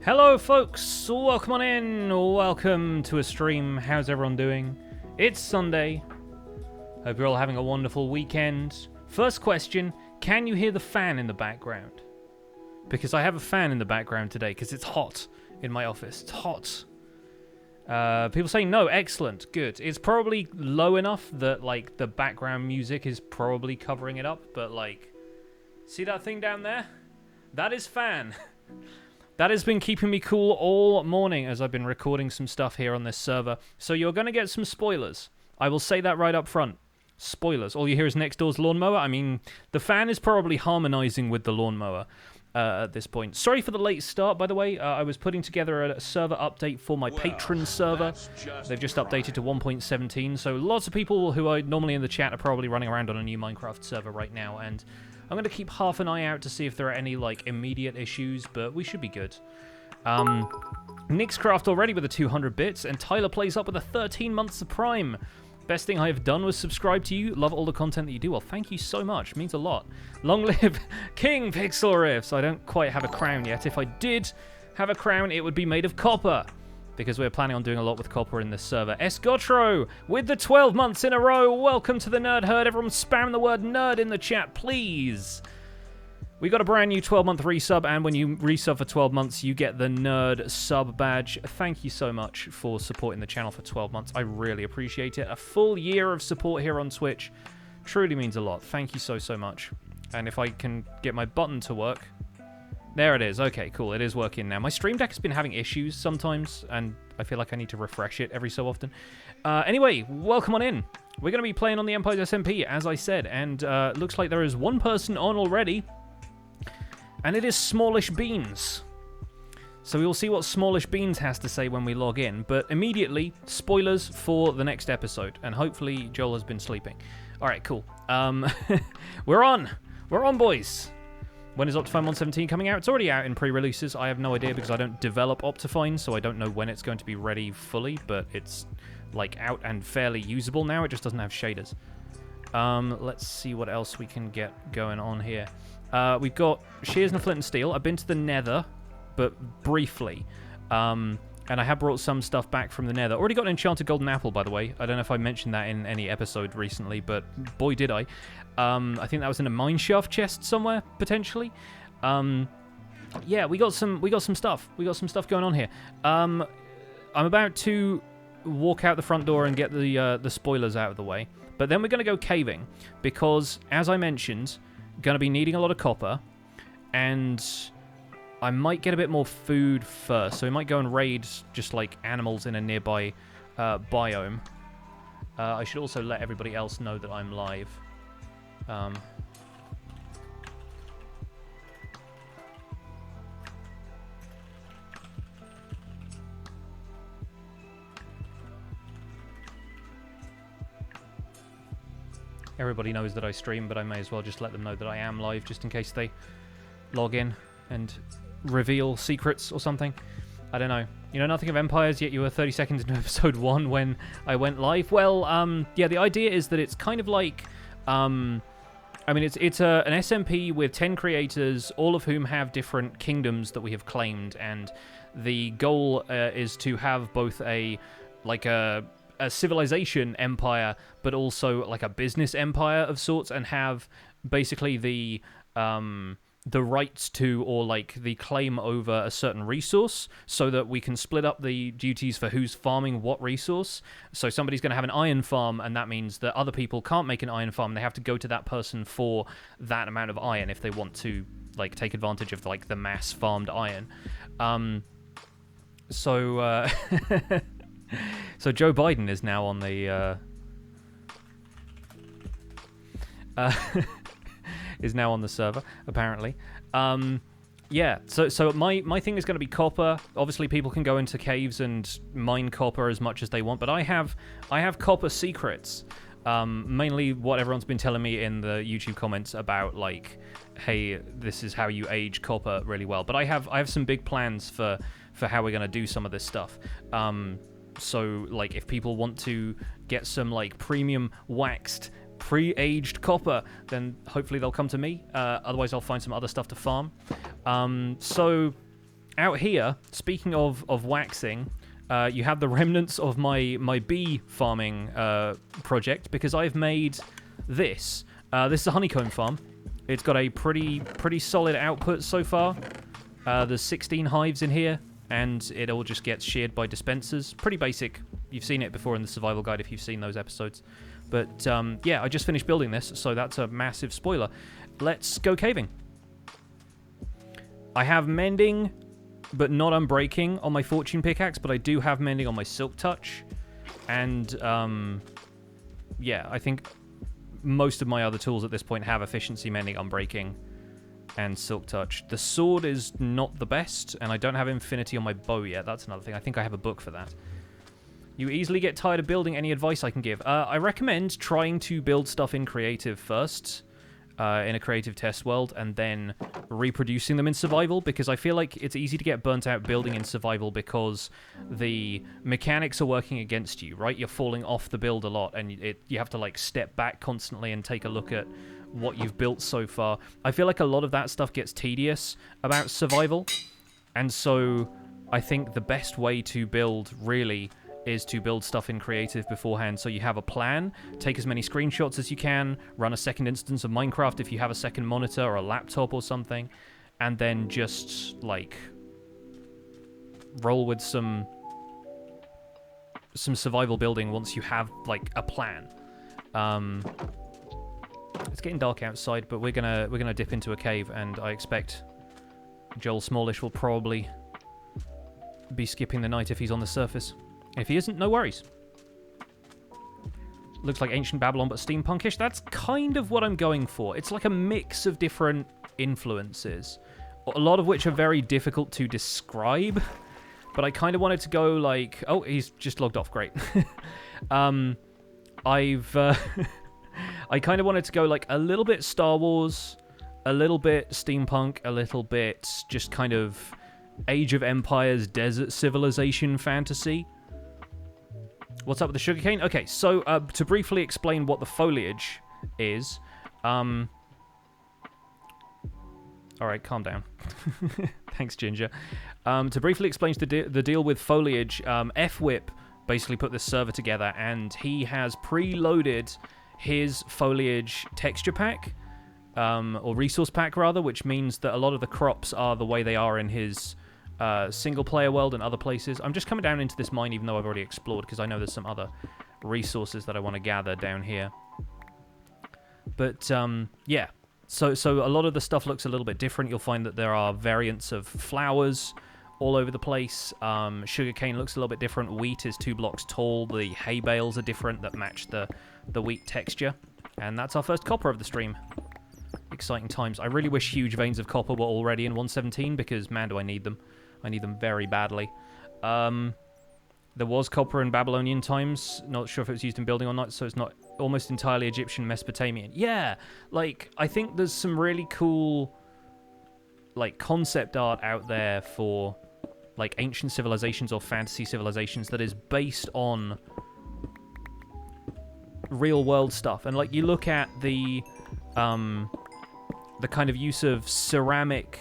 Hello folks, welcome on in, welcome to a stream. How's everyone doing? It's Sunday. Hope you're all having a wonderful weekend. First question, can you hear the fan in the background? Because I have a fan in the background today because it's hot in my office. It's hot. People say no, excellent, good. It's probably low enough that like the background music is probably covering it up, but like, see that thing down there? That is fan. That has been keeping me cool all morning as I've been recording some stuff here on this server. So you're going to get some spoilers. I will say that right up front. Spoilers. All you hear is next door's lawnmower. I mean, the fan is probably harmonizing with the lawnmower at this point. Sorry for the late start, by the way. I was putting together a server update for my patron server. They've just updated to 1.17, so lots of people who are normally in the chat are probably running around on a new Minecraft server right now, and I'm going to keep half an eye out to see if there are any, like, immediate issues, but we should be good. Nixcraft already with the 200 bits, and Tyler plays up with a 13 months of Prime. Best thing I have done was subscribe to you. Love all the content that you do. Well, thank you so much. It means a lot. Long live King Pixel Riffs. I don't quite have a crown yet. If I did have a crown, it would be made of copper, because we're planning on doing a lot with copper in this server. Esgotro with the 12 months in a row. Welcome to the Nerd Herd. Everyone spam the word nerd in the chat, please. We got a brand new 12-month resub, and when you resub for 12 months, you get the Nerd Sub badge. Thank you so much for supporting the channel for 12 months. I really appreciate it. A full year of support here on Twitch truly means a lot. Thank you so, so much. And if I can get my button to work... There it is. Okay, cool. It is working now. My Stream Deck has been having issues sometimes, and I feel like I need to refresh it every so often. Anyway, welcome on in. We're going to be playing on the Empire's SMP, as I said, and looks like there is one person on already, and it is Smallish Beans. So we will see what Smallish Beans has to say when we log in, but immediately, spoilers for the next episode, and hopefully Joel has been sleeping. All right, cool. We're on. We're on, boys. When is Optifine 117 coming out? It's already out in pre-releases. I have no idea because I don't develop Optifine, so I don't know when it's going to be ready fully, but it's like out and fairly usable now. It just doesn't have shaders. Let's see what else we can get going on here. We've got Shears and Flint and Steel. I've been to the Nether, but briefly. And I have brought some stuff back from the Nether. Already got an enchanted golden apple, by the way. I don't know if I mentioned that in any episode recently, but boy did I. I think that was in a mineshaft chest somewhere, potentially. Yeah, we got some stuff. We got some stuff going on here. I'm about to walk out the front door and get the spoilers out of the way. But then we're going to go caving, because, as I mentioned, going to be needing a lot of copper, and I might get a bit more food first, so we might go and raid just like animals in a nearby biome. I should also let everybody else know that I'm live. Everybody knows that I stream, but I may as well just let them know that I am live, just in case they log in and reveal secrets or something. I don't know. You know nothing of empires, yet you were 30 seconds into episode 1 when I went live. Well, yeah, the idea is that it's kind of like, I mean, it's an SMP with 10 creators, all of whom have different kingdoms that we have claimed, and the goal is to have both a civilization empire, but also like a business empire of sorts, and have basically the rights to, or like the claim over a certain resource, so that we can split up the duties for who's farming what resource. So somebody's going to have an iron farm, and that means that other people can't make an iron farm. They have to go to that person for that amount of iron if they want to like take advantage of like the mass farmed iron. So so Joe Biden is now on the is now on the server, apparently. Yeah, so my thing is going to be copper. Obviously, people can go into caves and mine copper as much as they want, but I have copper secrets. Mainly what everyone's been telling me in the YouTube comments about, like, hey, this is how you age copper really well. But I have some big plans for how we're going to do some of this stuff. So, like, if people want to get some, like, premium waxed pre-aged copper, then hopefully they'll come to me. Otherwise, I'll find some other stuff to farm. So out here, speaking of waxing, you have the remnants of my bee farming project, because I've made this. This is a honeycomb farm. It's got a pretty solid output so far. There's 16 hives in here, and it all just gets sheared by dispensers. Pretty basic. You've seen it before in the survival guide if you've seen those episodes. But, yeah, I just finished building this, so that's a massive spoiler. Let's go caving. I have mending, but not unbreaking on my fortune pickaxe, but I do have mending on my silk touch. And, yeah, I think most of my other tools at this point have efficiency, mending, unbreaking, and silk touch. The sword is not the best, and I don't have infinity on my bow yet. That's another thing. I think I have a book for that. You easily get tired of building. Any advice I can give? I recommend trying to build stuff in creative first, in a creative test world, and then reproducing them in survival, because I feel like it's easy to get burnt out building in survival because the mechanics are working against you, right? You're falling off the build a lot, and you have to like step back constantly and take a look at what you've built so far. I feel like a lot of that stuff gets tedious about survival, and so I think the best way to build really is to build stuff in creative beforehand, so you have a plan, take as many screenshots as you can, run a second instance of Minecraft if you have a second monitor or a laptop or something, and then just, like, roll with some survival building once you have, like, a plan. It's getting dark outside, but we're gonna dip into a cave, and I expect Joel Smallish will probably be skipping the night if he's on the surface. If he isn't, no worries. Looks like ancient Babylon, but steampunkish. That's kind of what I'm going for. It's like a mix of different influences, a lot of which are very difficult to describe, but I kind of wanted to go like... Oh, he's just logged off. Great. I kind of wanted to go like a little bit Star Wars, a little bit steampunk, a little bit just kind of Age of Empires, desert civilization fantasy. What's up with the sugarcane? Okay, so to briefly explain what the foliage is, all right, calm down. Thanks, Ginger. To briefly explain the deal with foliage, F-Whip basically put this server together, and he has preloaded his foliage texture pack, or resource pack rather, which means that a lot of the crops are the way they are in his single-player world and other places. I'm just coming down into this mine, even though I've already explored, because I know there's some other resources that I want to gather down here. But, yeah. So a lot of the stuff looks a little bit different. You'll find that there are variants of flowers all over the place. Sugarcane looks a little bit different. Wheat is 2 blocks tall. The hay bales are different that match the wheat texture. And that's our first copper of the stream. Exciting times. I really wish huge veins of copper were already in 117, because, man, do I need them. I need them very badly. There was copper in Babylonian times. Not sure if it was used in building or not, so it's not almost entirely Egyptian, Mesopotamian. Yeah, like, I think there's some really cool, like, concept art out there for like ancient civilizations or fantasy civilizations that is based on real world stuff. And like you look at the kind of use of ceramic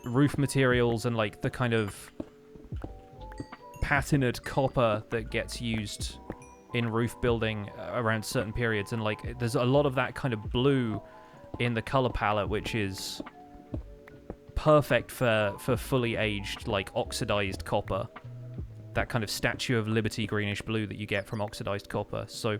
roof materials and like the kind of patined copper that gets used in roof building around certain periods, and like there's a lot of that kind of blue in the color palette, which is perfect for fully aged, like oxidized copper, that kind of Statue of Liberty greenish blue that you get from oxidized copper. So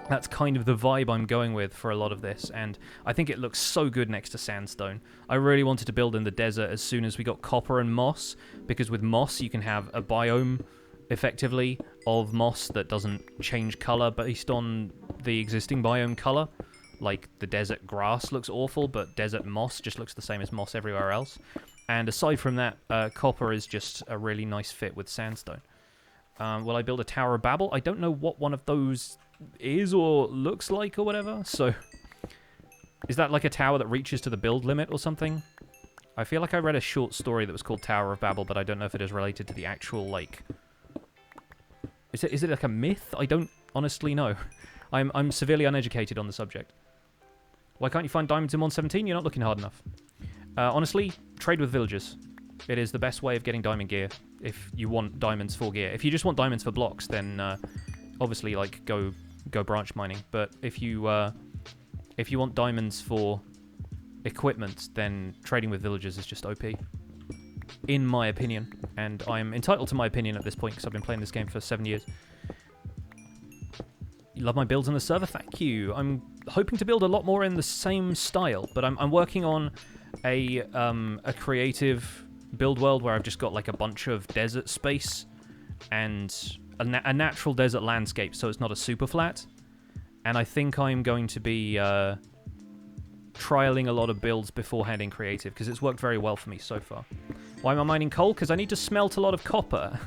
that's kind of the vibe I'm going with for a lot of this, and I think it looks so good next to sandstone. I really wanted to build in the desert as soon as we got copper and moss, because with moss you can have a biome, effectively, of moss that doesn't change color based on the existing biome color. Like, the desert grass looks awful, but desert moss just looks the same as moss everywhere else. And aside from that, copper is just a really nice fit with sandstone. Will I build a Tower of Babel? I don't know what one of those is or looks like or whatever, so is that like a tower that reaches to the build limit or something? I feel like I read a short story that was called Tower of Babel, but I don't know if it is related to the actual, like... Is it like a myth? I don't honestly know. I'm severely uneducated on the subject. Why can't you find diamonds in 1.17? You're not looking hard enough. Honestly, trade with villagers. It is the best way of getting diamond gear if you want diamonds for gear. If you just want diamonds for blocks, then obviously like go branch mining. But if you want diamonds for equipment, then trading with villagers is just OP, in my opinion. And I'm entitled to my opinion at this point because I've been playing this game for 7 years. You love my builds on the server? Thank you. I'm hoping to build a lot more in the same style, but I'm working on a creative build world where I've just got like a bunch of desert space and a natural desert landscape, so it's not a super flat. And I think I'm going to be trialing a lot of builds beforehand in creative, because it's worked very well for me so far. Why am I mining coal? Because I need to smelt a lot of copper.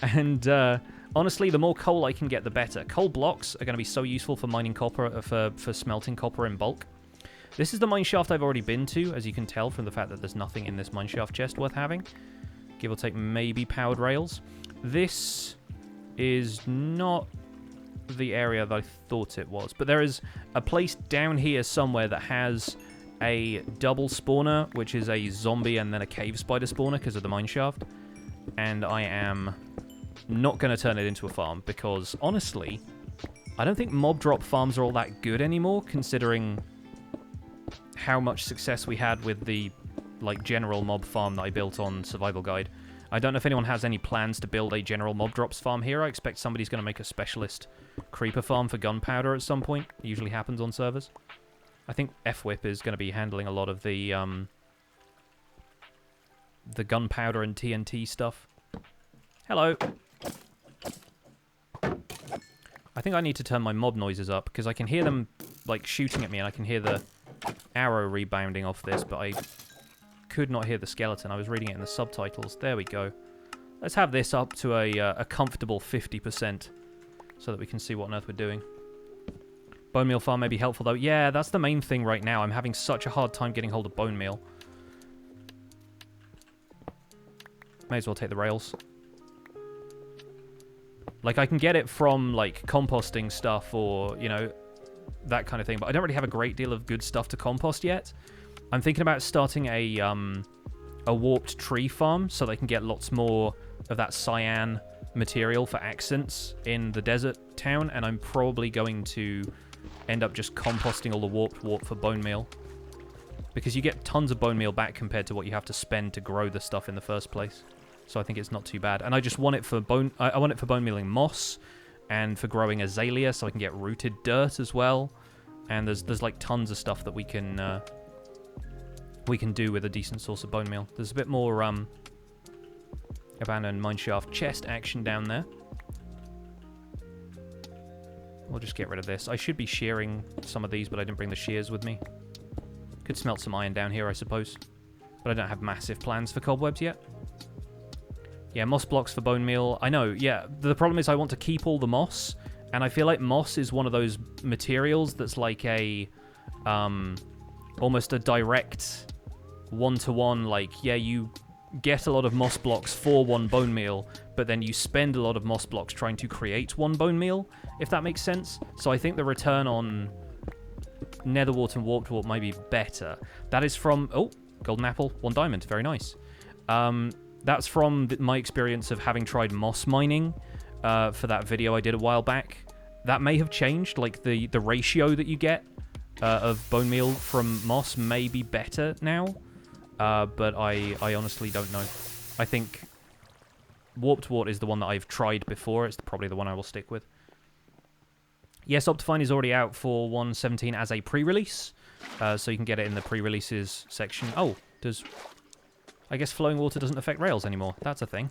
And honestly, the more coal I can get, the better. Coal blocks are going to be so useful for mining copper, for smelting copper in bulk. This is the mineshaft I've already been to, as you can tell from the fact that there's nothing in this mineshaft chest worth having. Give or take maybe powered rails. This is not the area that I thought it was, but there is a place down here somewhere that has a double spawner, which is a zombie and then a cave spider spawner because of the mineshaft. And I am not going to turn it into a farm because, honestly, I don't think mob drop farms are all that good anymore, considering how much success we had with the like general mob farm that I built on Survival Guide. I don't know if anyone has any plans to build a general mob drops farm here. I expect somebody's going to make a specialist creeper farm for gunpowder at some point. It usually happens on servers. I think F-Whip is going to be handling a lot of the gunpowder and TNT stuff. Hello. I think I need to turn my mob noises up because I can hear them like shooting at me and I can hear the arrow rebounding off this, but I could not hear the skeleton. I was reading it in the subtitles. There we go. Let's have this up to a comfortable 50% so that we can see what on earth we're doing. Bone meal farm may be helpful though. Yeah, that's the main thing right now. I'm having such a hard time getting hold of bone meal. May as well take the rails. Like, I can get it from, like, composting stuff or, you know, that kind of thing, but I don't really have a great deal of good stuff to compost yet. I'm thinking about starting a warped tree farm so they can get lots more of that cyan material for accents in the desert town, and I'm probably going to end up just composting all the warp for bone meal, because you get tons of bone meal back compared to what you have to spend to grow the stuff in the first place. So I think it's not too bad. And I just want it for I want it for bone mealing moss and for growing azalea, so I can get rooted dirt as well. And there's like tons of stuff that we can do with a decent source of bone meal. There's a bit more abandoned mineshaft chest action down there. We'll just get rid of this. I should be shearing some of these, but I didn't bring the shears with me. Could smelt some iron down here, I suppose. But I don't have massive plans for cobwebs yet. Yeah, moss blocks for bone meal. I know, yeah. The problem is I want to keep all the moss, and I feel like moss is one of those materials that's like a almost a direct one-to-one, like, yeah, you get a lot of moss blocks for one bone meal, but then you spend a lot of moss blocks trying to create one bone meal, if that makes sense. So I think the return on Netherwart and Warped Warp might be better. That is from... Oh, golden apple, 1 diamond. Very nice. That's from my experience of having tried moss mining for that video I did a while back. That may have changed. Like, the ratio that you get of bone meal from moss may be better now. But I honestly don't know. I think Warped Wart is the one that I've tried before. It's probably the one I will stick with. Yes, Optifine is already out for 1.17 as a pre-release. So you can get it in the pre-releases section. Oh, does... I guess flowing water doesn't affect rails anymore. That's a thing.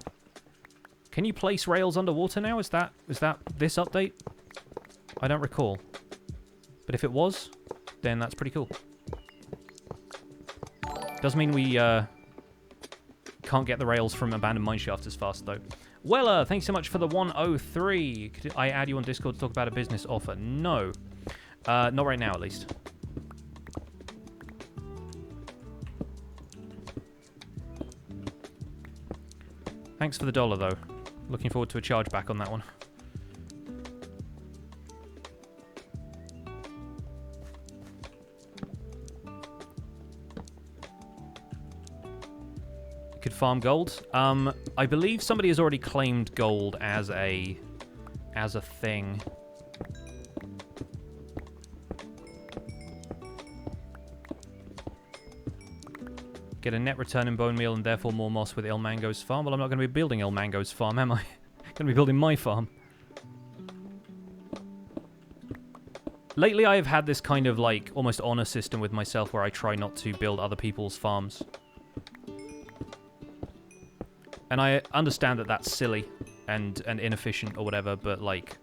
Can you place rails underwater now? Is that this update? I don't recall. But if it was, then that's pretty cool. Does mean we can't get the rails from abandoned mineshaft as fast, though. Weller, thanks so much for the 103. Could I add you on Discord to talk about a business offer? No. Not right now, at least. Thanks for the $1, though. Looking forward to a chargeback on that one. Could farm gold. I believe somebody has already claimed gold as a thing. Get a net return in bone meal and therefore more moss with Ilmango's farm. Well, I'm not going to be building Ilmango's farm, am I? I'm going to be building my farm. Lately, I have had this kind of like almost honor system with myself where I try not to build other people's farms. And I understand that that's silly and inefficient or whatever, but like,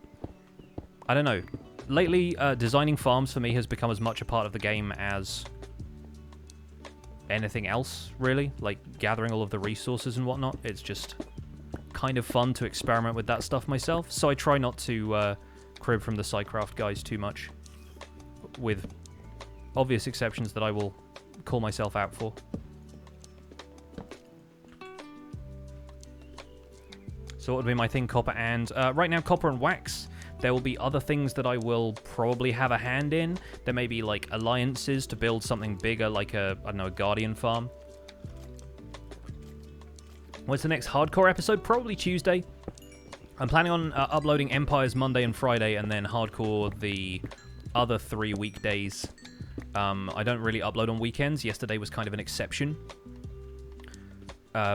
I don't know. Lately, designing farms for me has become as much a part of the game as anything else, really. Like, gathering all of the resources and whatnot. It's just kind of fun to experiment with that stuff myself. So I try not to crib from the SciCraft guys too much, with obvious exceptions that I will call myself out for. So what would be my thing, copper and... right now, copper and wax. There will be other things that I will probably have a hand in. There may be, like, alliances to build something bigger, like a, I don't know, a Guardian farm. When's the next hardcore episode? Probably Tuesday. I'm planning on uploading Empires Monday and Friday, and then hardcore the other 3 weekdays. I don't really upload on weekends. Yesterday was kind of an exception.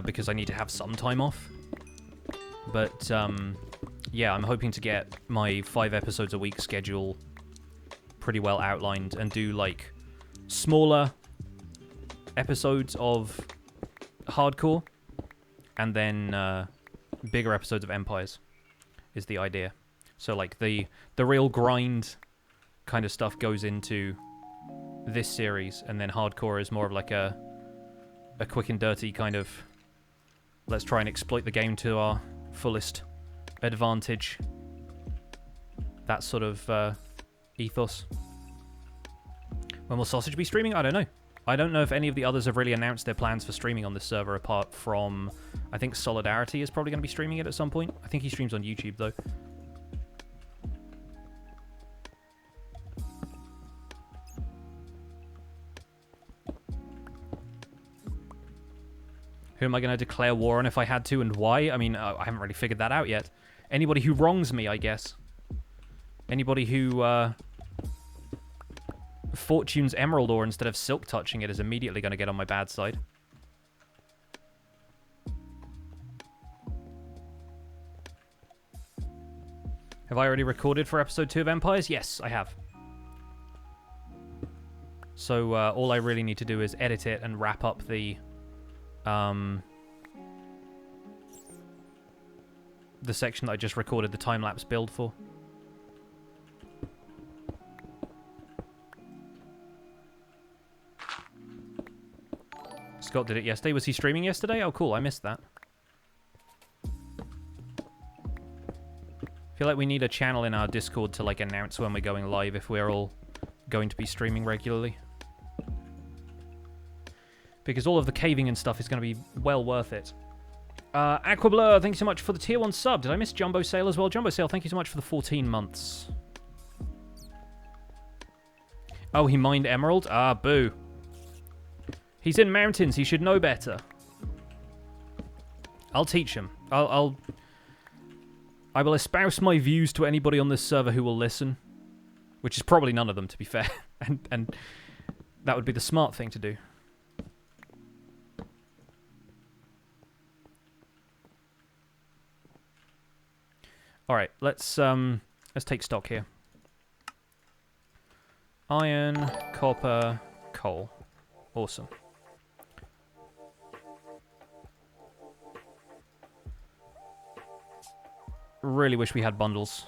Because I need to have some time off. But, yeah, I'm hoping to get my 5 episodes a week schedule pretty well outlined and do, like, smaller episodes of hardcore and then bigger episodes of Empires is the idea. So, like, the real grind kind of stuff goes into this series, and then hardcore is more of like a quick and dirty kind of let's try and exploit the game to our fullest advantage. That sort of ethos. When will Sausage be streaming? I don't know. I don't know if any of the others have really announced their plans for streaming on this server, apart from, I think Solidarity is probably going to be streaming it at some point. I think he streams on YouTube, though. Who am I going to declare war on if I had to, and why? I mean, I haven't really figured that out yet. Anybody who wrongs me, I guess. Anybody who fortunes emerald ore instead of silk touching it is immediately going to get on my bad side. Have I already recorded for episode 2 of Empires? Yes, I have. So all I really need to do is edit it and wrap up the section that I just recorded the time-lapse build for. Scott did it yesterday. Was he streaming yesterday? Oh, cool. I missed that. I feel like we need a channel in our Discord to, like, announce when we're going live if we're all going to be streaming regularly. because all of the caving and stuff is going to be well worth it. Aquablur, thank you so much for the tier 1 sub. Did I miss Jumbo Sale as well? Jumbo Sale, thank you so much for the 14 months. Oh, he mined emerald? Ah, boo. He's in mountains. He should know better. I'll teach him. I will espouse my views to anybody on this server who will listen. Which is probably none of them, to be fair. and that would be the smart thing to do. Alright, let's take stock here. Iron, copper, coal. Awesome. Really wish we had bundles.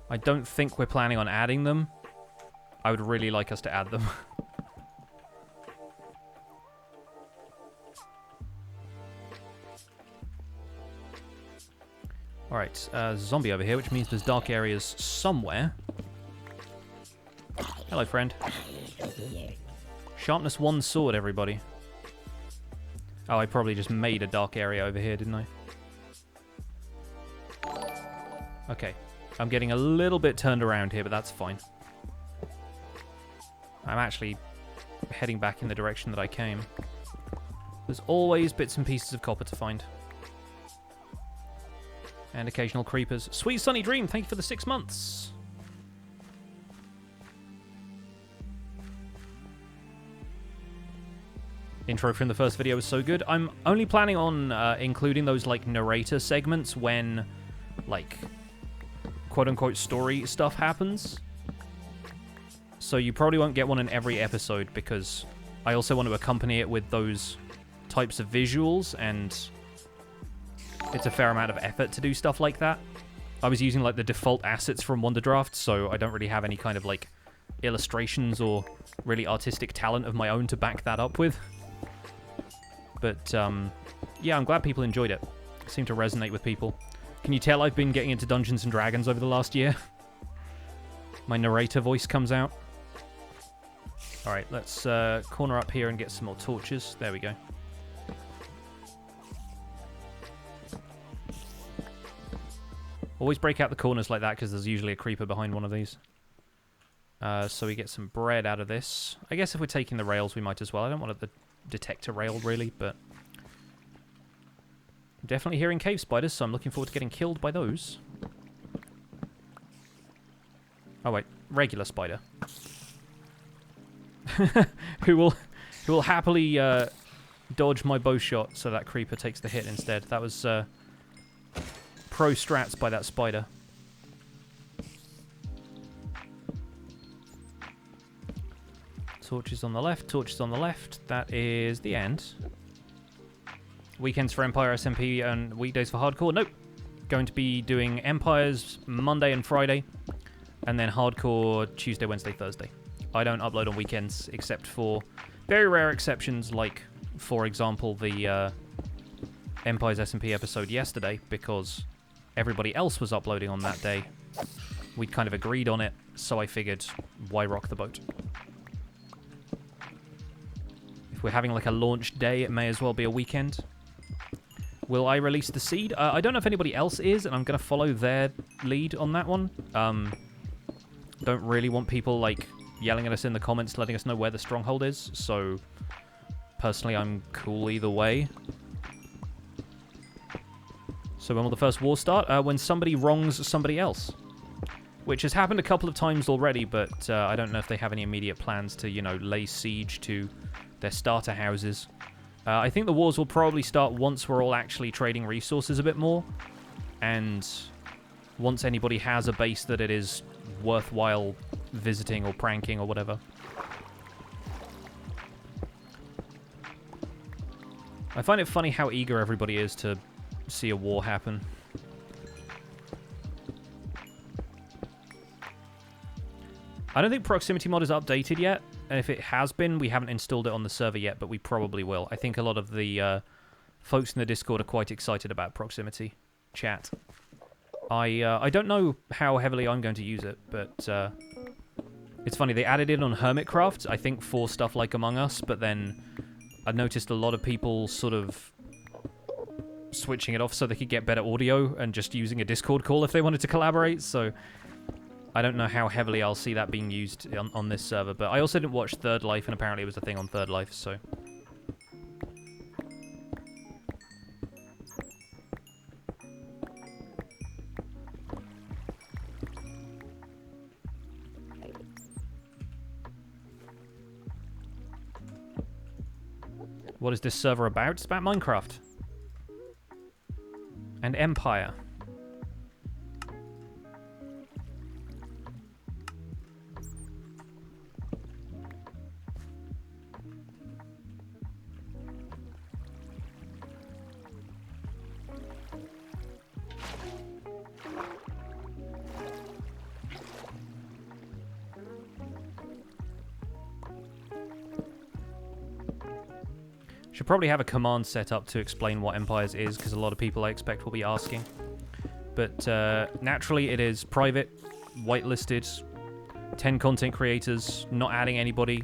I don't think we're planning on adding them. I would really like us to add them. Alright, zombie over here, which means there's dark areas somewhere. Hello, friend. Sharpness 1 sword, everybody. Oh, I probably just made a dark area over here, didn't I? Okay. I'm getting a little bit turned around here, but that's fine. I'm actually heading back in the direction that I came. There's always bits and pieces of copper to find. And occasional creepers. Sweet Sunny Dream, thank you for the 6 months. Intro from the first video was so good. I'm only planning on including those, like, narrator segments when, like, quote-unquote story stuff happens. So you probably won't get one in every episode because I also want to accompany it with those types of visuals, and it's a fair amount of effort to do stuff like that. I was using, like, the default assets from Wonderdraft, so I don't really have any kind of, like, illustrations or really artistic talent of my own to back that up with. But, yeah, I'm glad people enjoyed it. It seemed to resonate with people. Can you tell I've been getting into Dungeons & Dragons over the last year? My narrator voice comes out. Alright, let's corner up here and get some more torches. There we go. Always break out the corners like that because there's usually a creeper behind one of these. So we get some bread out of this. I guess if we're taking the rails, we might as well. I don't want to detect a rail, really, but I'm definitely hearing cave spiders, so I'm looking forward to getting killed by those. Oh, wait. Regular spider. who will happily dodge my bow shot so that creeper takes the hit instead. That was pro strats by that spider. Torches on the left, torches on the left. That is the end. Weekends for Empire SMP and weekdays for Hardcore. Nope. Going to be doing Empires Monday and Friday, and then Hardcore Tuesday, Wednesday, Thursday. I don't upload on weekends except for very rare exceptions, like, for example, the Empires SMP episode yesterday, because everybody else was uploading on that day. We'd kind of agreed on it, so I figured, why rock the boat? If we're having like a launch day, it may as well be a weekend. Will I release the seed? I don't know if anybody else is, and I'm going to follow their lead on that one. Don't really want people, like, yelling at us in the comments, letting us know where the stronghold is, so personally I'm cool either way. So when will the first war start? When somebody wrongs somebody else. Which has happened a couple of times already, but I don't know if they have any immediate plans to, you know, lay siege to their starter houses. I think the wars will probably start once we're all actually trading resources a bit more, and once anybody has a base that it is worthwhile visiting or pranking or whatever. I find it funny how eager everybody is to see a war happen. I don't think proximity mod is updated yet, and if it has been, we haven't installed it on the server yet, but we probably will. I think a lot of the folks in the Discord are quite excited about proximity chat. I don't know how heavily I'm going to use it, but It's funny, they added it on Hermitcraft, I think for stuff like Among Us, but then I noticed a lot of people sort of switching it off so they could get better audio and just using a Discord call if they wanted to collaborate, so I don't know how heavily I'll see that being used on this server, but I also didn't watch Third Life, and apparently it was a thing on Third Life, so... What is this server about? It's about Minecraft. And Empire. Should probably have a command set up to explain what Empires is, because a lot of people I expect will be asking. But naturally it is private, whitelisted, 10 content creators, not adding anybody.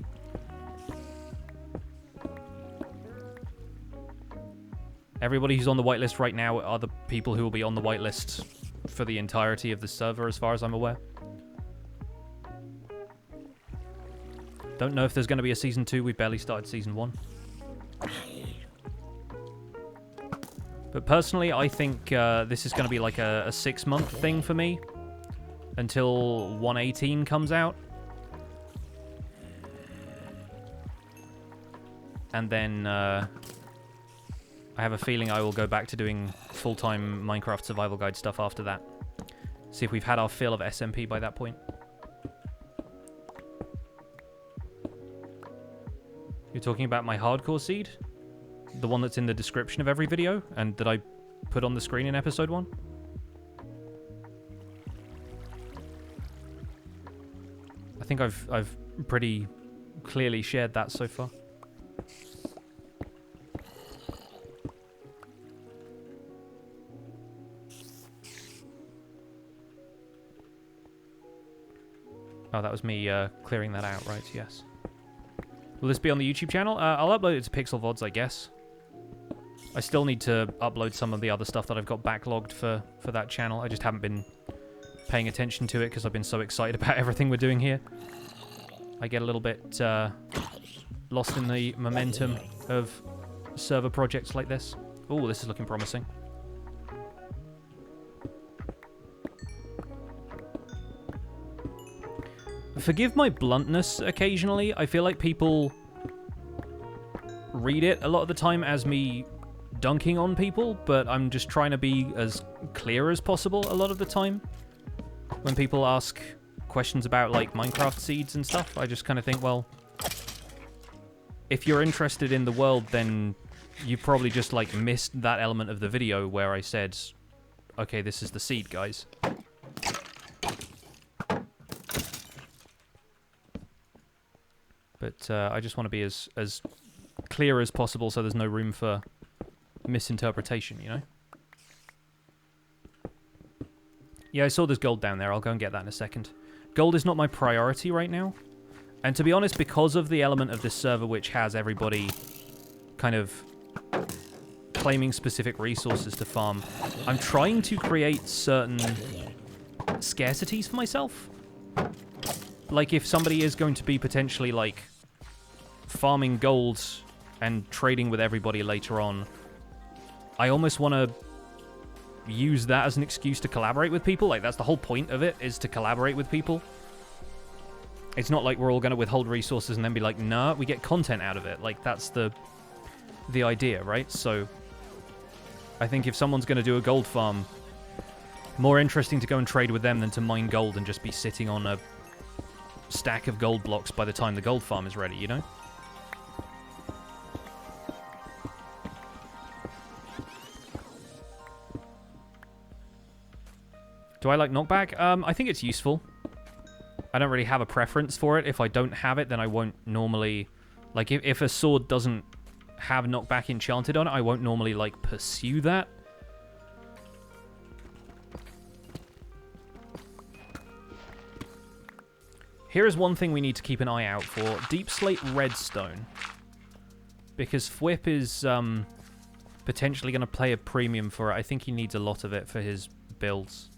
Everybody who's on the whitelist right now are the people who will be on the whitelist for the entirety of the server, as far as I'm aware. Don't know if there's going to be a Season 2, we've barely started Season 1. But personally, I think this is going to be like a 6-month thing for me until 1.18 comes out. And then I have a feeling I will go back to doing full-time Minecraft Survival Guide stuff after that. See if we've had our fill of SMP by that point. You're talking about my hardcore seed? The one that's in the description of every video and that I put on the screen in episode 1? I think I've pretty clearly shared that so far. Oh, that was me clearing that out, right? Yes. Will this be on the YouTube channel? I'll upload it to Pixel VODs, I guess. I still need to upload some of the other stuff that I've got backlogged for that channel. I just haven't been paying attention to it because I've been so excited about everything we're doing here. I get a little bit lost in the momentum of server projects like this. Oh, this is looking promising. Forgive my bluntness occasionally. I feel like people read it a lot of the time as me dunking on people, but I'm just trying to be as clear as possible a lot of the time. When people ask questions about, like, Minecraft seeds and stuff, I just kind of think, well, if you're interested in the world, then you probably just, like, missed that element of the video where I said, okay, this is the seed, guys. But I just want to be as clear as possible so there's no room for misinterpretation, you know? Yeah, I saw there's gold down there. I'll go and get that in a second. Gold is not my priority right now. And to be honest, because of the element of this server which has everybody kind of claiming specific resources to farm, I'm trying to create certain scarcities for myself. Like, if somebody is going to be potentially, like, farming gold and trading with everybody later on, I almost want to use that as an excuse to collaborate with people. Like, that's the whole point of it, is to collaborate with people. It's not like we're all going to withhold resources and then be like, nah, we get content out of it. Like, that's the idea, right? So, I think if someone's going to do a gold farm, more interesting to go and trade with them than to mine gold and just be sitting on a stack of gold blocks by the time the gold farm is ready, you know? Do I like knockback? I think it's useful. I don't really have a preference for it. If I don't have it, then I won't normally... Like, if a sword doesn't have knockback enchanted on it, I won't normally, like, pursue that. Here is one thing we need to keep an eye out for. Deep Slate Redstone. Because Fwip is potentially going to play a premium for it. I think he needs a lot of it for his builds.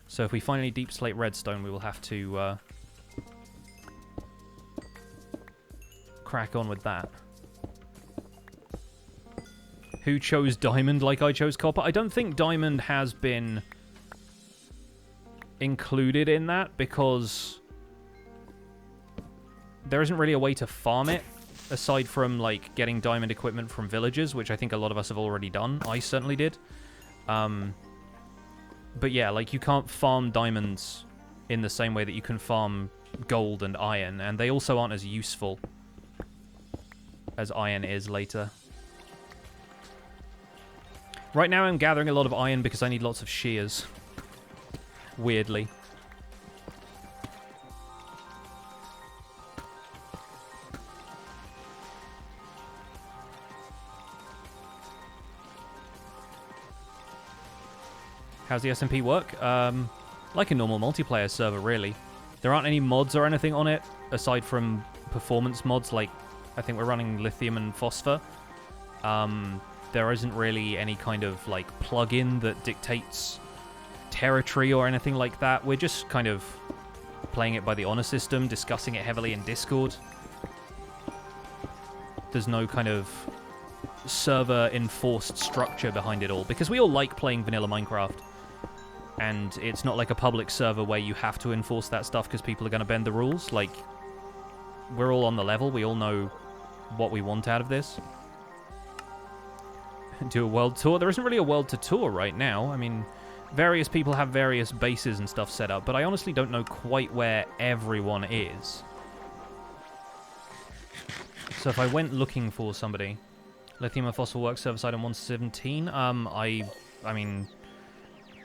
So if we find any Deep Slate Redstone, we will have to crack on with that. Who chose Diamond like I chose Copper? I don't think Diamond has been included in that because there isn't really a way to farm it aside from like getting diamond equipment from villagers, which I think a lot of us have already done. I certainly did. But yeah, like you can't farm diamonds in the same way that you can farm gold and iron, and they also aren't as useful as iron is later. Right now I'm gathering a lot of iron because I need lots of shears. Weirdly. How's the SMP work? Like a normal multiplayer server, really. There aren't any mods or anything on it, aside from performance mods, like I think we're running lithium and phosphor. There isn't really any kind of like plugin that dictates territory or anything like that. We're just kind of playing it by the honor system, discussing it heavily in Discord. There's no kind of server-enforced structure behind it all, because we all like playing vanilla Minecraft. And it's not like a public server where you have to enforce that stuff because people are going to bend the rules. Like, we're all on the level. We all know what we want out of this. Do a world tour? There isn't really a world to tour right now. I mean, various people have various bases and stuff set up, but I honestly don't know quite where everyone is. So if I went looking for somebody... Lithium and Fossil Works server side on 117. I mean...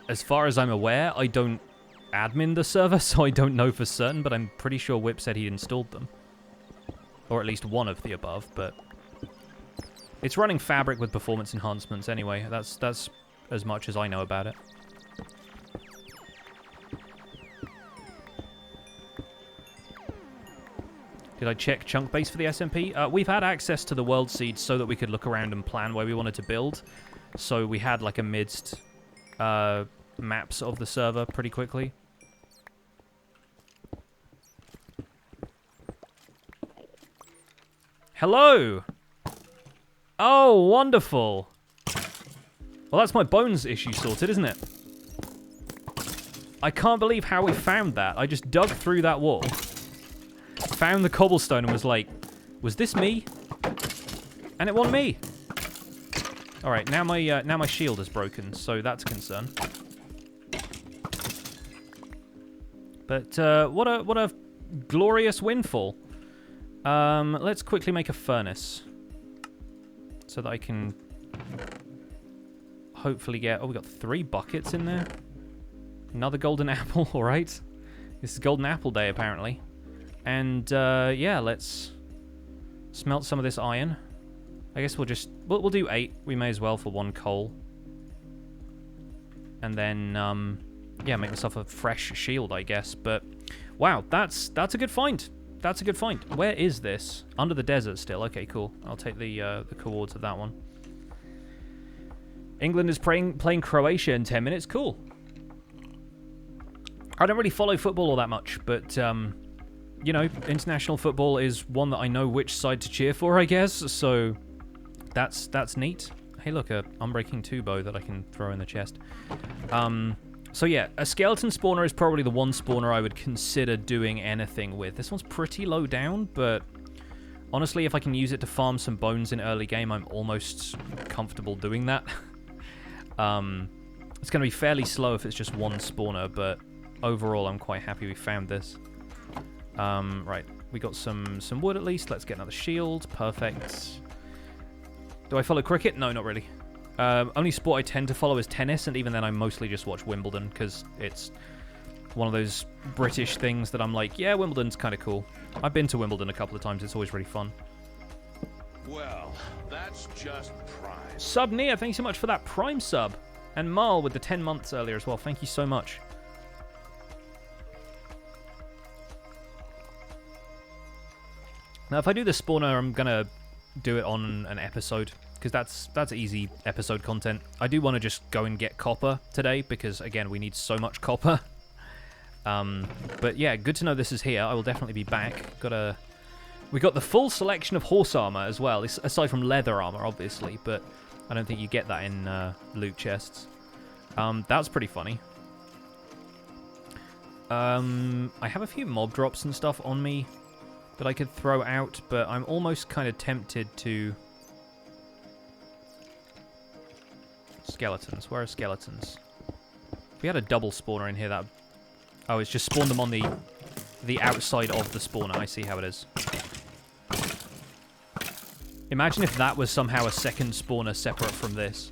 As far as I'm aware, I don't admin the server, so I don't know for certain, but I'm pretty sure Whip said he installed them. Or at least one of the above, but... It's running Fabric with performance enhancements anyway. That's as much as I know about it. Did I check chunk base for the SMP? We've had access to the world seeds so that we could look around and plan where we wanted to build. So we had like a midst... maps of the server pretty quickly. Hello! Oh, wonderful! Well, that's my bones issue sorted, isn't it? I can't believe how we found that. I just dug through that wall, found the cobblestone and was like, was this me? And it wasn't me. Alright, now my shield is broken, so that's a concern. But what a glorious windfall. Let's quickly make a furnace. So that I can hopefully get... Oh, we got 3 buckets in there. Another golden apple, alright. This is golden apple day, apparently. And, yeah, let's smelt some of this iron. I guess we'll do 8. We may as well for 1 coal. And then, yeah, make myself a fresh shield, I guess. But, wow, that's a good find. That's a good find. Where is this? Under the desert still. Okay, cool. I'll take the coords of that one. England is playing Croatia in 10 minutes. Cool. I don't really follow football all that much, but, you know, international football is one that I know which side to cheer for, I guess. So... That's neat. Hey, look, a Unbreaking 2 bow that I can throw in the chest. So yeah, a skeleton spawner is probably the one spawner I would consider doing anything with. This one's pretty low down, but honestly, if I can use it to farm some bones in early game, I'm almost comfortable doing that. It's going to be fairly slow if it's just one spawner, but overall, I'm quite happy we found this. Right, we got some wood at least. Let's get another shield. Perfect. Do I follow cricket? No, not really. Only sport I tend to follow is tennis, and even then I mostly just watch Wimbledon, because it's one of those British things that I'm like, yeah, Wimbledon's kind of cool. I've been to Wimbledon a couple of times. It's always really fun. Well, that's just prime. Sub Nia, thank you so much for that Prime sub. And Marl with the 10 months earlier as well. Thank you so much. Now, if I do the spawner, I'm going to do it on an episode, because that's easy episode content. I do want to just go and get copper today, because, again, we need so much copper. But yeah, good to know this is here. I will definitely be back. We got the full selection of horse armor as well, aside from leather armor, obviously, but I don't think you get that in loot chests. That's pretty funny. I have a few mob drops and stuff on me that I could throw out, but I'm almost kind of tempted to... Skeletons. Where are skeletons? If we had a double spawner in here, that... Oh, it's just spawned them on the outside of the spawner. I see how it is. Imagine if that was somehow a second spawner separate from this.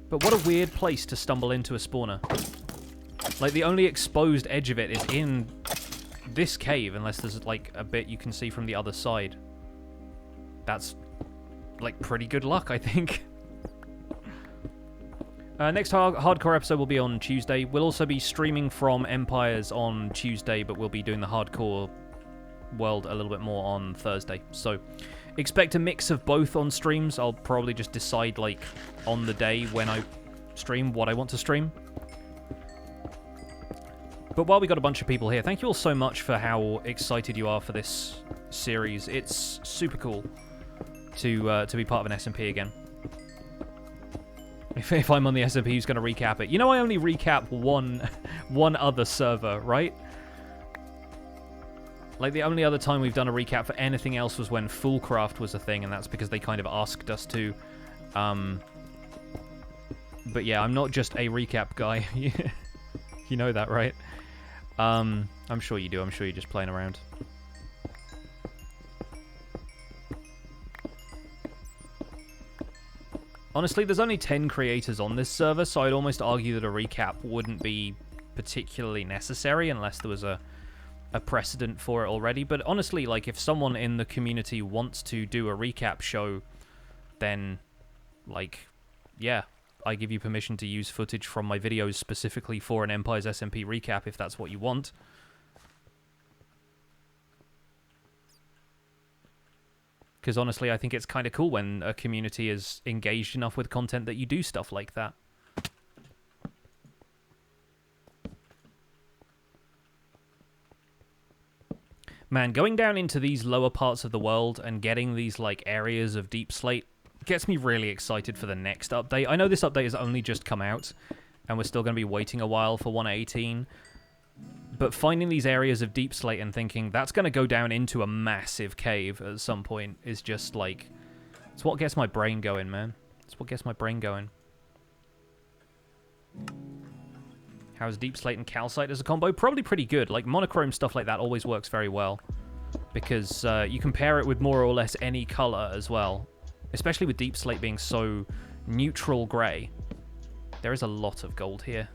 But what a weird place to stumble into a spawner. Like, the only exposed edge of it is in this cave, unless there's, like, a bit you can see from the other side. That's, like, pretty good luck, I think. Next hardcore episode will be on Tuesday. We'll also be streaming from Empires on Tuesday, but we'll be doing the hardcore world a little bit more on Thursday. So, expect a mix of both on streams. I'll probably just decide, like, on the day when I stream what I want to stream. But while we got a bunch of people here, thank you all so much for how excited you are for this series. It's super cool to be part of an SMP again. If I'm on the SMP, who's going to recap it? You know, I only recap one other server, right? Like, the only other time we've done a recap for anything else was when Foolcraft was a thing, and that's because they kind of asked us to. But yeah, I'm not just a recap guy. You know that, right? I'm sure you do. I'm sure you're just playing around. Honestly, there's only 10 creators on this server, so I'd almost argue that a recap wouldn't be particularly necessary unless there was a precedent for it already. But honestly, like, if someone in the community wants to do a recap show, then, like, yeah, I give you permission to use footage from my videos specifically for an Empires SMP recap if that's what you want. Because honestly, I think it's kind of cool when a community is engaged enough with content that you do stuff like that. Man, going down into these lower parts of the world and getting these, like, areas of deep slate gets me really excited for the next update. I know this update has only just come out, and we're still going to be waiting a while for 1.18. But finding these areas of deep slate and thinking that's going to go down into a massive cave at some point is just, like... It's what gets my brain going, man. It's what gets my brain going. How's deep slate and calcite as a combo? Probably pretty good. Like, monochrome stuff like that always works very well. Because you can pair it with more or less any color as well. Especially with deep slate being so neutral grey. There is a lot of gold here.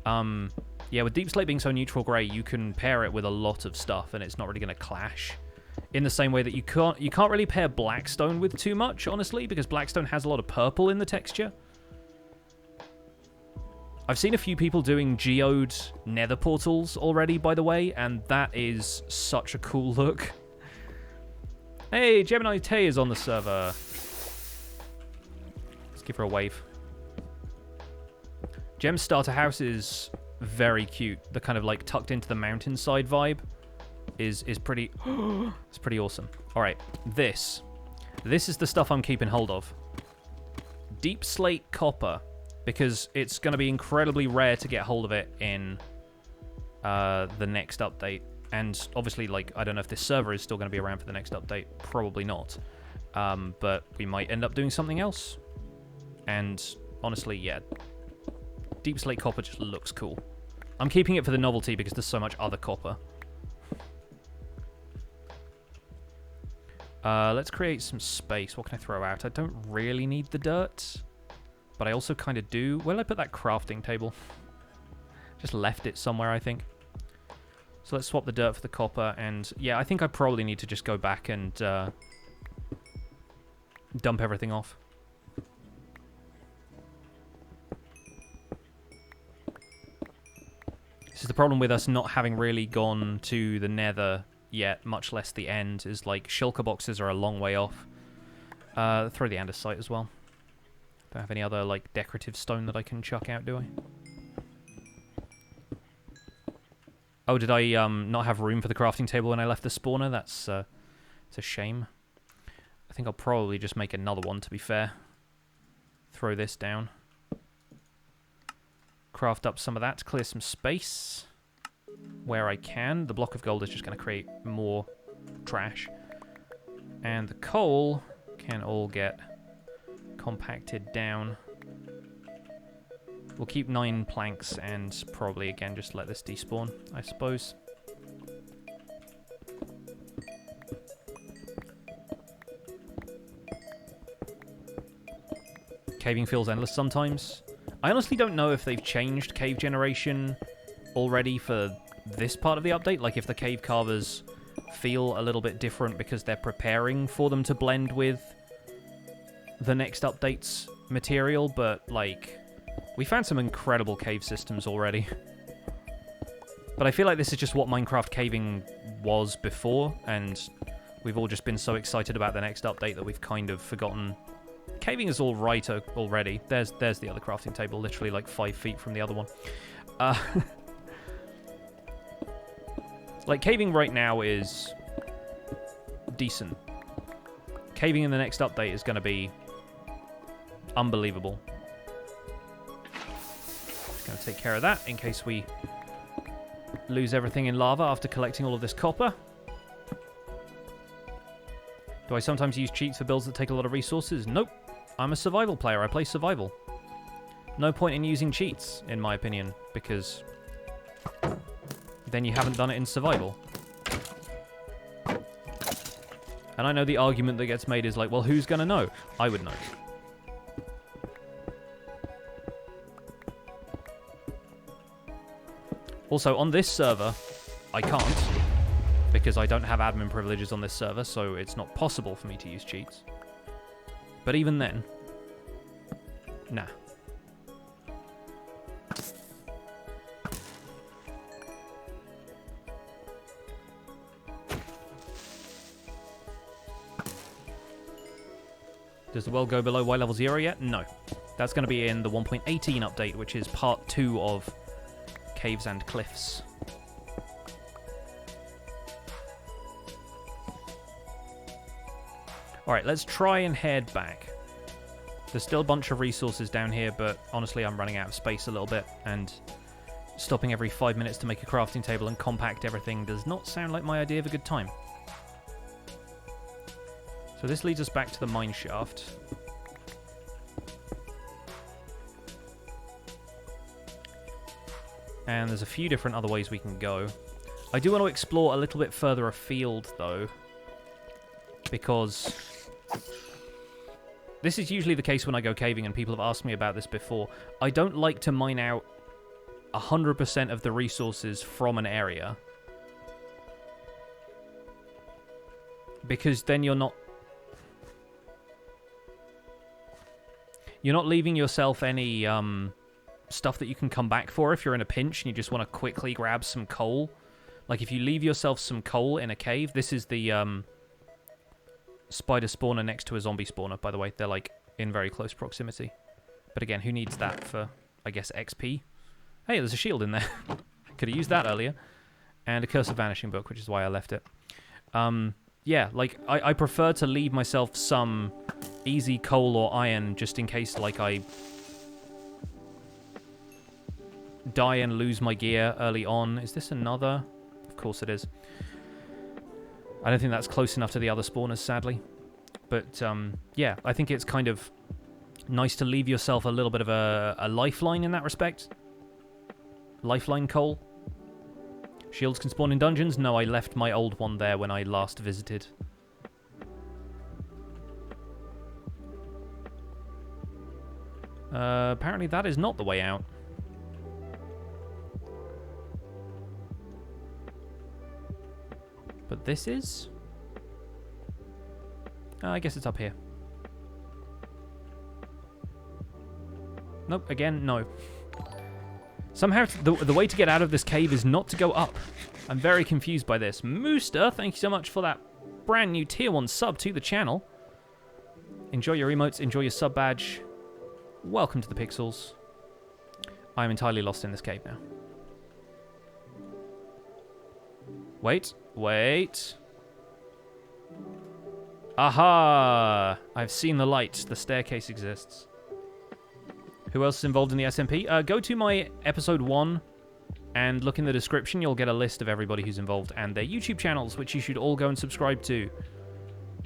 Yeah, with deep slate being so neutral grey, you can pair it with a lot of stuff, and it's not really going to clash. In the same way that you can't really pair blackstone with too much, honestly, because blackstone has a lot of purple in the texture. I've seen a few people doing geode nether portals already, by the way, and that is such a cool look. Hey, Gemini Tay is on the server. Let's give her a wave. Gem's starter house is very cute. The kind of, like, tucked into the mountainside vibe is pretty... it's pretty awesome. All right, this is the stuff I'm keeping hold of. Deep slate copper, because it's going to be incredibly rare to get hold of it in the next update. And obviously, like, I don't know if this server is still going to be around for the next update. Probably not. But we might end up doing something else. And honestly, yeah, deep slate copper just looks cool. I'm keeping it for the novelty because there's so much other copper. Let's create some space. What can I throw out? I don't really need the dirt, but I also kind of do. Where did I put that crafting table? Just left it somewhere, I think. So let's swap the dirt for the copper, and yeah, I think I probably need to just go back and dump everything off. This is the problem with us not having really gone to the nether yet, much less the end, is like shulker boxes are a long way off. Throw the andesite as well. Don't have any other like decorative stone that I can chuck out, do I? Oh, did I not have room for the crafting table when I left the spawner? That's it's a shame. I think I'll probably just make another one, to be fair. Throw this down. Craft up some of that to clear some space where I can. The block of gold is just going to create more trash. And the coal can all get compacted down. We'll keep 9 planks and probably, again, just let this despawn, I suppose. Caving feels endless sometimes. I honestly don't know if they've changed cave generation already for this part of the update. Like, if the cave carvers feel a little bit different because they're preparing for them to blend with the next update's material, but, like, we found some incredible cave systems already. But I feel like this is just what Minecraft caving was before, and we've all just been so excited about the next update that we've kind of forgotten. Caving is all right already. There's the other crafting table, literally like 5 feet from the other one. Like, caving right now is decent. Caving in the next update is going to be unbelievable. Just going to take care of that in case we lose everything in lava after collecting all of this copper. Do I sometimes use cheats for builds that take a lot of resources? Nope. I'm a survival player. I play survival. No point in using cheats, in my opinion, because then you haven't done it in survival. And I know the argument that gets made is like, well, who's going to know? I would know. Also, on this server, I can't, because I don't have admin privileges on this server, so it's not possible for me to use cheats. But even then, nah. Does the world go below Y level 0 yet? No. That's going to be in the 1.18 update, which is part 2 of Caves and Cliffs. Alright, let's try and head back. There's still a bunch of resources down here, but honestly I'm running out of space a little bit, and stopping every 5 minutes to make a crafting table and compact everything does not sound like my idea of a good time. So this leads us back to the mine shaft. And there's a few different other ways we can go. I do want to explore a little bit further afield, though, because this is usually the case when I go caving, and people have asked me about this before. I don't like to mine out 100% of the resources from an area, because then you're not leaving yourself any stuff that you can come back for if you're in a pinch and you just want to quickly grab some coal. Like, if you leave yourself some coal in a cave, this is the spider spawner next to a zombie spawner, by the way. They're, like, in very close proximity. But again, who needs that for, I guess, XP? Hey, there's a shield in there. Could have used that earlier. And a Curse of Vanishing Book, which is why I left it. Yeah, like, I prefer to leave myself some easy coal or iron just in case, like, I die and lose my gear early on. Is this another? Of course it is. I don't think that's close enough to the other spawners, sadly. But, yeah, I think it's kind of nice to leave yourself a little bit of a lifeline in that respect. Lifeline coal. Shields can spawn in dungeons? No, I left my old one there when I last visited. Apparently that is not the way out. But this is? I guess it's up here. Nope, again, no. Somehow, the way to get out of this cave is not to go up. I'm very confused by this. Mooster, thank you so much for that brand new tier 1 sub to the channel. Enjoy your emotes, enjoy your sub badge. Welcome to the Pixels. I'm entirely lost in this cave now. Wait. Aha! I've seen the light. The staircase exists. Who else is involved in the SMP? Go to my episode 1 and look in the description. You'll get a list of everybody who's involved and their YouTube channels, which you should all go and subscribe to.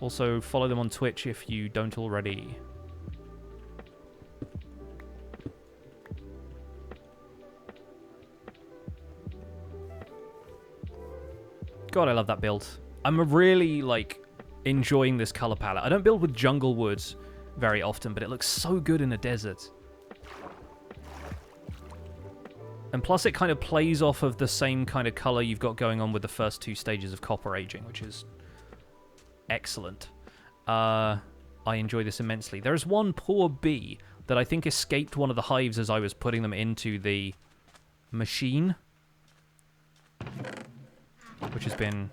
Also, follow them on Twitch if you don't already. God, I love that build. I'm really, like, enjoying this color palette. I don't build with jungle woods very often, but it looks so good in a desert. And plus, it kind of plays off of the same kind of color you've got going on with the first 2 stages of copper aging, which is excellent. I enjoy this immensely. There is one poor bee that I think escaped one of the hives as I was putting them into the machine, which has been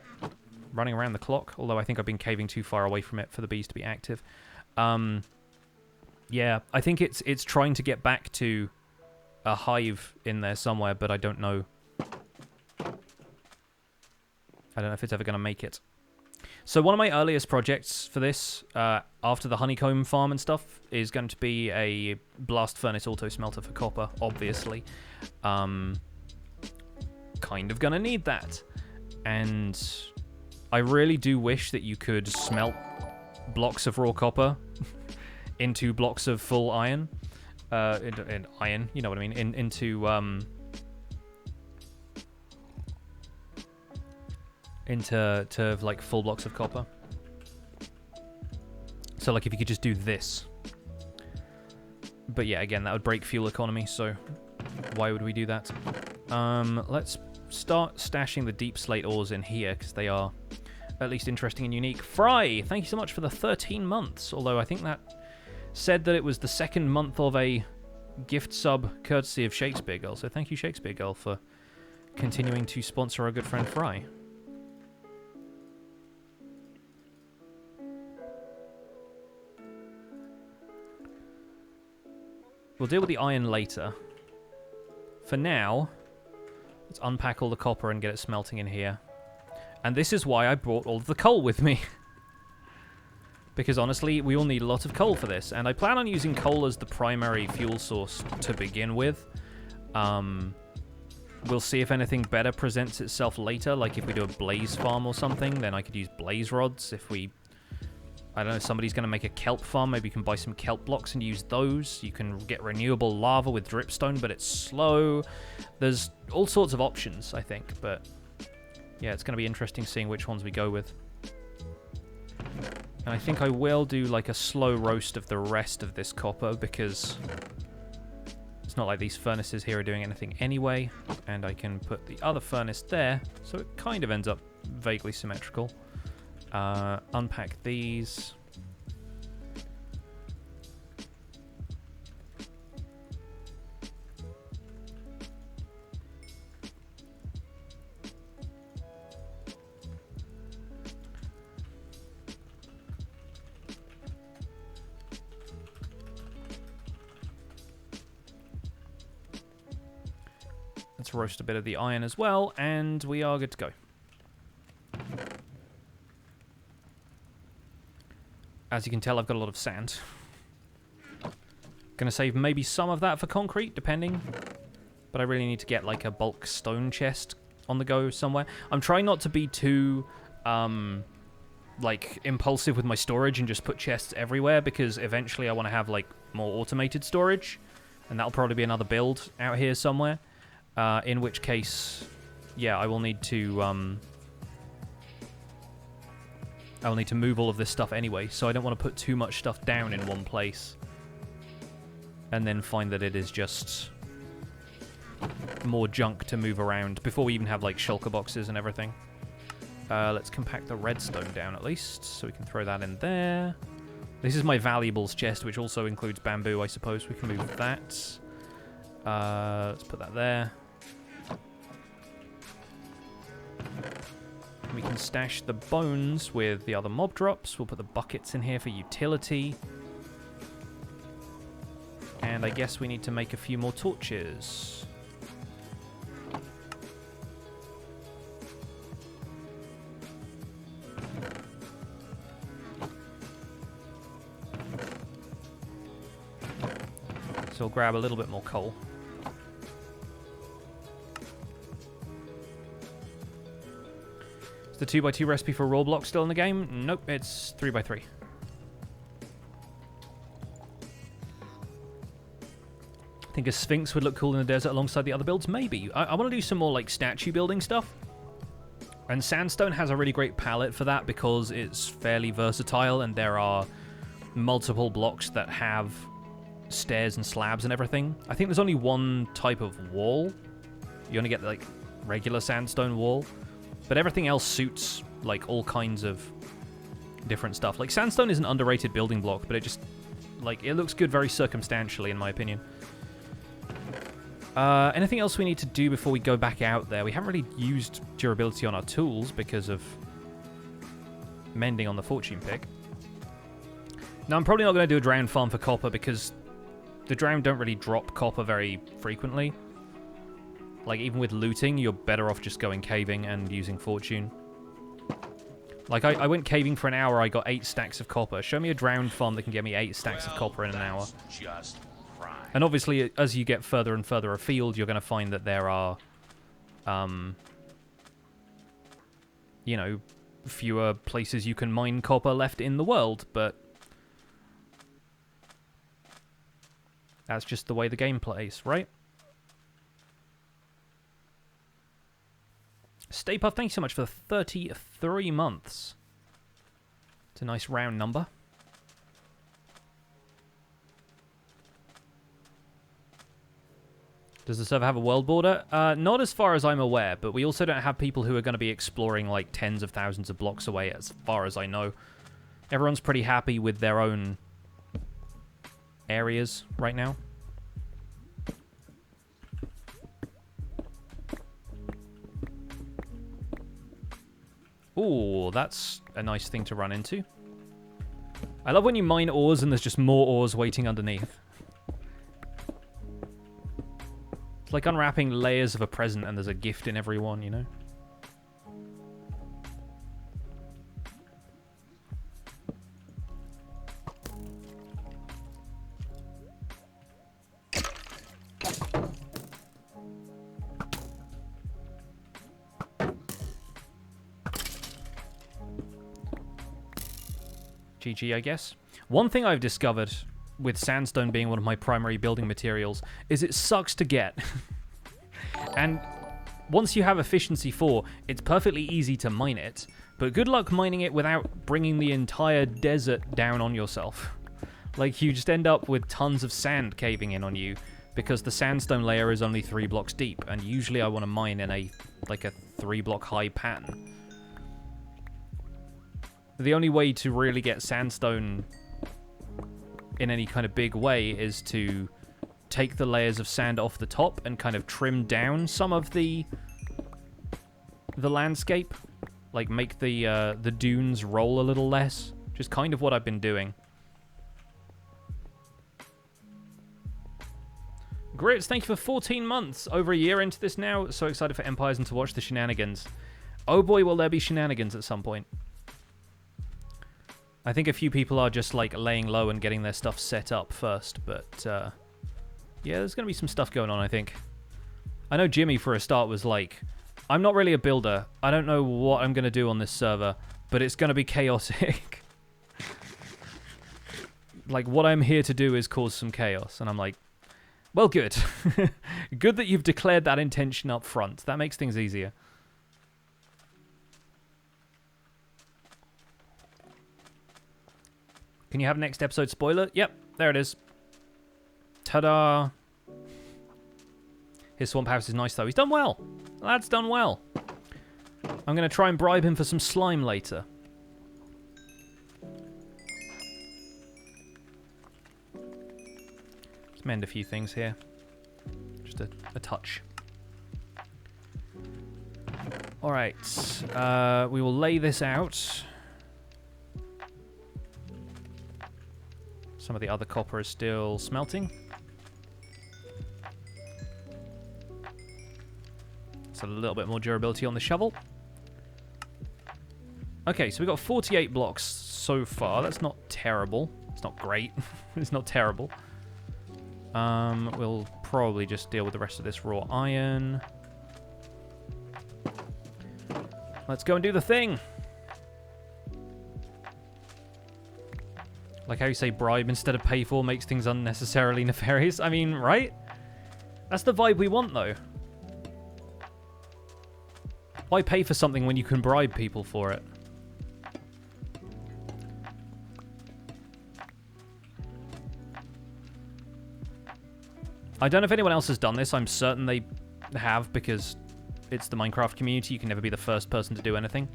running around the clock, although I think I've been caving too far away from it for the bees to be active. Yeah, I think it's trying to get back to a hive in there somewhere, but I don't know. I don't know if it's ever going to make it. So one of my earliest projects for this, after the honeycomb farm and stuff, is going to be a blast furnace auto smelter for copper, obviously. Kind of going to need that. And I really do wish that you could smelt blocks of raw copper into blocks of full iron. In iron, you know what I mean? Into like full blocks of copper. So like if you could just do this. But yeah, again, that would break fuel economy, so why would we do that? Let's start stashing the deep slate ores in here, because they are at least interesting and unique. Fry, thank you so much for the 13 months, although I think that said that it was the 2nd month of a gift sub courtesy of Shakespeare Girl, so thank you Shakespeare Girl for continuing to sponsor our good friend Fry. We'll deal with the iron later. For now, let's unpack all the copper and get it smelting in here. And this is why I brought all of the coal with me. Because honestly, we will need a lot of coal for this. And I plan on using coal as the primary fuel source to begin with. We'll see if anything better presents itself later. Like if we do a blaze farm or something, then I could use blaze rods. If we... I don't know, somebody's going to make a kelp farm. Maybe you can buy some kelp blocks and use those. You can get renewable lava with dripstone, but it's slow. There's all sorts of options, I think. But yeah, it's going to be interesting seeing which ones we go with. And I think I will do like a slow roast of the rest of this copper, because it's not like these furnaces here are doing anything anyway. And I can put the other furnace there, so it kind of ends up vaguely symmetrical. Unpack these. Let's roast a bit of the iron as well, and we are good to go. As you can tell, I've got a lot of sand. Gonna save maybe some of that for concrete, depending. But I really need to get like a bulk stone chest on the go somewhere. I'm trying not to be too, like, impulsive with my storage and just put chests everywhere, because eventually I want to have, like, more automated storage. And that'll probably be another build out here somewhere. In which case, yeah, I will need to, I'll need to move all of this stuff anyway, so I don't want to put too much stuff down in one place and then find that it is just more junk to move around before we even have like shulker boxes and everything. Let's compact the redstone down at least, so we can throw that in there. This is my valuables chest, which also includes bamboo, I suppose. We can move that. Let's put that there. We can stash the bones with the other mob drops. We'll put the buckets in here for utility. And I guess we need to make a few more torches. So we'll grab a little bit more coal. Is the 2x2 recipe for raw block still in the game? Nope, it's 3x3. I think a Sphinx would look cool in the desert alongside the other builds. Maybe. I want to do some more like statue building stuff. And sandstone has a really great palette for that because it's fairly versatile and there are multiple blocks that have stairs and slabs and everything. I think there's only one type of wall. You only get like regular sandstone wall. But everything else suits like all kinds of different stuff. Like sandstone is an underrated building block, but it just like it looks good very circumstantially in my opinion. Anything else we need to do before we go back out there? We haven't really used durability on our tools because of mending on the fortune pick. Now, I'm probably not going to do a drowned farm for copper because the drowned don't really drop copper very frequently. Like, even with looting, you're better off just going caving and using fortune. Like, I went caving for an hour, I got 8 stacks of copper. Show me a drowned farm that can get me 8 stacks of copper in an hour. Just and obviously, as you get further and further afield, you're going to find that there are, you know, fewer places you can mine copper left in the world, but that's just the way the game plays, right? Stay Puff, thank you so much for the 33 months. It's a nice round number. Does the server have a world border? Not as far as I'm aware, but we also don't have people who are going to be exploring like tens of thousands of blocks away as far as I know. Everyone's pretty happy with their own areas right now. Ooh, that's a nice thing to run into. I love when you mine ores and there's just more ores waiting underneath. It's like unwrapping layers of a present and there's a gift in every one, you know? GG, I guess. One thing I've discovered with sandstone being one of my primary building materials is it sucks to get. And once you have efficiency 4, it's perfectly easy to mine it, but good luck mining it without bringing the entire desert down on yourself. Like, you just end up with tons of sand caving in on you because the sandstone layer is only 3 blocks deep, and usually I want to mine in a 3-block high pattern. The only way to really get sandstone in any kind of big way is to take the layers of sand off the top and kind of trim down some of the landscape. Like, make the dunes roll a little less. Just kind of what I've been doing. Grits, thank you for 14 months. Over a year into this now. So excited for Empires and to watch the shenanigans. Oh boy, will there be shenanigans at some point. I think a few people are just, like, laying low and getting their stuff set up first, but, yeah, there's going to be some stuff going on, I think. I know Jimmy, for a start, was like, I'm not really a builder. I don't know what I'm going to do on this server, but it's going to be chaotic. Like, what I'm here to do is cause some chaos, and I'm like, well, good. Good that you've declared that intention up front. That makes things easier. Can you have next episode spoiler? Yep, there it is. Ta-da. His swamp house is nice, though. He's done well. Lad's done well. I'm going to try and bribe him for some slime later. Let's mend a few things here. Just a touch. Alright. We will lay this out. Some of the other copper is still smelting. It's a little bit more durability on the shovel. Okay, so we've got 48 blocks so far. That's not terrible. It's not great. It's not terrible. We'll probably just deal with the rest of this raw iron. Let's go and do the thing. Like how you say bribe instead of pay for makes things unnecessarily nefarious. I mean, right? That's the vibe we want, though. Why pay for something when you can bribe people for it? I don't know if anyone else has done this. I'm certain they have because it's the Minecraft community. You can never be the first person to do anything.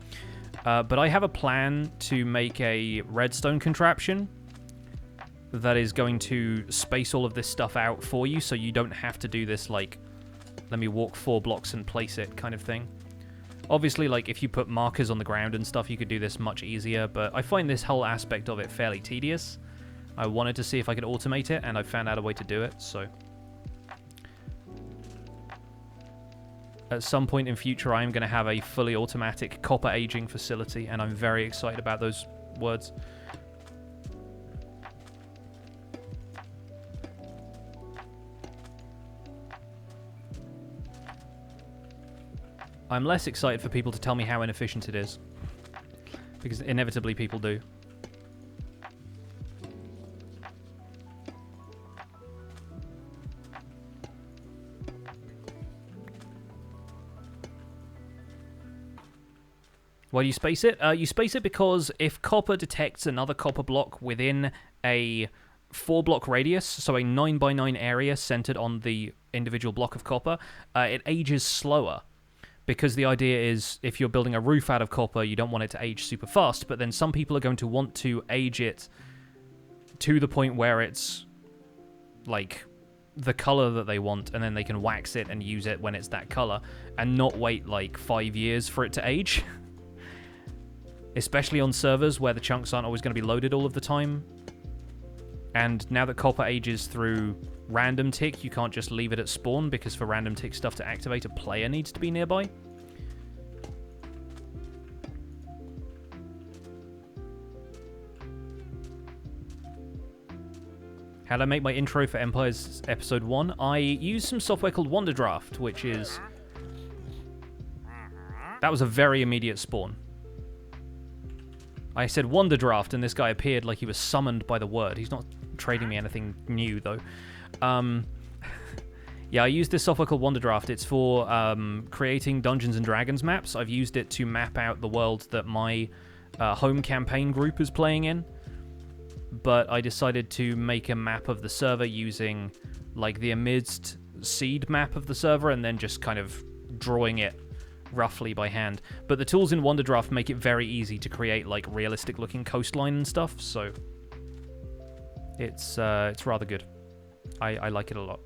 But I have a plan to make a redstone contraption that is going to space all of this stuff out for you so you don't have to do this, like, let me walk 4 blocks and place it kind of thing. Obviously, like, if you put markers on the ground and stuff, you could do this much easier, but I find this whole aspect of it fairly tedious. I wanted to see if I could automate it, and I found out a way to do it, so... At some point in future, I am going to have a fully automatic copper aging facility, and I'm very excited about those words. I'm less excited for people to tell me how inefficient it is, because inevitably people do. Why do you space it? You space it because if copper detects another copper block within a 4-block radius, so a 9x9 area centered on the individual block of copper, it ages slower. Because the idea is, if you're building a roof out of copper, you don't want it to age super fast, but then some people are going to want to age it to the point where it's, like, the color that they want, and then they can wax it and use it when it's that color, and not wait, like, 5 years for it to age. Especially on servers where the chunks aren't always going to be loaded all of the time. And now that copper ages through random tick, you can't just leave it at spawn, because for random tick stuff to activate, a player needs to be nearby. How did I make my intro for Empires Episode 1? I used some software called Wonderdraft, which is... That was a very immediate spawn. I said Wonderdraft, and this guy appeared like he was summoned by the word. He's not trading me anything new, though. Yeah, I used this software called Wonderdraft. It's for creating Dungeons and Dragons maps. I've used it to map out the world that my home campaign group is playing in. But I decided to make a map of the server using, like, the amidst seed map of the server, and then just kind of drawing it roughly by hand. But the tools in Wonderdraft make it very easy to create, like, realistic looking coastline and stuff, so it's rather good. I like it a lot.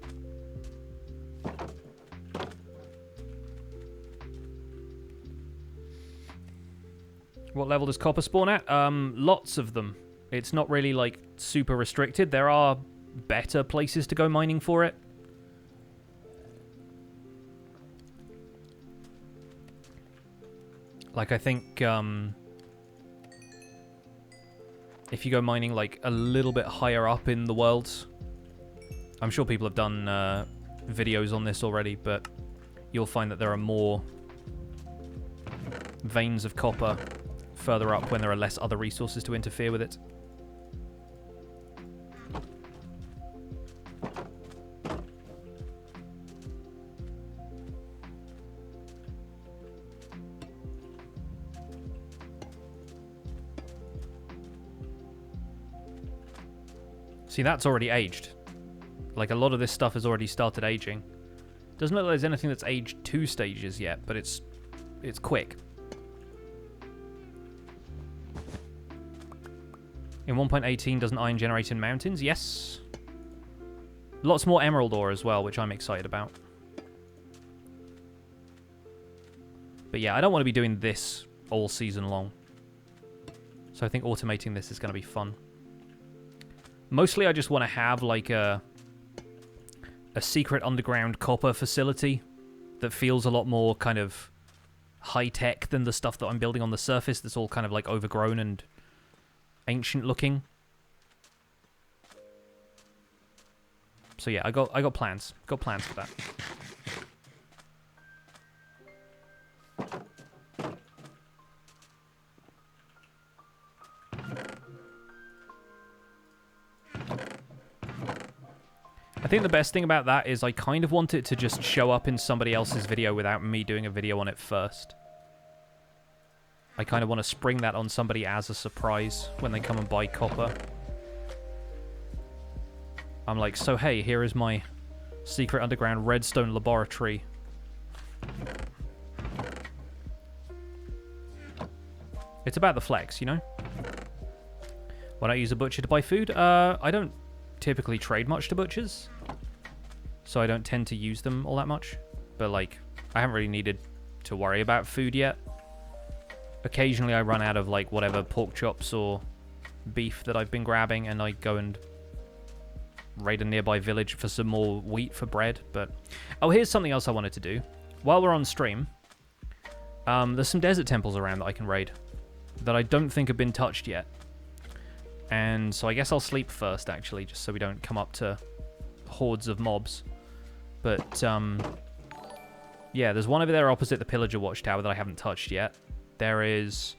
What level does copper spawn at? Lots of them. It's not really, like, super restricted. There are better places to go mining for it. Like, I think, if you go mining, like, a little bit higher up in the world, I'm sure people have done videos on this already, but you'll find that there are more veins of copper further up when there are less other resources to interfere with it. See, that's already aged. Like, a lot of this stuff has already started aging. Doesn't look like there's anything that's aged 2 stages yet, but it's quick. In 1.18, doesn't iron generate in mountains? Yes. Lots more emerald ore as well, which I'm excited about. But yeah, I don't want to be doing this all season long. So I think automating this is going to be fun. Mostly I just want to have like a secret underground copper facility that feels a lot more kind of high-tech than the stuff that I'm building on the surface that's all kind of like overgrown and ancient looking. So yeah, I got plans. Got plans for that. I think the best thing about that is I kind of want it to just show up in somebody else's video without me doing a video on it first. I kind of want to spring that on somebody as a surprise when they come and buy copper. I'm like, so hey, here is my secret underground redstone laboratory. It's about the flex, you know? Why not use a butcher to buy food? I don't typically trade much to butchers, so I don't tend to use them all that much. But like, I haven't really needed to worry about food yet. Occasionally I run out of like whatever pork chops or beef that I've been grabbing, and I go and raid a nearby village for some more wheat for bread. But oh, here's something else I wanted to do while we're on stream. There's some desert temples around that I can raid that I don't think have been touched yet. And so I guess I'll sleep first, actually, just so we don't come up to hordes of mobs. But, yeah, there's one over there opposite the Pillager Watchtower that I haven't touched yet. There's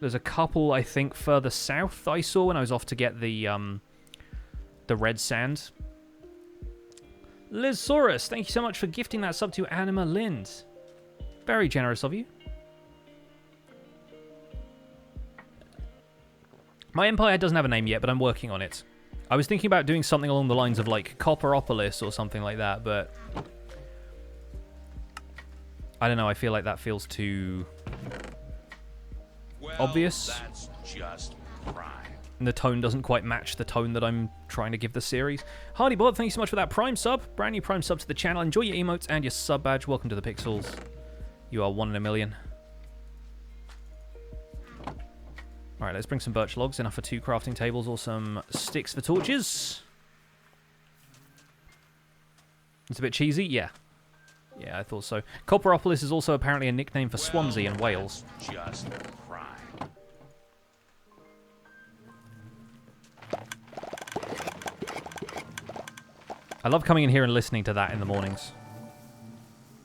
a couple, I think, further south that I saw when I was off to get the red sand. Lizsaurus, thank you so much for gifting that sub to Anima Lind. Very generous of you. My empire doesn't have a name yet, but I'm working on it. I was thinking about doing something along the lines of like Copperopolis or something like that, but I don't know, I feel like that feels too obvious. That's just prime. And the tone doesn't quite match the tone that I'm trying to give the series. Hardybot, thank you so much for that Prime sub. Brand new Prime sub to the channel. Enjoy your emotes and your sub badge. Welcome to the Pixels. You are 1 in a million. Alright, let's bring some birch logs, enough for 2 crafting tables or some sticks for torches. It's a bit cheesy? Yeah. Yeah, I thought so. Copperopolis is also apparently a nickname for Swansea in Wales. Just prime. I love coming in here and listening to that in the mornings.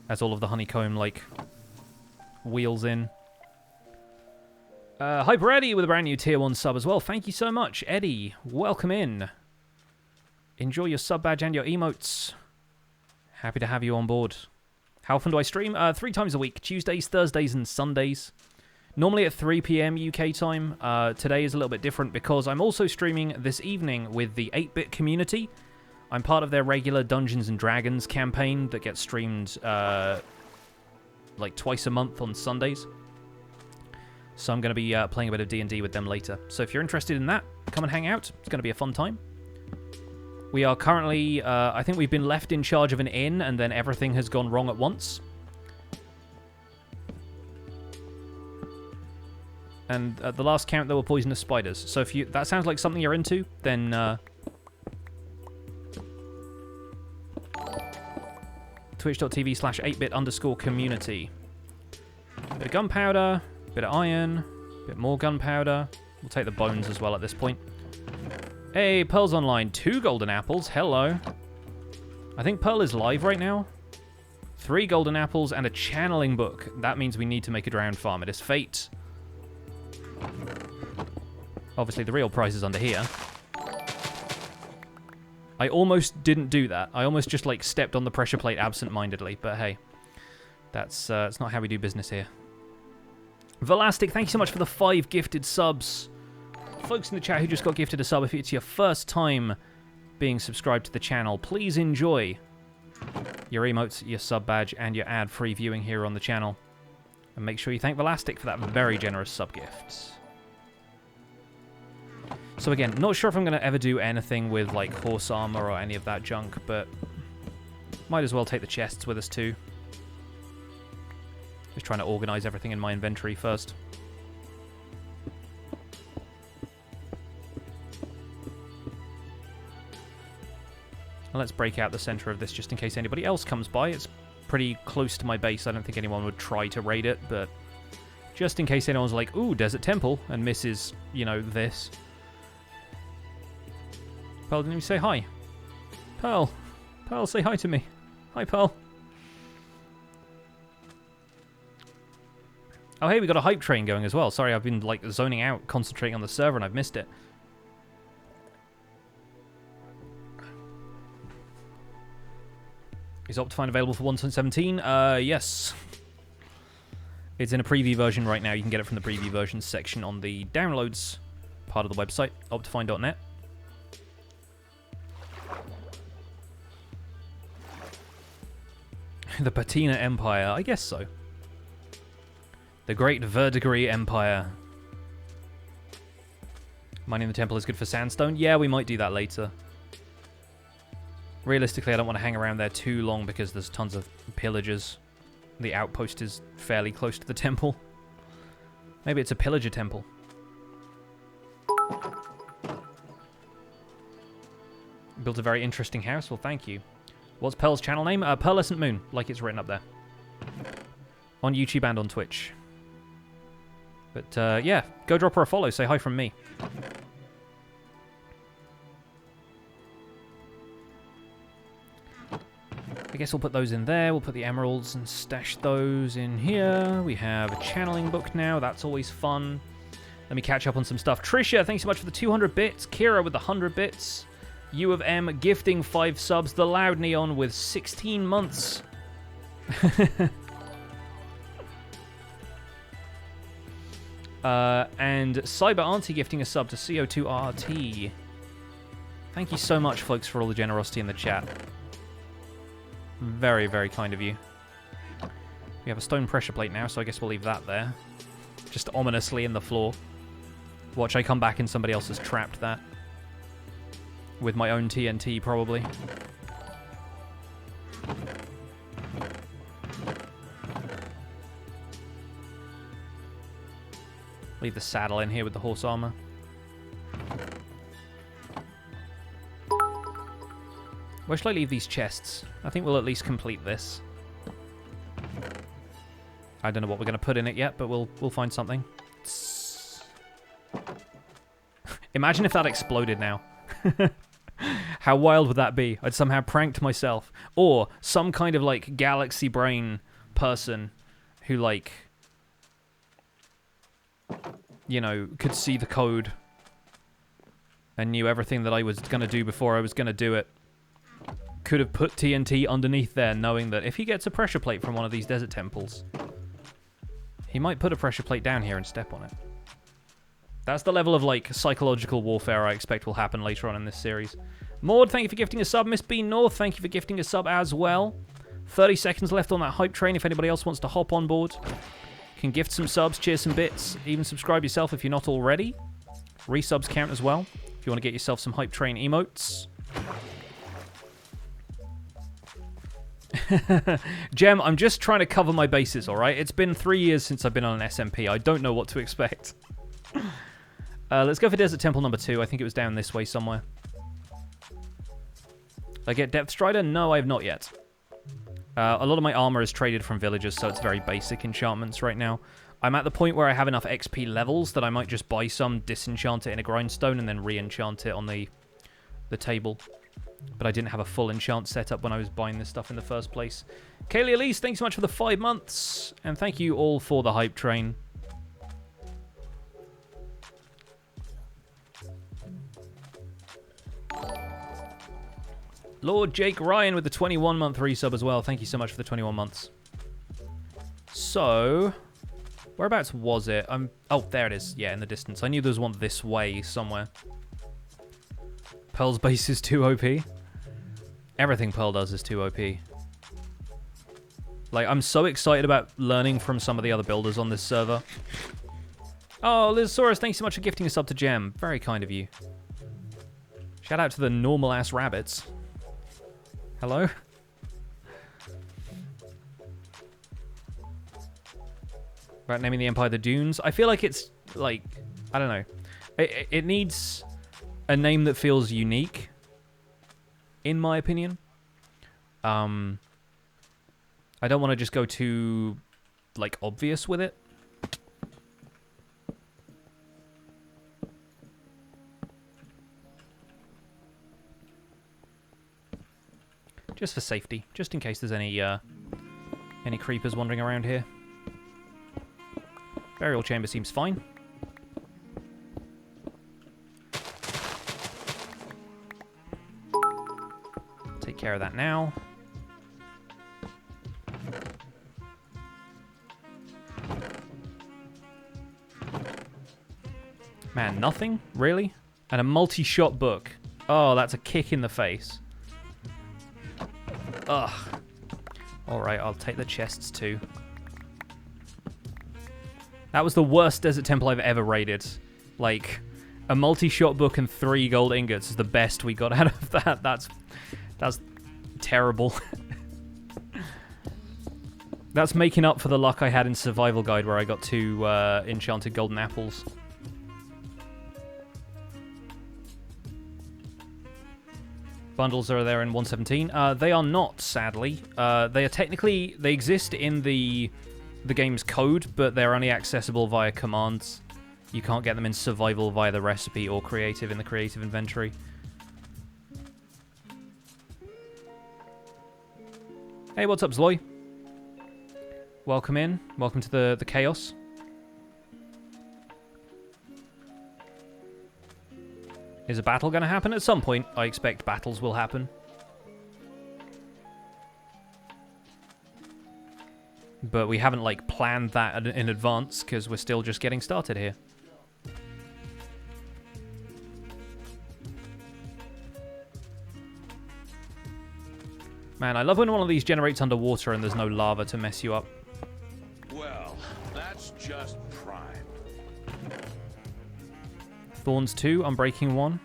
As all of the honeycomb, like, wheels in. Hyper Eddie with a brand new tier 1 sub as well. Thank you so much, Eddie. Welcome in. Enjoy your sub badge and your emotes. Happy to have you on board. How often do I stream? 3 times a week. Tuesdays, Thursdays, and Sundays. Normally at 3 PM UK time. Today is a little bit different because I'm also streaming this evening with the 8-bit community. I'm part of their regular Dungeons & Dragons campaign that gets streamed like twice a month on Sundays. So I'm going to be playing a bit of D&D with them later. So if you're interested in that, come and hang out. It's going to be a fun time. We are currently, I think we've been left in charge of an inn, and then everything has gone wrong at once. And at the last count, there were poisonous spiders. So if that sounds like something you're into, then twitch.tv/8bit_community. Bit of gunpowder, bit of iron, bit more gunpowder. We'll take the bones as well at this point. Hey, Pearl's online. 2 golden apples. Hello. I think Pearl is live right now. 3 golden apples and a channeling book. That means we need to make a drowned farm. It is fate. Obviously, the real prize is under here. I almost didn't do that. I almost just, like, stepped on the pressure plate absent-mindedly. But hey, that's not how we do business here. Velastic, thank you so much for the 5 gifted subs. Folks in the chat who just got gifted a sub, if it's your first time being subscribed to the channel, please enjoy your emotes, your sub badge, and your ad-free viewing here on the channel. And make sure you thank Velastic for that very generous sub gift. So again, not sure if I'm going to ever do anything with like horse armor or any of that junk, but might as well take the chests with us too. Just trying to organize everything in my inventory first. And let's break out the center of this just in case anybody else comes by. It's pretty close to my base. I don't think anyone would try to raid it, but just in case anyone's like, ooh, Desert Temple, and misses, you know, this. Pearl didn't even say hi. Pearl. Pearl, say hi to me. Hi, Pearl. Oh, hey, we got a hype train going as well. Sorry, I've been, like, zoning out, concentrating on the server, and I've missed it. Is Optifine available for 1.17? Yes. It's in a preview version right now. You can get it from the preview version section on the downloads part of the website, optifine.net. The Patina Empire, I guess so. The Great Verdigris Empire. Mining the temple is good for sandstone. Yeah, we might do that later. Realistically, I don't want to hang around there too long because there's tons of pillagers. The outpost is fairly close to the temple. Maybe it's a pillager temple. Built a very interesting house. Well, thank you. What's Pearl's channel name? Pearlescent Moon, like it's written up there. On YouTube and on Twitch. But, yeah, go drop her a follow. Say hi from me. I guess we'll put those in there. We'll put the emeralds and stash those in here. We have a channeling book now. That's always fun. Let me catch up on some stuff. Trisha, thanks so much for the 200 bits. Kira with the 100 bits. U of M gifting 5 subs. The Loud Neon with 16 months. And Cyber Auntie gifting a sub to CO2RT. Thank you so much, folks, for all the generosity in the chat. Very, very kind of you. We have a stone pressure plate now, so I guess we'll leave that there. Just ominously in the floor. Watch, I come back and somebody else has trapped that. With my own TNT, probably. Leave the saddle in here with the horse armor. Where shall I leave these chests? I think we'll at least complete this. I don't know what we're going to put in it yet, but we'll find something. Imagine if that exploded now. How wild would that be? I'd somehow pranked myself. Or some kind of, like, galaxy brain person who, like, you know, could see the code and knew everything that I was going to do before I was going to do it. Could have put TNT underneath there, knowing that if he gets a pressure plate from one of these desert temples, he might put a pressure plate down here and step on it. That's the level of, like, psychological warfare I expect will happen later on in this series. Maud, thank you for gifting a sub. Miss B North, thank you for gifting a sub as well. 30 seconds left on that hype train if anybody else wants to hop on board. You can gift some subs, cheer some bits, even subscribe yourself if you're not already. Resubs count as well if you want to get yourself some hype train emotes. Gem, I'm just trying to cover my bases, alright? It's been 3 years since I've been on an SMP. I don't know what to expect. Let's go for Desert Temple number 2. I think it was down this way somewhere. Did I get Depth Strider? No, I have not yet. A lot of my armor is traded from villagers, so it's very basic enchantments right now. I'm at the point where I have enough XP levels that I might just buy some, disenchant it in a grindstone, and then re-enchant it on the table. But I didn't have a full enchant setup when I was buying this stuff in the first place. Kaylee Elise, thanks so much for the 5 months. And thank you all for the hype train. Lord Jake Ryan with the 21-month resub as well. Thank you so much for the 21 months. So, whereabouts was it? Oh, there it is. Yeah, in the distance. I knew there was one this way somewhere. Pearl's base is too OP. Everything Pearl does is too OP. Like, I'm so excited about learning from some of the other builders on this server. Oh, Lizosaurus, thanks so much for gifting a sub to Gem. Very kind of you. Shout out to the normal-ass rabbits. Hello? About naming the Empire the Dunes. I feel like it's, like, I don't know. It needs a name that feels unique, in my opinion. I don't want to just go too, like, obvious with it. Just for safety, just in case there's any creepers wandering around here. Burial chamber seems fine. Take care of that now. Man, nothing? Really? And a multi-shot book. Oh, that's a kick in the face. Ugh. Alright, I'll take the chests too. That was the worst desert temple I've ever raided. Like, a multi-shot book and 3 gold ingots is the best we got out of that. That's terrible. That's making up for the luck I had in Survival Guide where I got 2 enchanted golden apples. Bundles are there in 117. They are not, sadly. They are technically... They exist in the game's code, but they're only accessible via commands. You can't get them in survival via the recipe or creative in the creative inventory. Hey, what's up, Zloy? Welcome in. Welcome to the chaos. Is a battle going to happen? At some point, I expect battles will happen. But we haven't, like, planned that in advance, because we're still just getting started here. Man, I love when one of these generates underwater and there's no lava to mess you up. Well, that's just prime. Thorns 2, Unbreaking 1.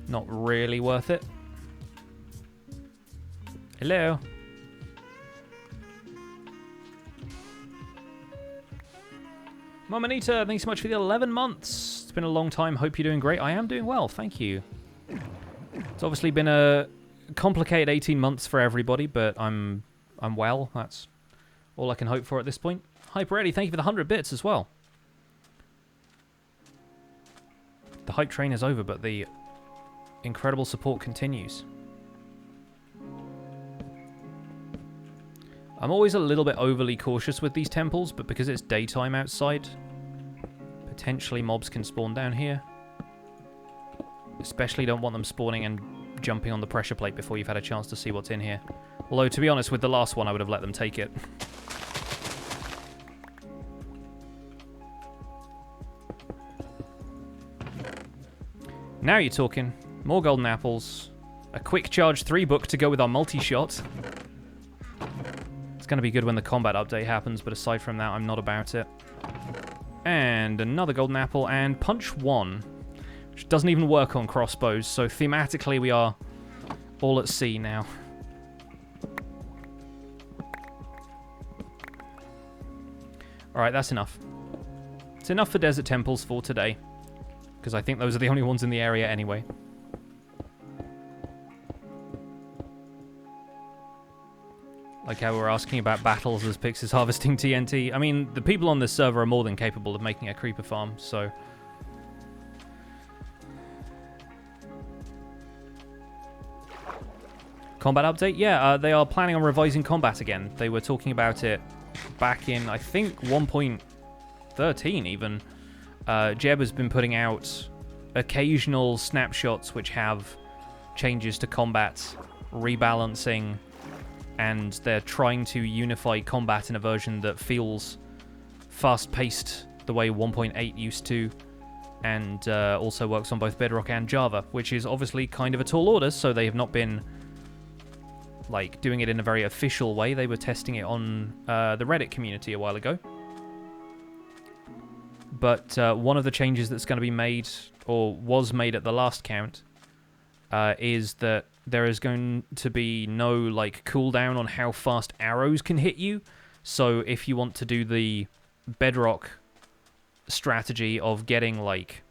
Not really worth it. Hello. Mama Anita, thanks so much for the 11 months. It's been a long time. Hope you're doing great. I am doing well, thank you. It's obviously been a complicated 18 months for everybody, but I'm well. That's all I can hope for at this point. Hyper Eddie, thank you for the 100 bits as well. The hype train is over, but the incredible support continues. I'm always a little bit overly cautious with these temples, but because it's daytime outside, potentially mobs can spawn down here. Especially don't want them spawning and jumping on the pressure plate before you've had a chance to see what's in here. Although, to be honest, with the last one, I would have let them take it. Now you're talking. More golden apples. A quick charge 3 book to go with our multi-shot. It's going to be good when the combat update happens, but aside from that, I'm not about it. And another golden apple, and punch 1, which doesn't even work on crossbows, so thematically we are all at sea now. Alright, that's enough. It's enough for desert temples for today, because I think those are the only ones in the area anyway. Like how we're asking about battles as Pix is harvesting TNT. I mean, the people on this server are more than capable of making a creeper farm, so... Combat update? Yeah, they are planning on revising combat again. They were talking about it back in, I think, 1.13 even. Jeb has been putting out occasional snapshots which have changes to combat, rebalancing, and they're trying to unify combat in a version that feels fast-paced the way 1.8 used to, and also works on both Bedrock and Java, which is obviously kind of a tall order, so they have not been like doing it in a very official way. They were testing it on the Reddit community a while ago. But one of the changes that's going to be made, or was made at the last count, is that there is going to be no like cooldown on how fast arrows can hit you. So if you want to do the bedrock strategy of getting like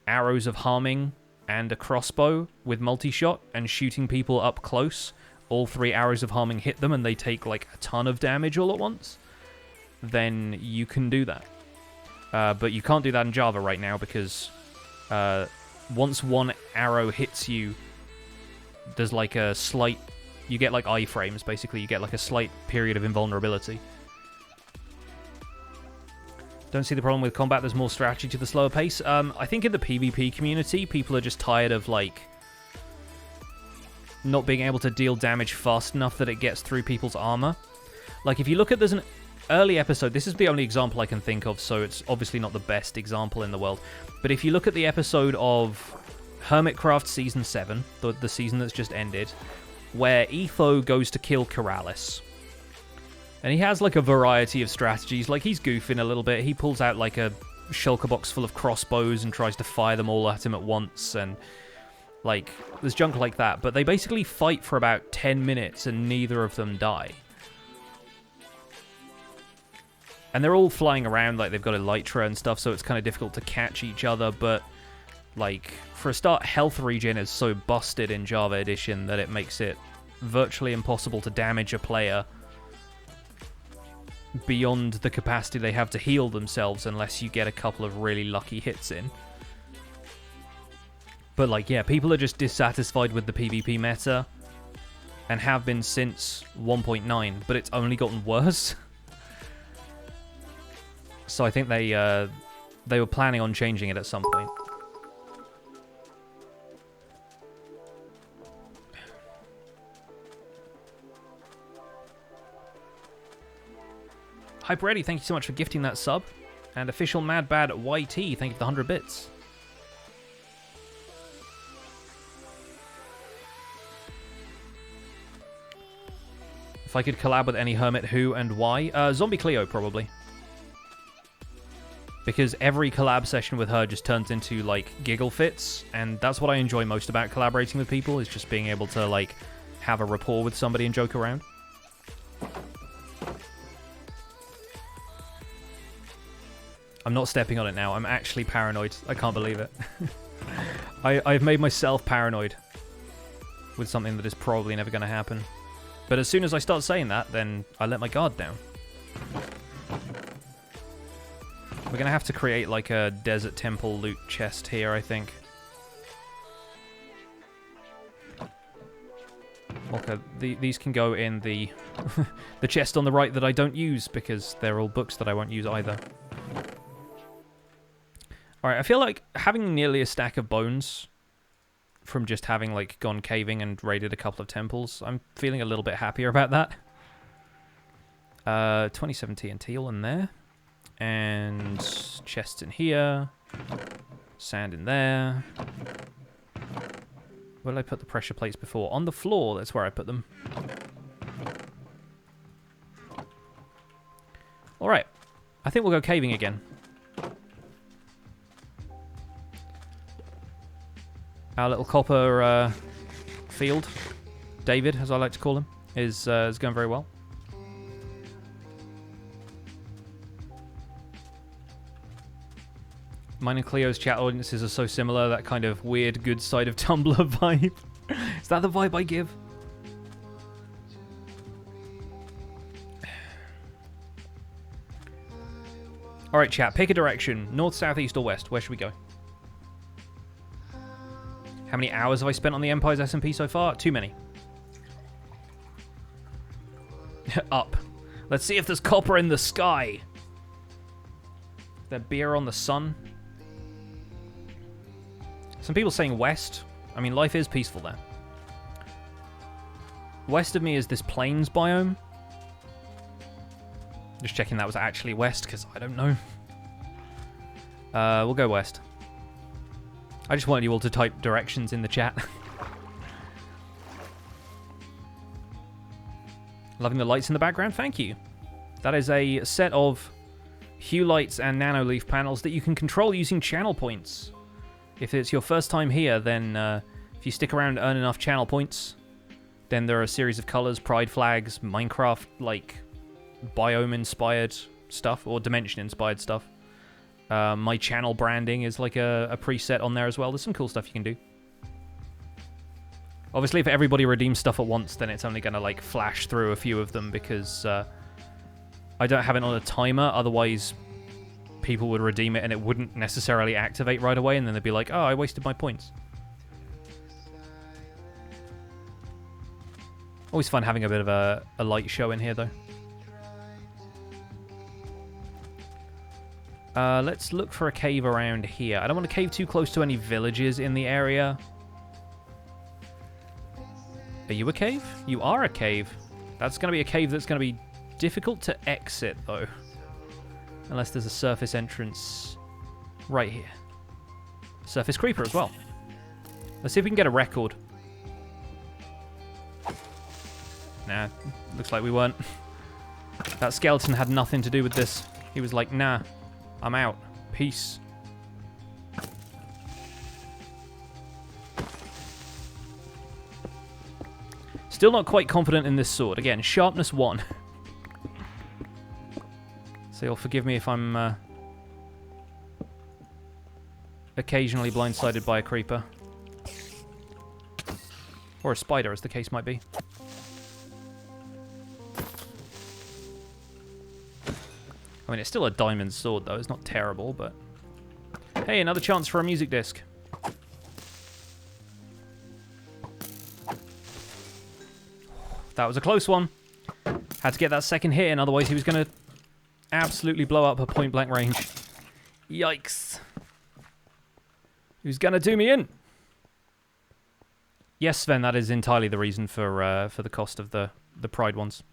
arrows of harming and a crossbow with multi-shot and shooting people up close, all 3 arrows of harming hit them and they take like a ton of damage all at once, then you can do that. But you can't do that in Java right now because once 1 arrow hits you, there's like a slight... You get like iframes, basically. You get like a slight period of invulnerability. Don't see the problem with combat. There's more strategy to the slower pace. I think in the PvP community, people are just tired of like not being able to deal damage fast enough that it gets through people's armor. Like if you look at, there's an early episode, this is the only example I can think of, so it's obviously not the best example in the world, but if you look at the episode of Hermitcraft Season 7, the season that's just ended, where Etho goes to kill Keralis. And he has like a variety of strategies, like he's goofing a little bit, he pulls out like a shulker box full of crossbows and tries to fire them all at him at once, and like, there's junk like that, but they basically fight for about 10 minutes and neither of them die. And they're all flying around like they've got elytra and stuff, so it's kind of difficult to catch each other, but like, for a start, health regen is so busted in Java Edition that it makes it virtually impossible to damage a player beyond the capacity they have to heal themselves unless you get a couple of really lucky hits in. But like, yeah, people are just dissatisfied with the PvP meta and have been since 1.9, but it's only gotten worse. So I think they were planning on changing it at some point. Hyper Eddie, thank you so much for gifting that sub. And official Mad Bad YT, thank you for the 100 bits. If I could collab with any hermit, who and why? Zombie Cleo, probably. Because every collab session with her just turns into, like, giggle fits, and that's what I enjoy most about collaborating with people, is just being able to, like, have a rapport with somebody and joke around. I'm not stepping on it now. I'm actually paranoid. I can't believe it. I've made myself paranoid with something that is probably never going to happen. But as soon as I start saying that, then I let my guard down. We're going to have to create like a desert temple loot chest here, I think. Okay, these can go in the the chest on the right that I don't use because they're all books that I won't use either. Alright, I feel like having nearly a stack of bones from just having like gone caving and raided a couple of temples, I'm feeling a little bit happier about that. 27 TNT all in there. And chests in here. Sand in there. Where did I put the pressure plates before? On the floor, that's where I put them. Alright, I think we'll go caving again. Our little copper field, David, as I like to call him, is going very well. Mine and Cleo's chat audiences are so similar, that kind of weird good side of Tumblr vibe. Is that the vibe I give? Alright chat, pick a direction. North, south, east or west. Where should we go? How many hours have I spent on the Empire's SMP so far? Too many. Up. Let's see if there's copper in the sky. Is there beer on the sun? Some people saying west. I mean, life is peaceful there. West of me is this plains biome. Just checking that was actually west, because I don't know. We'll go west. I just wanted you all to type directions in the chat. Loving the lights in the background? Thank you. That is a set of hue lights and nano leaf panels that you can control using channel points. If it's your first time here, then if you stick around and earn enough channel points, then there are a series of colors, pride flags, Minecraft, like, biome-inspired stuff or dimension-inspired stuff. My channel branding is like a preset on there as well. There's some cool stuff you can do. Obviously, if everybody redeems stuff at once, then it's only going to like flash through a few of them because I don't have it on a timer. Otherwise, people would redeem it and it wouldn't necessarily activate right away, and then they'd be like, oh, I wasted my points. Always fun having a bit of a light show in here, though. Let's look for a cave around here. I don't want to cave too close to any villages in the area. Are you a cave? You are a cave. That's going to be a cave that's going to be difficult to exit, though. Unless there's a surface entrance right here. Surface creeper as well. Let's see if we can get a record. Nah, looks like we weren't. That skeleton had nothing to do with this. He was like, nah, I'm out. Peace. Still not quite confident in this sword. Again, sharpness 1. So you'll forgive me if I'm occasionally blindsided by a creeper. Or a spider, as the case might be. I mean, it's still a diamond sword, though. It's not terrible, but... Hey, another chance for a music disc. That was a close one. Had to get that second hit in, otherwise he was going to absolutely blow up at point-blank range. Yikes. He was going to do me in. Yes, Sven, that is entirely the reason for the cost of the Pride ones.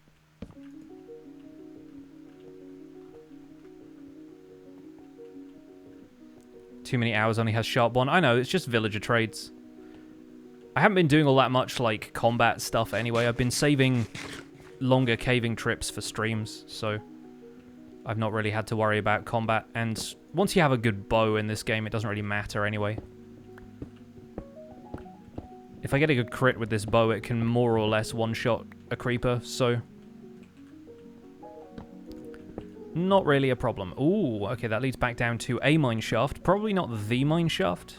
Too many hours only has sharp 1. I know, it's just villager trades. I haven't been doing all that much, like, combat stuff anyway. I've been saving longer caving trips for streams, so I've not really had to worry about combat. And once you have a good bow in this game, it doesn't really matter anyway. If I get a good crit with this bow, it can more or less one-shot a creeper, so... Not really a problem. Ooh, okay, that leads back down to a mine shaft. Probably not the mine shaft.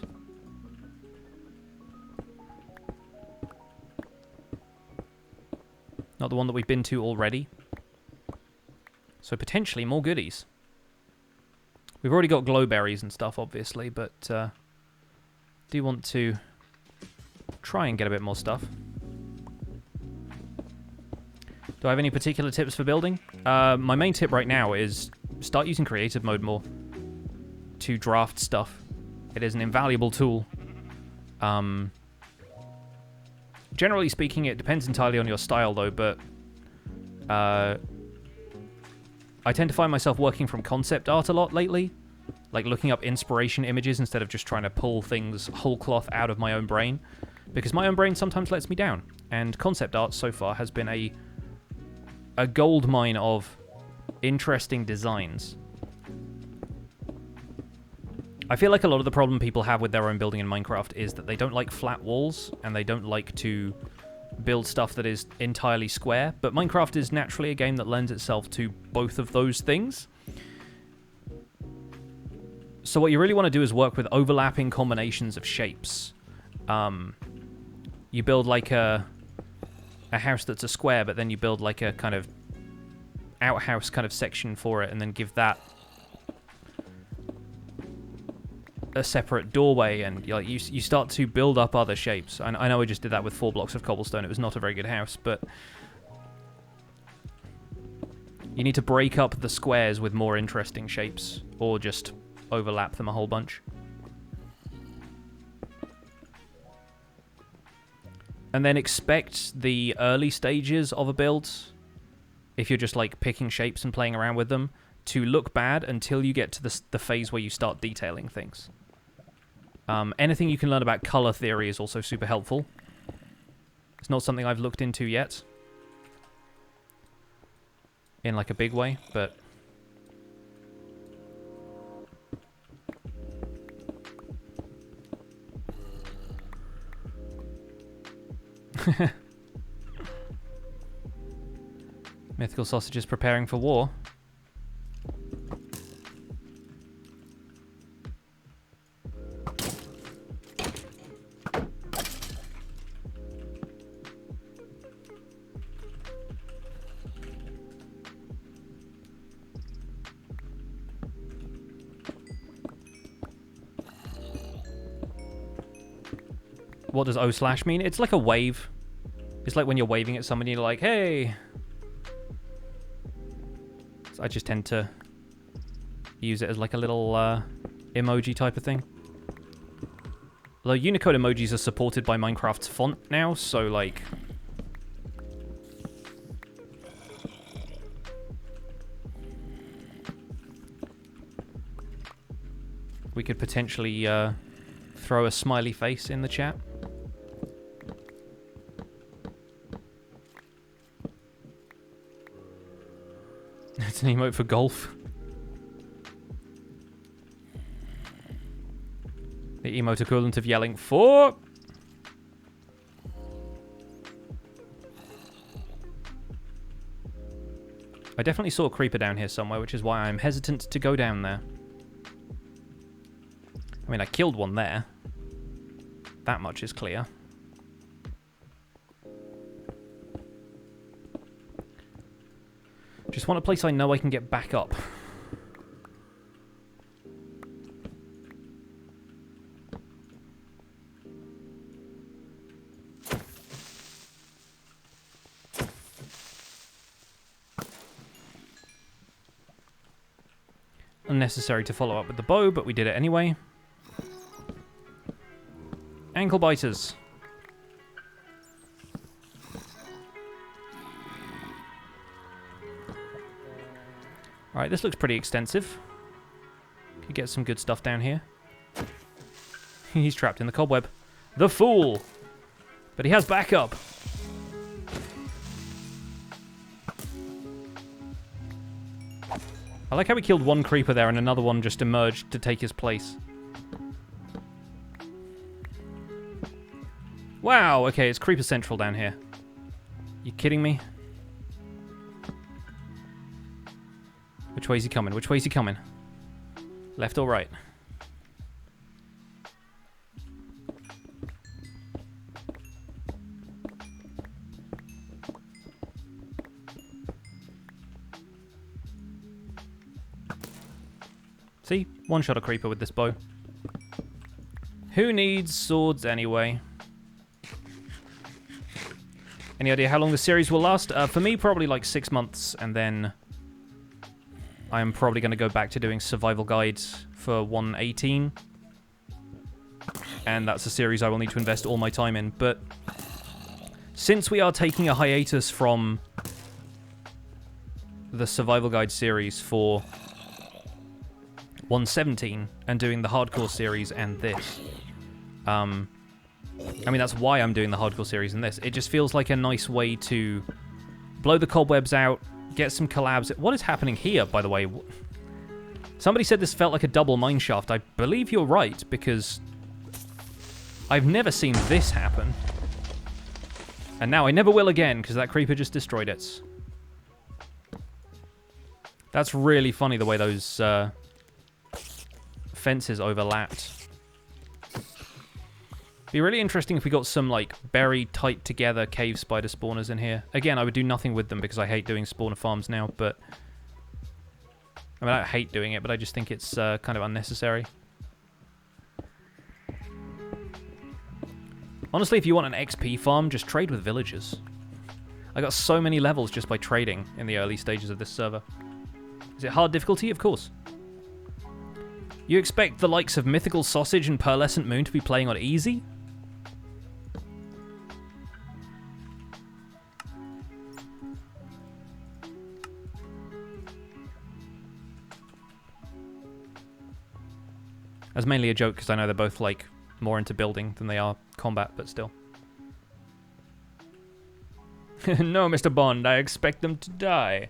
Not the one that we've been to already. So potentially more goodies. We've already got glowberries and stuff, obviously, but do want to try and get a bit more stuff. Do I have any particular tips for building? My main tip right now is start using creative mode more to draft stuff. It is an invaluable tool. Generally speaking, it depends entirely on your style, though, but I tend to find myself working from concept art a lot lately, like looking up inspiration images instead of just trying to pull things whole cloth out of my own brain, because my own brain sometimes lets me down, and concept art so far has been a gold mine of interesting designs. I feel like a lot of the problem people have with their own building in Minecraft is that they don't like flat walls, and they don't like to build stuff that is entirely square, but Minecraft is naturally a game that lends itself to both of those things. So what you really want to do is work with overlapping combinations of shapes. You build like a house that's a square, but then you build like a kind of outhouse kind of section for it, and then give that a separate doorway, and you start to build up other shapes. I know I just did that with 4 blocks of cobblestone. It was not a very good house, but you need to break up the squares with more interesting shapes, or just overlap them a whole bunch. And then expect the early stages of a build, if you're just like picking shapes and playing around with them, to look bad until you get to the phase where you start detailing things. Anything you can learn about color theory is also super helpful. It's not something I've looked into yet, in like a big way, but... Mythical sausages preparing for war. What does O/ mean? It's like a wave. It's like when you're waving at somebody, you're like, hey. So I just tend to use it as like a little emoji type of thing. Although Unicode emojis are supported by Minecraft's font now, so like... we could potentially throw a smiley face in the chat. It's an emote for golf. The emote equivalent of yelling, "For!" I definitely saw a creeper down here somewhere, which is why I'm hesitant to go down there. I mean, I killed one there. That much is clear. Just want a place I know I can get back up. Unnecessary to follow up with the bow, but we did it anyway. Ankle biters. Alright, this looks pretty extensive. Could get some good stuff down here. He's trapped in the cobweb. The fool! But he has backup. I like how we killed one creeper there and another one just emerged to take his place. Wow, okay, it's Creeper Central down here. You kidding me? Which way is he coming? Which way is he coming? Left or right? See? One shot a creeper with this bow. Who needs swords anyway? Any idea how long the series will last? For me, probably like 6 months, and then I'm probably going to go back to doing survival guides for 1.18. And that's a series I will need to invest all my time in. But since we are taking a hiatus from the survival guide series for 1.17 and doing the hardcore series and this, I mean, that's why I'm doing the hardcore series and this. It just feels like a nice way to blow the cobwebs out, get some collabs. What is happening here, by the way? Somebody said this felt like a double mineshaft. I believe you're right, because I've never seen this happen. And now I never will again, because that creeper just destroyed it. That's really funny, the way those fences overlapped. Be really interesting if we got some, like, buried tight together cave spider spawners in here. Again, I would do nothing with them because I hate doing spawner farms now, but... I mean, I don't hate doing it, but I just think it's kind of unnecessary. Honestly, if you want an XP farm, just trade with villagers. I got so many levels just by trading in the early stages of this server. Is it hard difficulty? Of course. You expect the likes of Mythical Sausage and Pearlescent Moon to be playing on easy? That's mainly a joke because I know they're both, like, more into building than they are combat, but still. No, Mr. Bond, I expect them to die.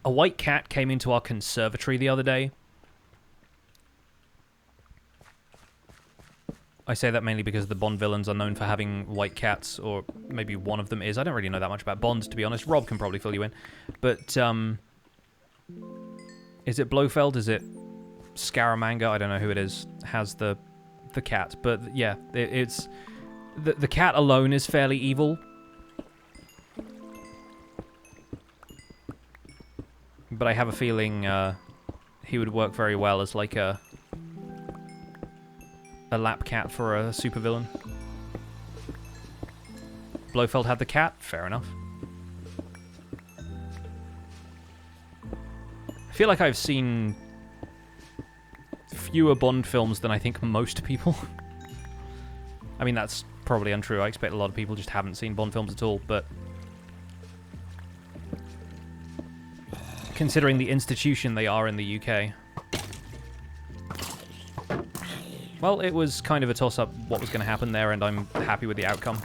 A white cat came into our conservatory the other day. I say that mainly because the Bond villains are known for having white cats, or maybe one of them is. I don't really know that much about Bond, to be honest. Rob can probably fill you in. But, is it Blofeld? Is it Scaramanga? I don't know who it is. Has the cat. But, yeah, it's... The cat alone is fairly evil. But I have a feeling he would work very well as, like, a lap cat for a supervillain. Blofeld had the cat? Fair enough. I feel like I've seen fewer Bond films than I think most people. I mean, that's probably untrue. I expect a lot of people just haven't seen Bond films at all, but... considering the institution they are in the UK... well, it was kind of a toss-up what was going to happen there, and I'm happy with the outcome.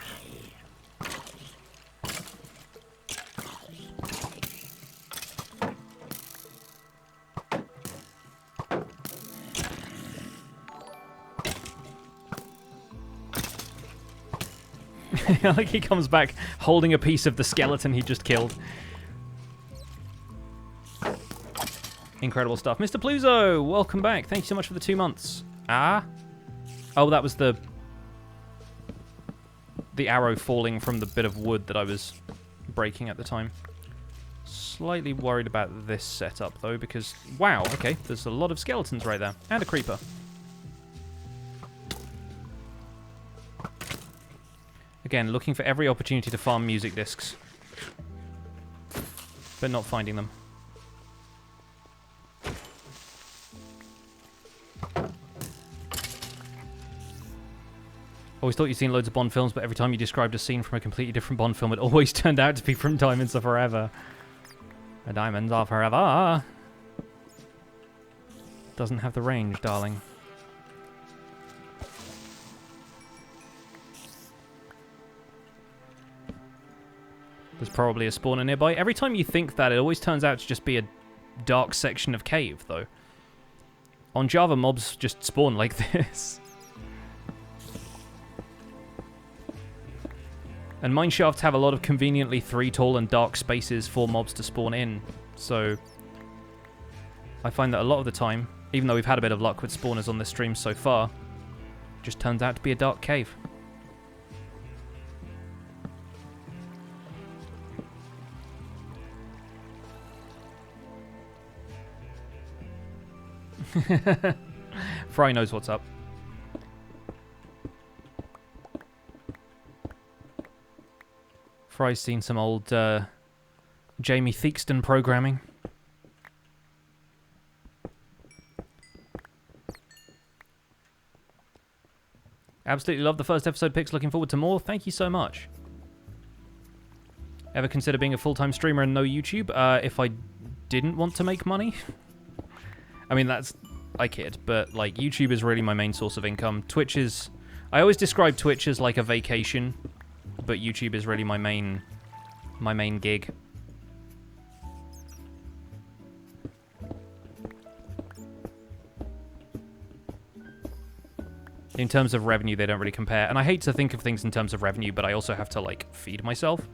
Like he comes back holding a piece of the skeleton he just killed. Incredible stuff. Mr. Pluzo, welcome back. Thank you so much for the 2 months. Ah? Oh, that was the arrow falling from the bit of wood that I was breaking at the time. Slightly worried about this setup, though, because... wow, okay, there's a lot of skeletons right there. And a creeper. Again, looking for every opportunity to farm music discs. But not finding them. Always thought you'd seen loads of Bond films, but every time you described a scene from a completely different Bond film, it always turned out to be from Diamonds Are Forever. The Diamonds Are Forever. Doesn't have the range, darling. There's probably a spawner nearby. Every time you think that, it always turns out to just be a dark section of cave, though. On Java, mobs just spawn like this. And mineshafts have a lot of conveniently 3 tall and dark spaces for mobs to spawn in. So I find that a lot of the time, even though we've had a bit of luck with spawners on this stream so far, it just turns out to be a dark cave. Fry knows what's up. Fry's seen some old Jamie Theakston programming. Absolutely love the first episode picks. Looking forward to more. Thank you so much. Ever consider being a full-time streamer and no YouTube? If I didn't want to make money? I mean, I kid, but like YouTube is really my main source of income. Twitch is... I always describe Twitch as like a vacation, but YouTube is really my main gig. In terms of revenue, they don't really compare. And I hate to think of things in terms of revenue, but I also have to, like, feed myself.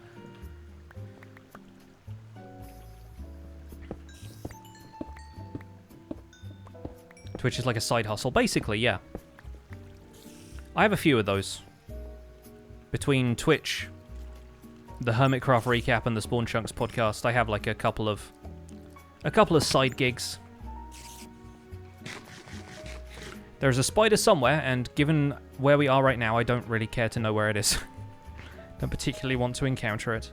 Twitch is like a side hustle. Basically, yeah. I have a few of those. Between Twitch, the Hermitcraft recap, and the Spawn Chunks podcast, I have, like, a couple of side gigs. There's a spider somewhere, and given where we are right now, I don't really care to know where it is. Don't particularly want to encounter it.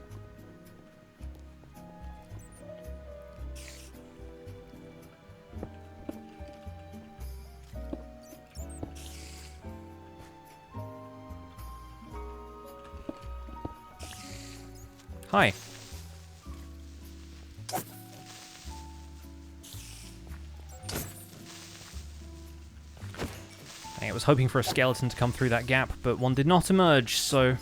Hi. I was hoping for a skeleton to come through that gap, but one did not emerge, so...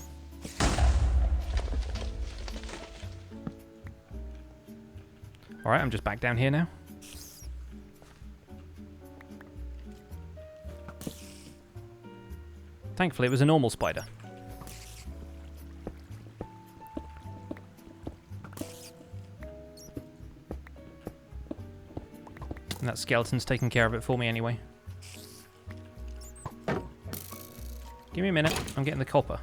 Alright, I'm just back down here now. Thankfully, it was a normal spider. And that skeleton's taking care of it for me anyway. Give me a minute. I'm getting the copper.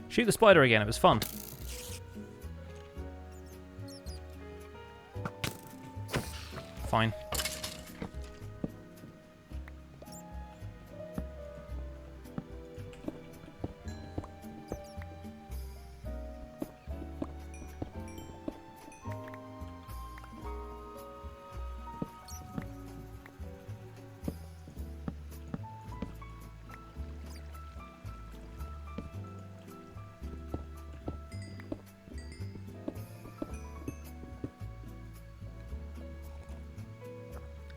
Shoot the spider again. It was fun. Fine.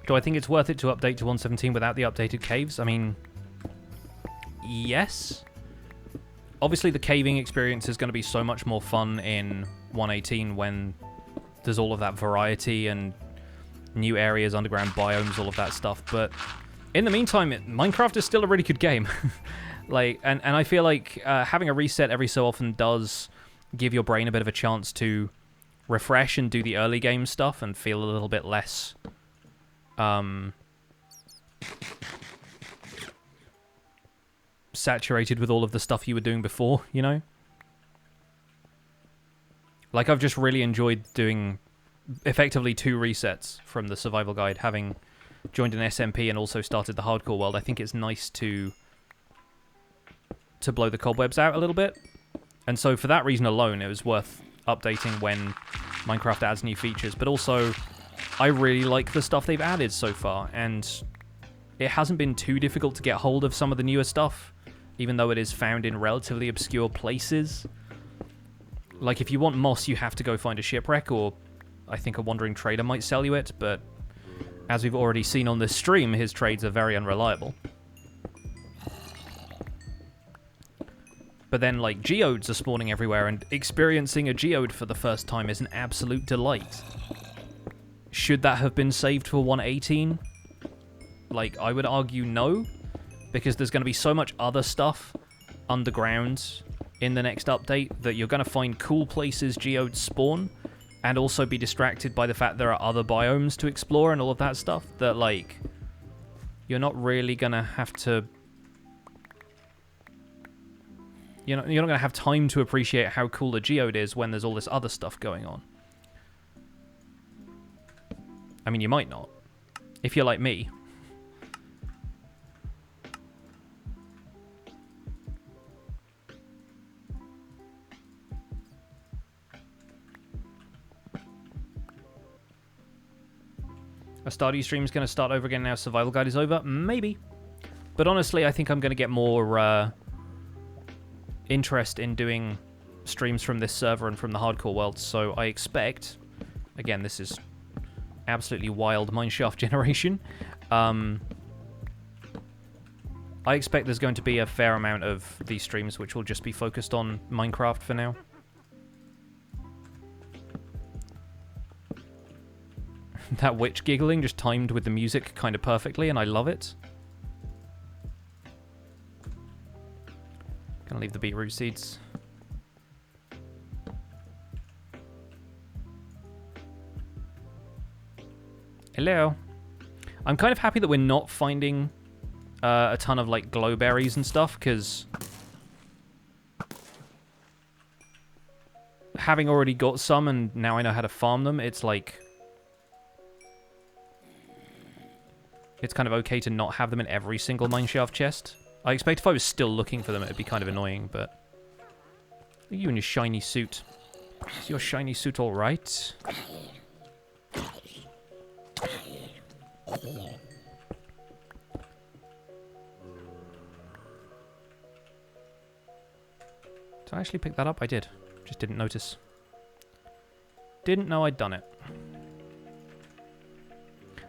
Do I think it's worth it to update to 117 without the updated caves? I mean, yes. Obviously, the caving experience is going to be so much more fun in 118 when there's all of that variety and new areas, underground biomes, all of that stuff. But in the meantime, Minecraft is still a really good game. Like, and I feel like having a reset every so often does give your brain a bit of a chance to refresh and do the early game stuff and feel a little bit less saturated with all of the stuff you were doing before, you know? Like, I've just really enjoyed doing effectively 2 resets from the survival guide, having joined an SMP and also started the hardcore world. I think it's nice to blow the cobwebs out a little bit. And so for that reason alone, it was worth updating when Minecraft adds new features. But also, I really like the stuff they've added so far, and it hasn't been too difficult to get hold of some of the newer stuff, even though it is found in relatively obscure places. Like, if you want moss, you have to go find a shipwreck, or I think a wandering trader might sell you it, but as we've already seen on this stream, his trades are very unreliable. But then, like, geodes are spawning everywhere, and experiencing a geode for the first time is an absolute delight. Should that have been saved for 118? Like, I would argue no, because there's going to be so much other stuff underground in the next update that you're going to find cool places geodes spawn, and also be distracted by the fact there are other biomes to explore and all of that stuff, that, like, you're not really going to have to... You're not going to have time to appreciate how cool a geode is when there's all this other stuff going on. I mean, you might not, if you're like me. A Stardew stream's going to start over again now Survival Guide is over? Maybe. But honestly, I think I'm going to get more interest in doing streams from this server and from the hardcore world, so I expect... Again, this is absolutely wild mineshaft generation. I expect there's going to be a fair amount of these streams which will just be focused on Minecraft for now. That witch giggling just timed with the music kind of perfectly, and I love it. Gonna leave the beetroot seeds. Hello. I'm kind of happy that we're not finding a ton of, like, glowberries and stuff, because having already got some and now I know how to farm them, it's like... It's kind of okay to not have them in every single mineshaft chest. I expect if I was still looking for them, it'd be kind of annoying, but... Look at you in your shiny suit. Is your shiny suit alright? Did I actually pick that up? I did. Just didn't notice. Didn't know I'd done it.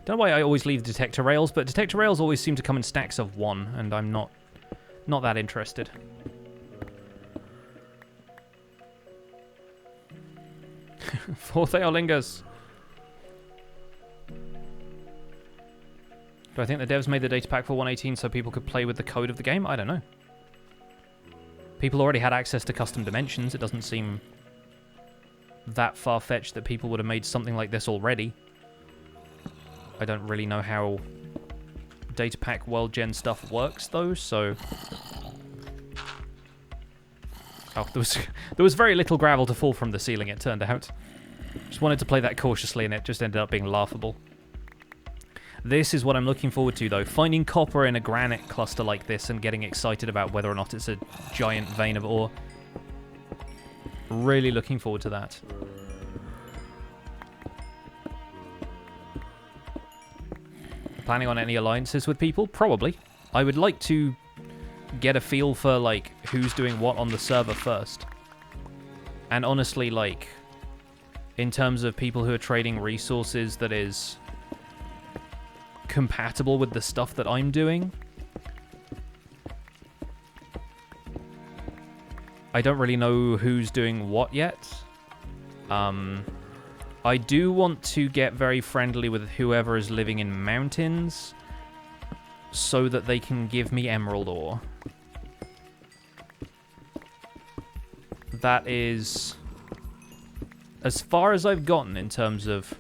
Don't know why I always leave detector rails, but detector rails always seem to come in stacks of 1, and I'm not that interested. For Theolingus. Do I think the devs made the data pack for 1.18 so people could play with the code of the game? I don't know. People already had access to custom dimensions. It doesn't seem that far-fetched that people would have made something like this already. I don't really know how data pack world gen stuff works, though, so... Oh, there was very little gravel to fall from the ceiling, it turned out. Just wanted to play that cautiously, and it just ended up being laughable. This is what I'm looking forward to, though. Finding copper in a granite cluster like this and getting excited about whether or not it's a giant vein of ore. Really looking forward to that. Planning on any alliances with people? Probably. I would like to get a feel for, like, who's doing what on the server first. And honestly, like, in terms of people who are trading resources that is compatible with the stuff that I'm doing, I don't really know who's doing what yet. I do want to get very friendly with whoever is living in mountains so that they can give me emerald ore. That is as far as I've gotten in terms of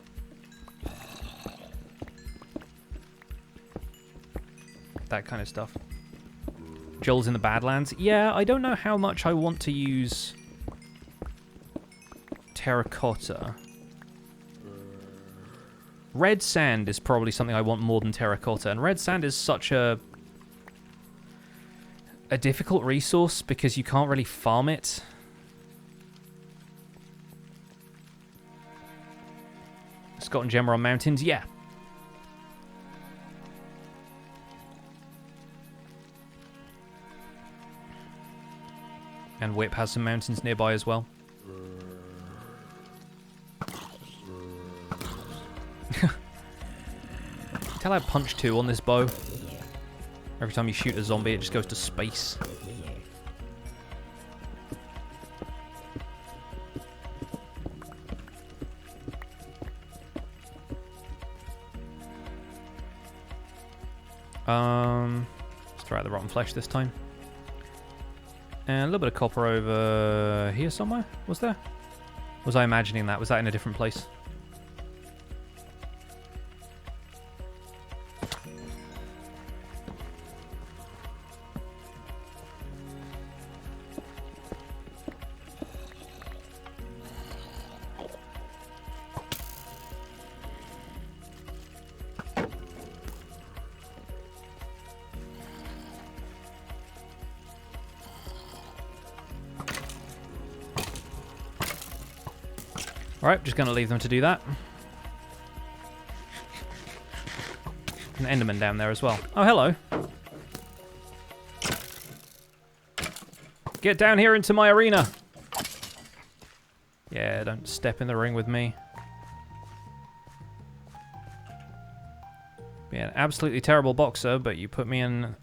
that kind of stuff. Joel's in the Badlands. Yeah, I don't know how much I want to use terracotta. Red sand is probably something I want more than terracotta, and red sand is such a difficult resource because you can't really farm it. Scott and Gemma on mountains, yeah. And Whip has some mountains nearby as well. Tell I have punch 2 on this bow. Every time you shoot a zombie, it just goes to space. Let's throw out the rotten flesh this time. And a little bit of copper over here somewhere, was there? Was I imagining that? Was that in a different place? Alright, just going to leave them to do that. An Enderman down there as well. Oh, hello. Get down here into my arena. Yeah, don't step in the ring with me. Yeah, an absolutely terrible boxer, but you put me in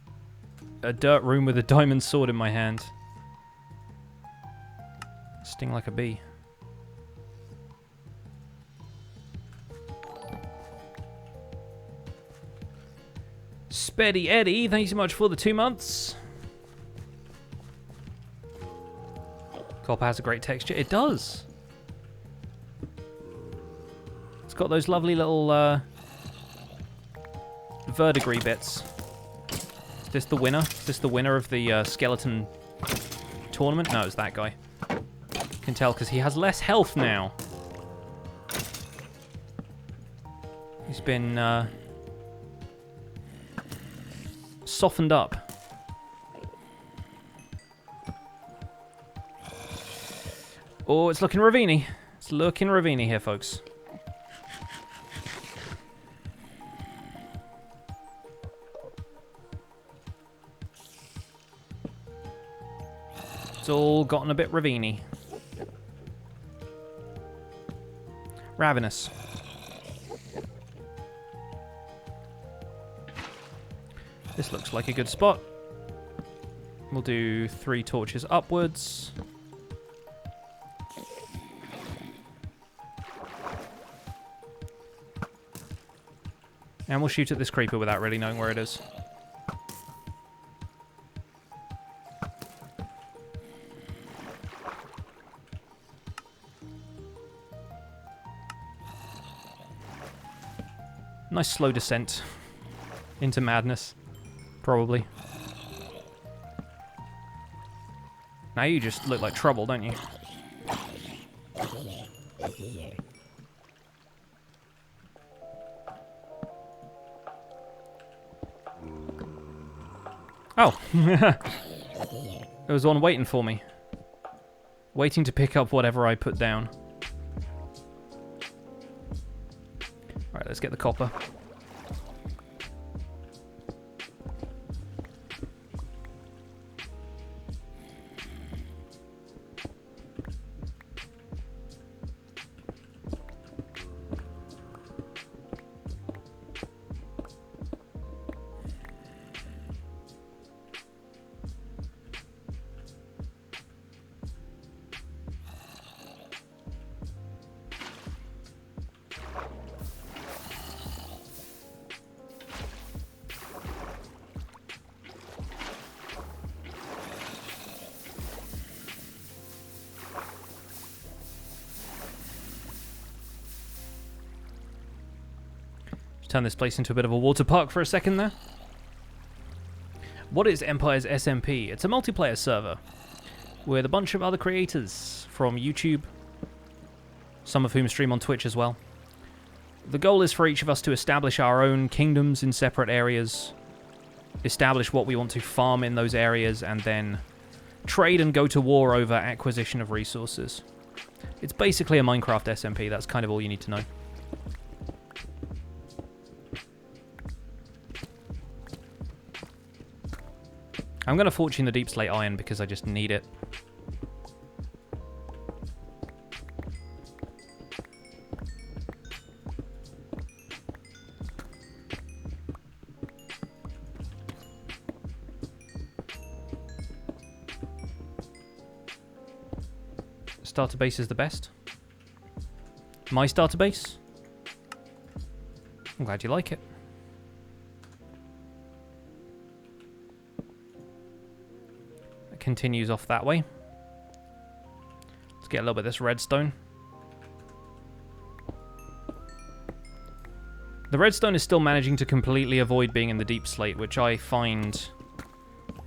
a dirt room with a diamond sword in my hand. Sting like a bee. Speddy Eddie, thank you so much for the 2 months. Copper has a great texture. It does. It's got those lovely little verdigris bits. Is this the winner? Is this the winner of the skeleton tournament? No, it's that guy. Can tell because he has less health now. He's been softened up. Oh, it's looking ravine-y. It's looking ravine-y here, folks. It's all gotten a bit ravine-y. Ravenous. This looks like a good spot. We'll do 3 torches upwards. And we'll shoot at this creeper without really knowing where it is. Nice slow descent into madness, probably. Now you just look like trouble, don't you? Oh. There was one waiting for me. Waiting to pick up whatever I put down. Alright, let's get the copper. Turn this place into a bit of a water park for a second there. What is Empire's SMP? It's a multiplayer server with a bunch of other creators from YouTube, some of whom stream on Twitch as well. The goal is for each of us to establish our own kingdoms in separate areas, establish what we want to farm in those areas, and then trade and go to war over acquisition of resources. It's basically a Minecraft SMP, that's kind of all you need to know. I'm going to fortune the deep slate iron because I just need it. Starter base is the best. My starter base? I'm glad you like it. Continues off that way. Let's get a little bit of this redstone. The redstone is still managing to completely avoid being in the deep slate, which I find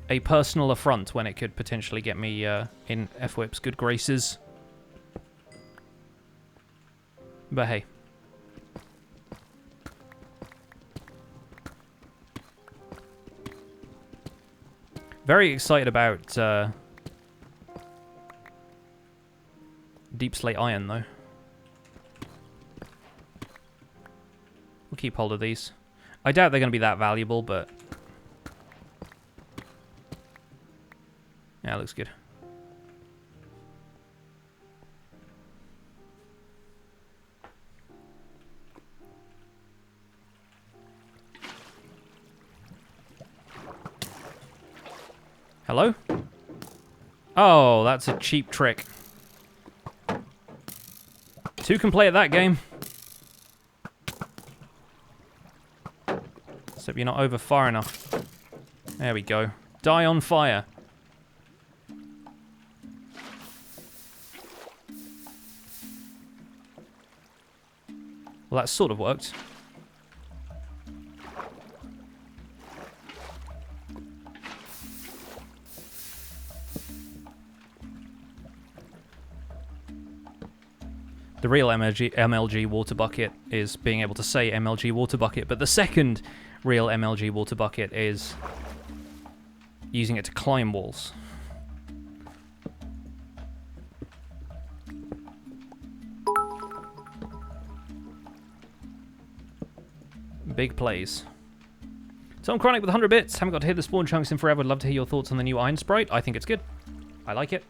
a personal affront when it could potentially get me in F-Whip's good graces. But hey. Very excited about deep slate iron, though. We'll keep hold of these. I doubt they're going to be that valuable, but... yeah, looks good. Hello? Oh, that's a cheap trick. Two can play at that game. Except you're not over far enough. There we go. Die on fire. Well, that sort of worked. The real MLG water bucket is being able to say MLG water bucket, but the second real MLG water bucket is using it to climb walls. Big plays. Tom Chronic with 100 bits. Haven't got to hit the spawn chunks in forever. Would love to hear your thoughts on the new Iron Sprite. I think it's good. I like it.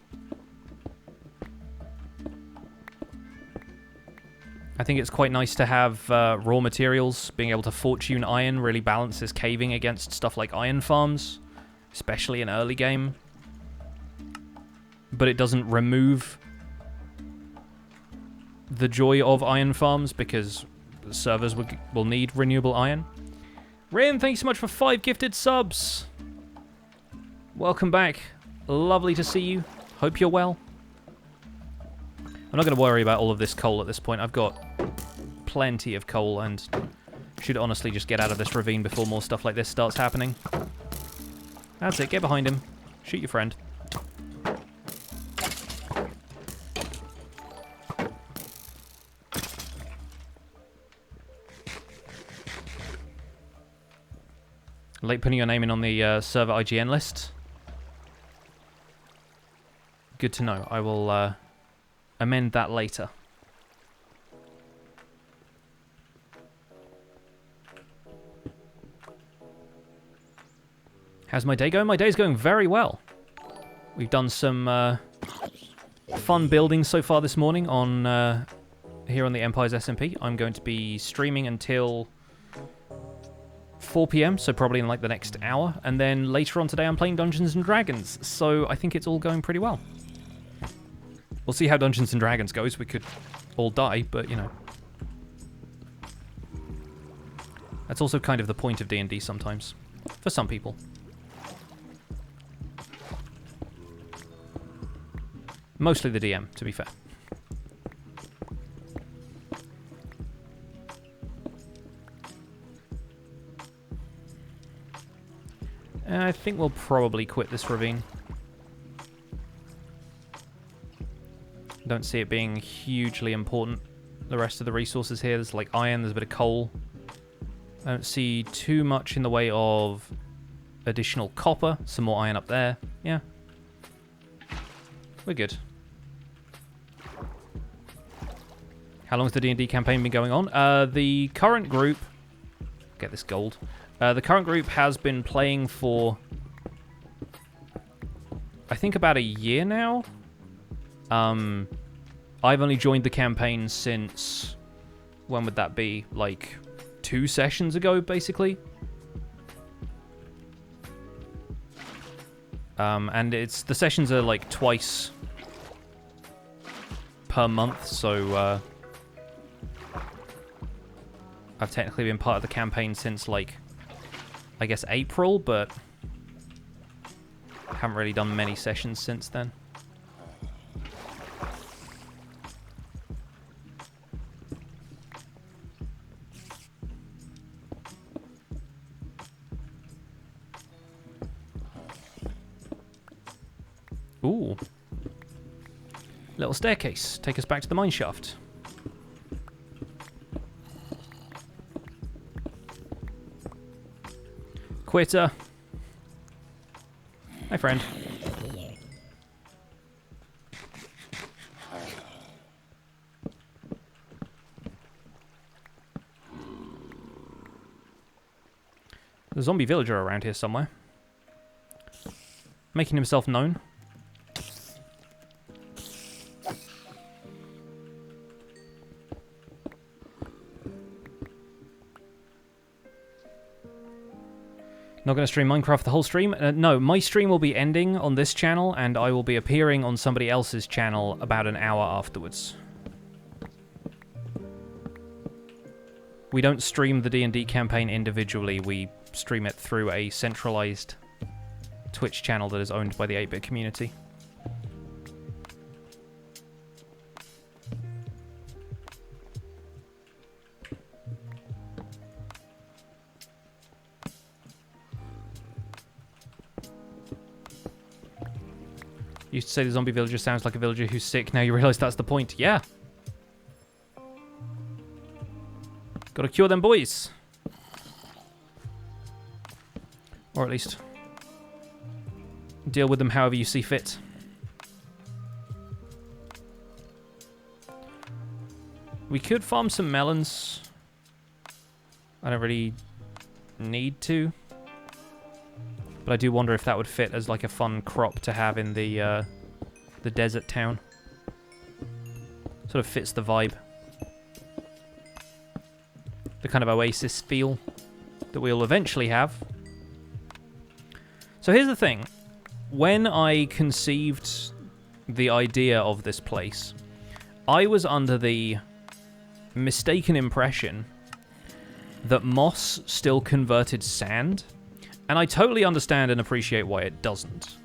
I think it's quite nice to have raw materials. Being able to fortune iron really balances caving against stuff like iron farms, especially in early game. But it doesn't remove the joy of iron farms because servers will need renewable iron. Rin, thank you so much for 5 gifted subs. Welcome back. Lovely to see you. Hope you're well. I'm not going to worry about all of this coal at this point. I've got plenty of coal and should honestly just get out of this ravine before more stuff like this starts happening. That's it. Get behind him. Shoot your friend. Late putting your name in on the server IGN list. Good to know. I will amend that later. How's my day going? My day's going very well. We've done some fun building so far this morning on here on the Empire's SMP. I'm going to be streaming until 4 p.m, so probably in like the next hour. And then later on today I'm playing Dungeons & Dragons, so I think it's all going pretty well. We'll see how Dungeons & Dragons goes. We could all die, but you know. That's also kind of the point of D&D sometimes, for some people. Mostly the DM, to be fair. I think we'll probably quit this ravine. Don't see it being hugely important. The rest of the resources here, there's like iron, there's a bit of coal. I don't see too much in the way of additional copper. Some more iron up there. Yeah. We're good. How long has the D&D campaign been going on? The current group... Get this gold. The current group has been playing for... I think about a year now. I've only joined the campaign since... When would that be? Like 2 sessions ago, basically. And the sessions are like twice per month, so I've technically been part of the campaign since like, I guess April, but haven't really done many sessions since then. Ooh. Little staircase. Take us back to the mine shaft. Quitter. Hi, friend. There's a zombie villager around here somewhere. Making himself known. Not going to stream Minecraft the whole stream? No, my stream will be ending on this channel, and I will be appearing on somebody else's channel about an hour afterwards. We don't stream the D&D campaign individually, we stream it through a centralized Twitch channel that is owned by the 8-bit community. You used to say the zombie villager sounds like a villager who's sick. Now you realize that's the point. Yeah. Gotta cure them boys. Or at least deal with them however you see fit. We could farm some melons. I don't really need to. But I do wonder if that would fit as like a fun crop to have in the desert town. Sort of fits the vibe. The kind of oasis feel that we'll eventually have. So here's the thing. When I conceived the idea of this place, I was under the mistaken impression that moss still converted sand, and I totally understand and appreciate why it doesn't.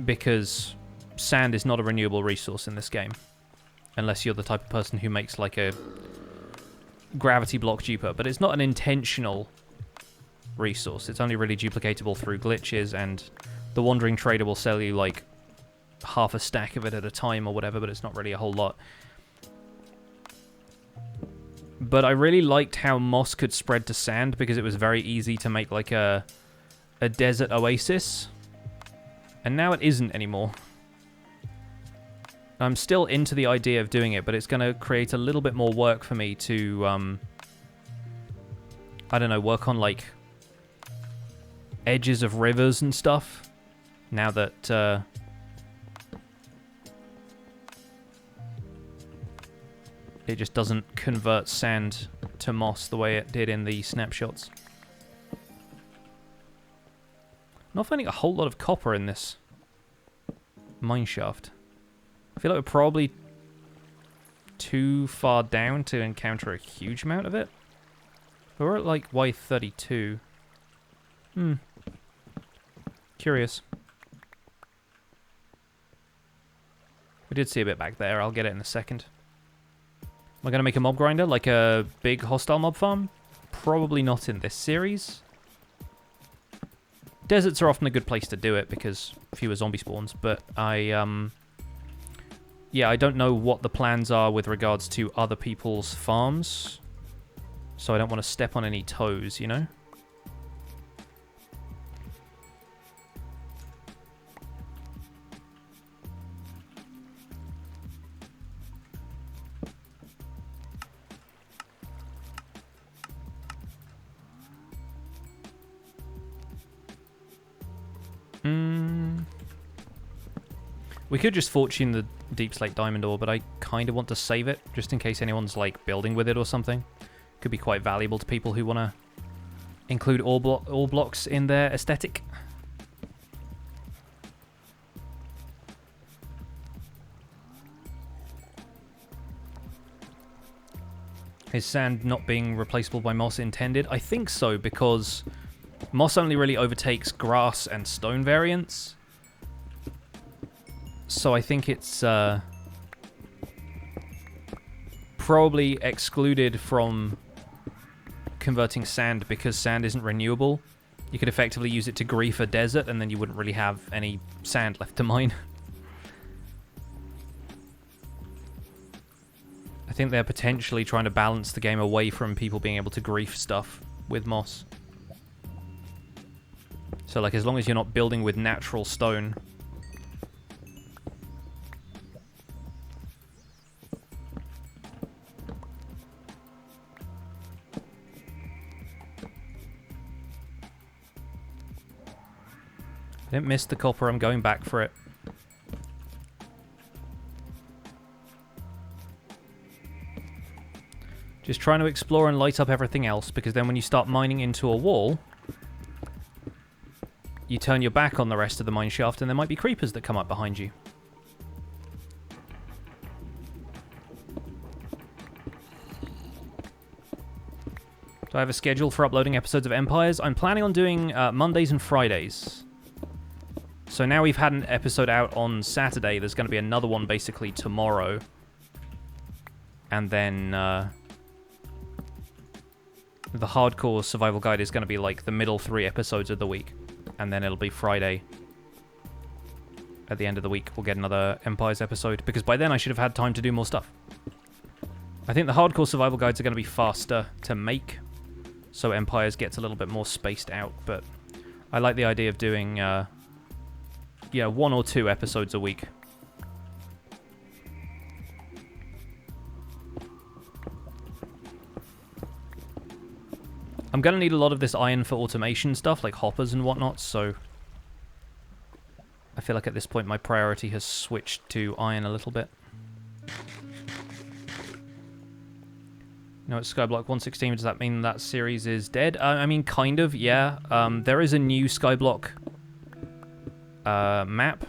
Because sand is not a renewable resource in this game. Unless you're the type of person who makes like a gravity block duper, but it's not an intentional resource. It's only really duplicatable through glitches, and the wandering trader will sell you like half a stack of it at a time or whatever, but it's not really a whole lot. But I really liked how moss could spread to sand because it was very easy to make like a desert oasis. And now it isn't anymore. I'm still into the idea of doing it, but it's going to create a little bit more work for me to, I don't know, work on, like, edges of rivers and stuff. Now that, it just doesn't convert sand to moss the way it did in the snapshots. Not finding a whole lot of copper in this mine shaft. I feel like we're probably too far down to encounter a huge amount of it. We're at like Y32. Curious. We did see a bit back there. I'll get it in a second. Am I going to make a mob grinder? Like a big hostile mob farm? Probably not in this series. Deserts are often a good place to do it because fewer zombie spawns, but yeah, I don't know what the plans are with regards to other people's farms, so I don't want to step on any toes, you know? We could just fortune the Deep Slate Diamond ore, but I kind of want to save it, just in case anyone's, like, building with it or something. Could be quite valuable to people who want to include ore blocks in their aesthetic. Is sand not being replaceable by moss intended? I think so, because moss only really overtakes grass and stone variants. So I think it's probably excluded from converting sand because sand isn't renewable. You could effectively use it to grief a desert and then you wouldn't really have any sand left to mine. I think they're potentially trying to balance the game away from people being able to grief stuff with moss. So like as long as you're not building with natural stone, I didn't miss the copper, I'm going back for it. Just trying to explore and light up everything else, because then when you start mining into a wall, you turn your back on the rest of the mine shaft and there might be creepers that come up behind you. Do I have a schedule for uploading episodes of Empires? I'm planning on doing Mondays and Fridays. So now we've had an episode out on Saturday. There's going to be another one basically tomorrow. And then the hardcore survival guide is going to be like the middle 3 episodes of the week. And then it'll be Friday. At the end of the week, we'll get another Empires episode. Because by then I should have had time to do more stuff. I think the hardcore survival guides are going to be faster to make. So Empires gets a little bit more spaced out. But I like the idea of doing... yeah, 1 or 2 episodes a week. I'm going to need a lot of this iron for automation stuff, like hoppers and whatnot, so... I feel like at this point my priority has switched to iron a little bit. No, it's Skyblock 116, does that mean that series is dead? I mean, kind of, yeah. There is a new Skyblock... map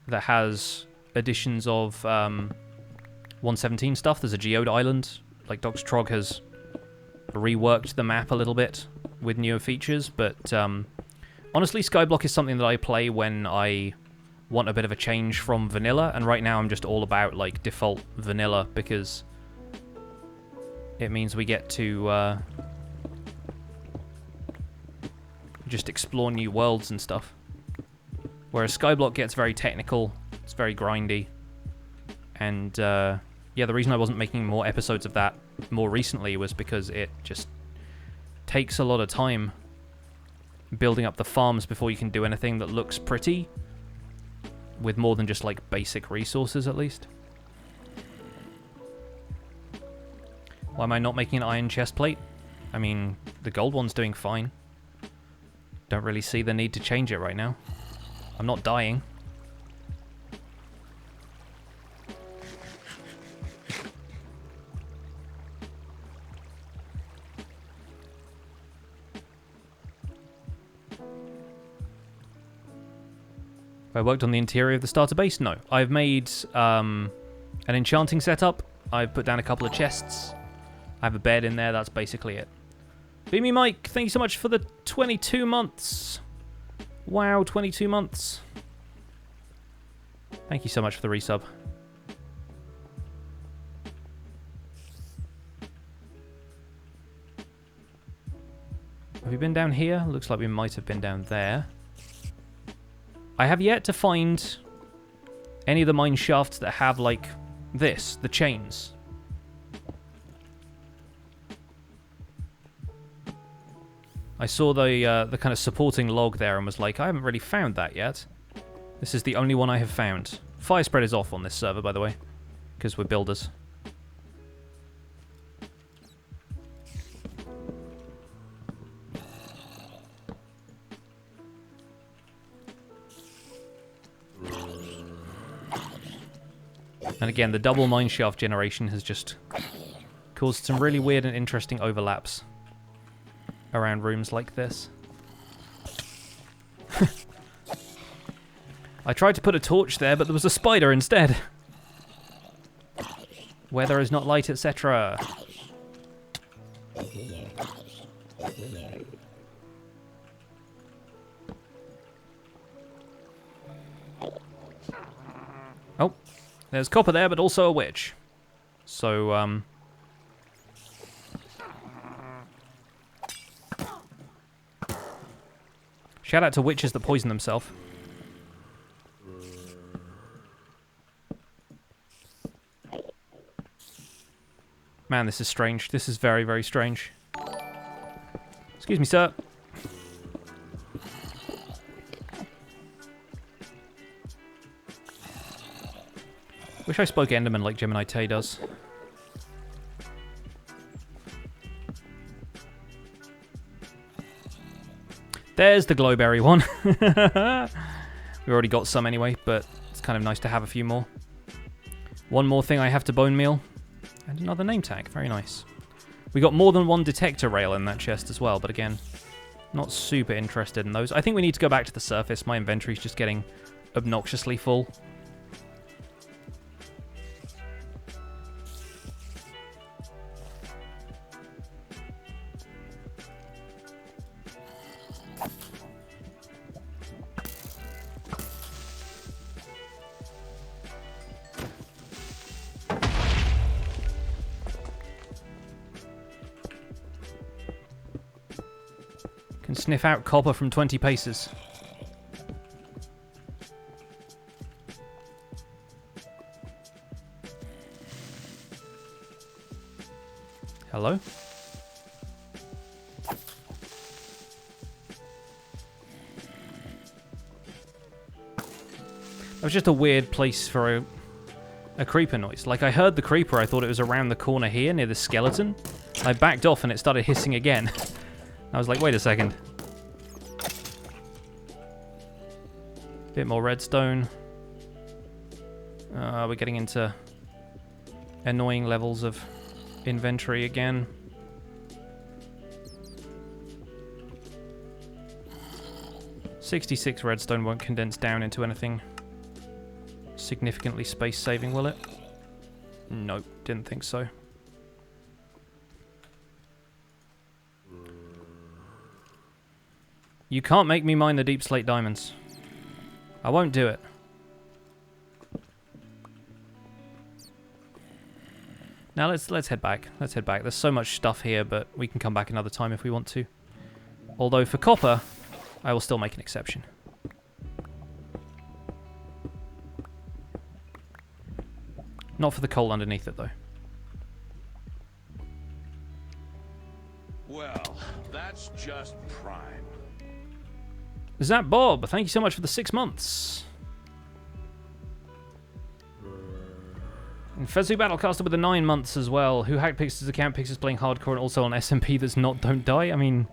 that has additions of 117 stuff. There's a geode island, like Dr. Trog has reworked the map a little bit with newer features, but honestly, Skyblock is something that I play when I want a bit of a change from vanilla, and right now I'm just all about like default vanilla because it means we get to just explore new worlds and stuff. Whereas Skyblock gets very technical, it's very grindy, and yeah, the reason I wasn't making more episodes of that more recently was because it just takes a lot of time building up the farms before you can do anything that looks pretty, with more than just like basic resources at least. Why am I not making an iron chest plate? I mean, the gold one's doing fine. Don't really see the need to change it right now. I'm not dying. Have I worked on the interior of the starter base? No. I've made an enchanting setup. I've put down a couple of chests. I have a bed in there. That's basically it. Beamy Mike, thank you so much for the 22 months. Wow, 22 months. Thank you so much for the resub. Have we been down here? Looks like we might have been down there. I have yet to find any of the mine shafts that have, like, this, the chains. I saw the kind of supporting log there and was like, I haven't really found that yet. This is the only one I have found. Fire spread is off on this server, by the way, because we're builders. And again, the double mineshaft generation has just caused some really weird and interesting overlaps around rooms like this. I tried to put a torch there, but there was a spider instead. Where there is not light, etc. Oh, there's copper there, but also a witch. So, shout out to witches that poison themselves. Man, this is strange. This is very, very strange. Excuse me, sir. Wish I spoke Enderman like Gemini Tay does. There's the glowberry one. We already got some anyway, but it's kind of nice to have a few more. One more thing I have to bone meal. And another name tag. Very nice. We got more than one detector rail in that chest as well, but again, not super interested in those. I think we need to go back to the surface. My inventory's just getting obnoxiously full. Can sniff out copper from 20 paces. Hello? That was just a weird place for a creeper noise. Like, I heard the creeper, I thought it was around the corner here near the skeleton. I backed off and it started hissing again. I was like, wait a second. Bit more redstone. We're getting into annoying levels of inventory again. .66 redstone won't condense down into anything significantly space-saving, will it? Nope, didn't think so. You can't make me mine the deep slate diamonds. I won't do it. Now let's head back. Let's head back. There's so much stuff here, but we can come back another time if we want to. Although for copper, I will still make an exception. Not for the coal underneath it, though. Well, that's just prime. Zap Bob, thank you so much for the 6 months. And Fezu Battlecaster with the 9 months as well. Who hacked Pix's account? Pix is playing hardcore and also on SMP that's not Don't Die. I mean...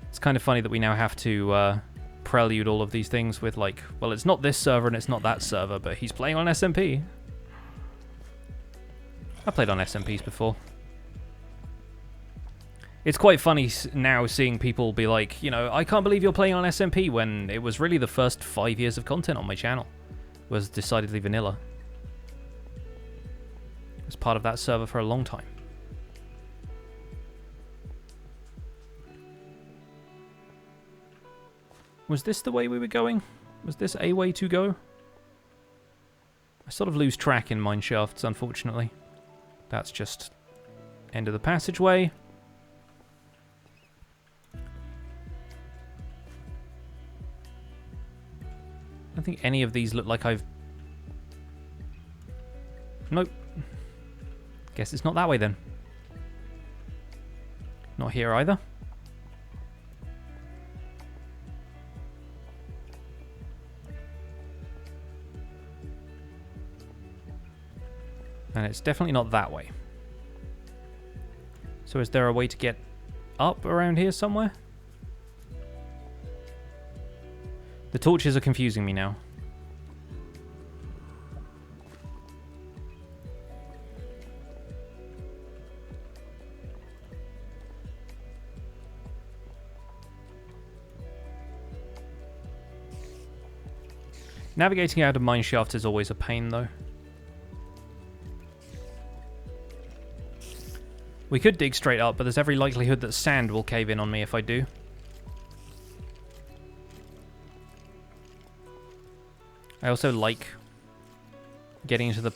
It's kind of funny that we now have to prelude all of these things with like, well, it's not this server and it's not that server, but he's playing on SMP. I played on SMPs before. It's quite funny now seeing people be like, you know, I can't believe you're playing on SMP when it was really the first 5 years of content on my channel. It was decidedly vanilla. I was part of that server for a long time. Was this the way we were going? Was this a way to go? I sort of lose track in mine shafts, unfortunately. That's just end of the passageway. I don't think any of these look like I've... Nope. Guess it's not that way then. Not here either. And it's definitely not that way. So is there a way to get up around here somewhere? The torches are confusing me now. Navigating out of mineshaft is always a pain, though. We could dig straight up, but there's every likelihood that sand will cave in on me if I do. I also like getting into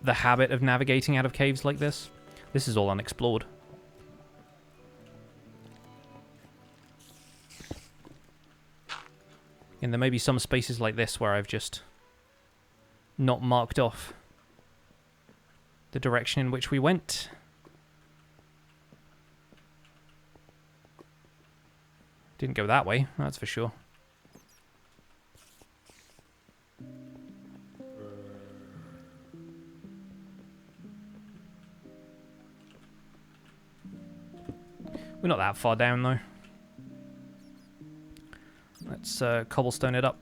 the habit of navigating out of caves like this. This is all unexplored. And there may be some spaces like this where I've just not marked off the direction in which we went. Didn't go that way, that's for sure. We're not that far down, though. Let's cobblestone it up.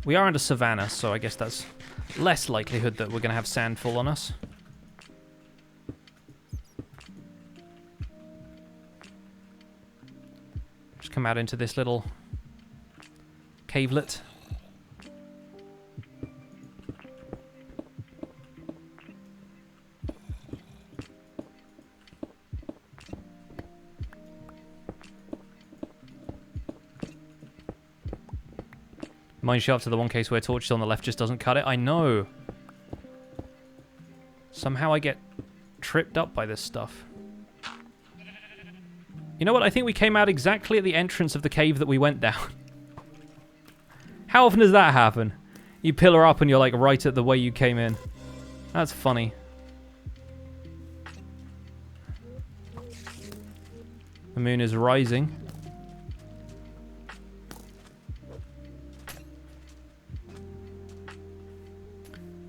We are under savannah, so I guess that's less likelihood that we're going to have sand fall on us. Just come out into this little cavelet. Mineshaft to the one case where torches on the left just doesn't cut it. I know. Somehow I get tripped up by this stuff. You know what? I think we came out exactly at the entrance of the cave that we went down. How often does that happen? You pillar up and you're like right at the way you came in. That's funny. The moon is rising.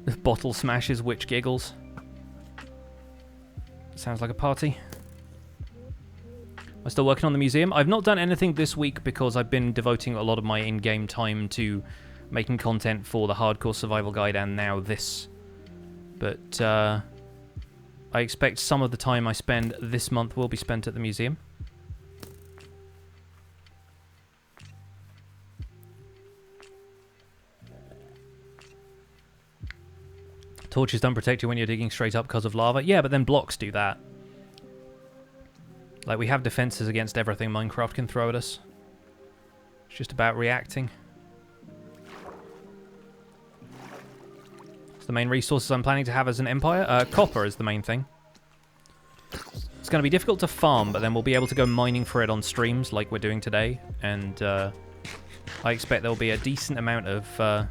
The bottle smashes, witch giggles. Sounds like a party. I'm still working on the museum. I've not done anything this week because I've been devoting a lot of my in-game time to making content for the Hardcore Survival Guide and now this. But I expect some of the time I spend this month will be spent at the museum. Torches don't protect you when you're digging straight up because of lava. Yeah, but then blocks do that. Like, we have defenses against everything Minecraft can throw at us. It's just about reacting. So the main resources I'm planning to have as an empire? Copper is the main thing. It's going to be difficult to farm, but then we'll be able to go mining for it on streams like we're doing today. And I expect there'll be a decent amount of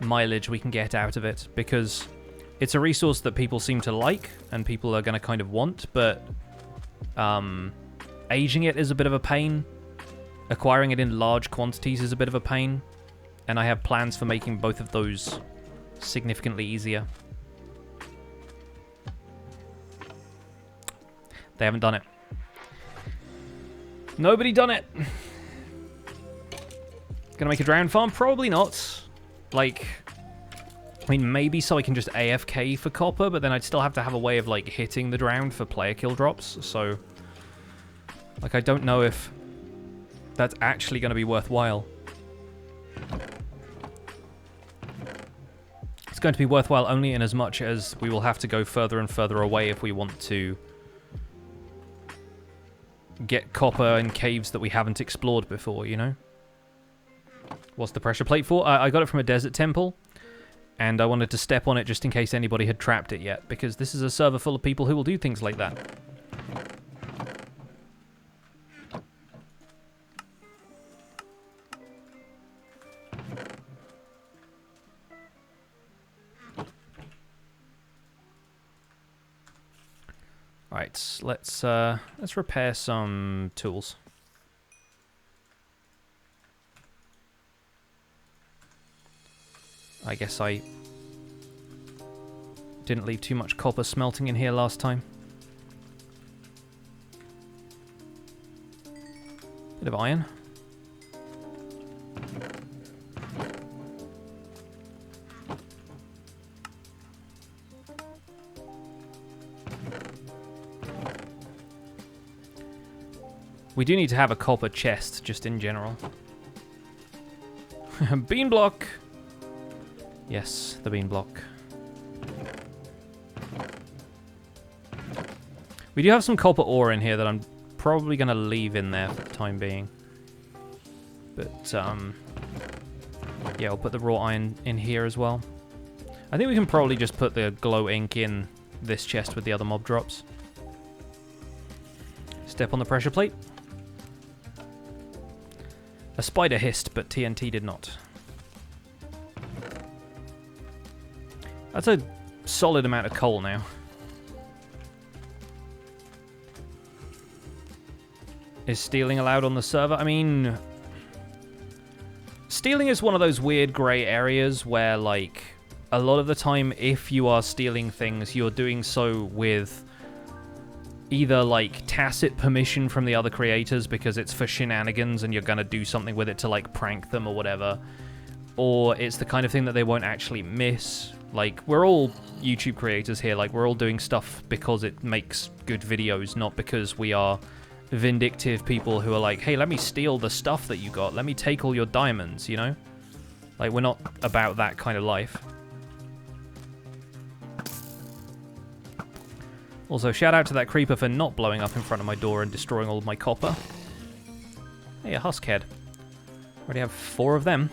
mileage we can get out of it, because it's a resource that people seem to like and people are going to kind of want, but aging it is a bit of a pain. Acquiring it in large quantities is a bit of a pain, and I have plans for making both of those significantly easier. They haven't done it. Nobody done it. Gonna make a drown farm? Probably not. Like, I mean, maybe so I can just AFK for copper, but then I'd still have to have a way of, like, hitting the drown for player kill drops, so... Like, I don't know if that's actually going to be worthwhile. It's going to be worthwhile only in as much as we will have to go further and further away if we want to get copper in caves that we haven't explored before, you know? What's the pressure plate for? I got it from a desert temple, and I wanted to step on it just in case anybody had trapped it yet, because this is a server full of people who will do things like that. Right, let's repair some tools. I guess I didn't leave too much copper smelting in here last time. Bit of iron. We do need to have a copper chest, just in general. Bean block! Yes, the bean block. We do have some copper ore in here that I'm probably going to leave in there for the time being. But, yeah, I'll put the raw iron in here as well. I think we can probably just put the glow ink in this chest with the other mob drops. Step on the pressure plate. A spider hissed, but TNT did not. That's a solid amount of coal now. Is stealing allowed on the server? I mean, stealing is one of those weird grey areas where, like, a lot of the time, if you are stealing things, you're doing so with either, like, tacit permission from the other creators because it's for shenanigans and you're gonna do something with it to, like, prank them or whatever. Or it's the kind of thing that they won't actually miss. Like, we're all YouTube creators here. Like, we're all doing stuff because it makes good videos, not because we are vindictive people who are like, hey, let me steal the stuff that you got. Let me take all your diamonds, you know? Like, we're not about that kind of life. Also, shout out to that creeper for not blowing up in front of my door and destroying all of my copper. Hey, a husk head. Already have 4 of them.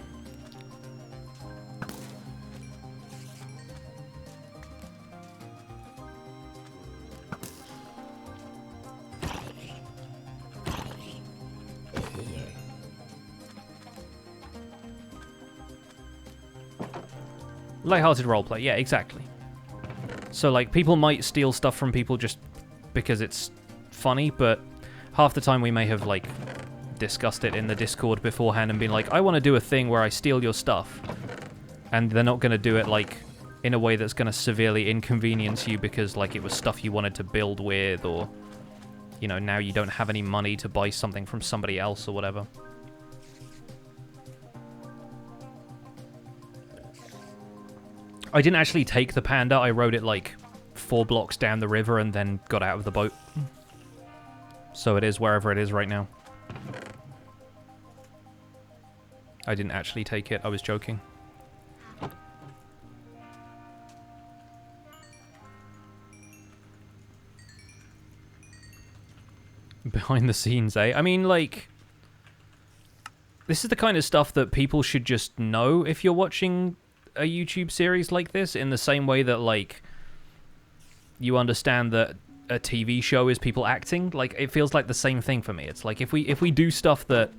Lighthearted roleplay, yeah, exactly. So, like, people might steal stuff from people just because it's funny, but half the time we may have, like, discussed it in the Discord beforehand and been like, I want to do a thing where I steal your stuff. And they're not going to do it, like, in a way that's going to severely inconvenience you because, like, it was stuff you wanted to build with, or, you know, now you don't have any money to buy something from somebody else or whatever. I didn't actually take the panda, I rode it like 4 blocks down the river and then got out of the boat. So it is wherever it is right now. I didn't actually take it, I was joking. Behind the scenes, eh? I mean, like, this is the kind of stuff that people should just know if you're watching a YouTube series like this, in the same way that, like, you understand that a TV show is people acting. Like, it feels like the same thing for me. It's like, if we do stuff that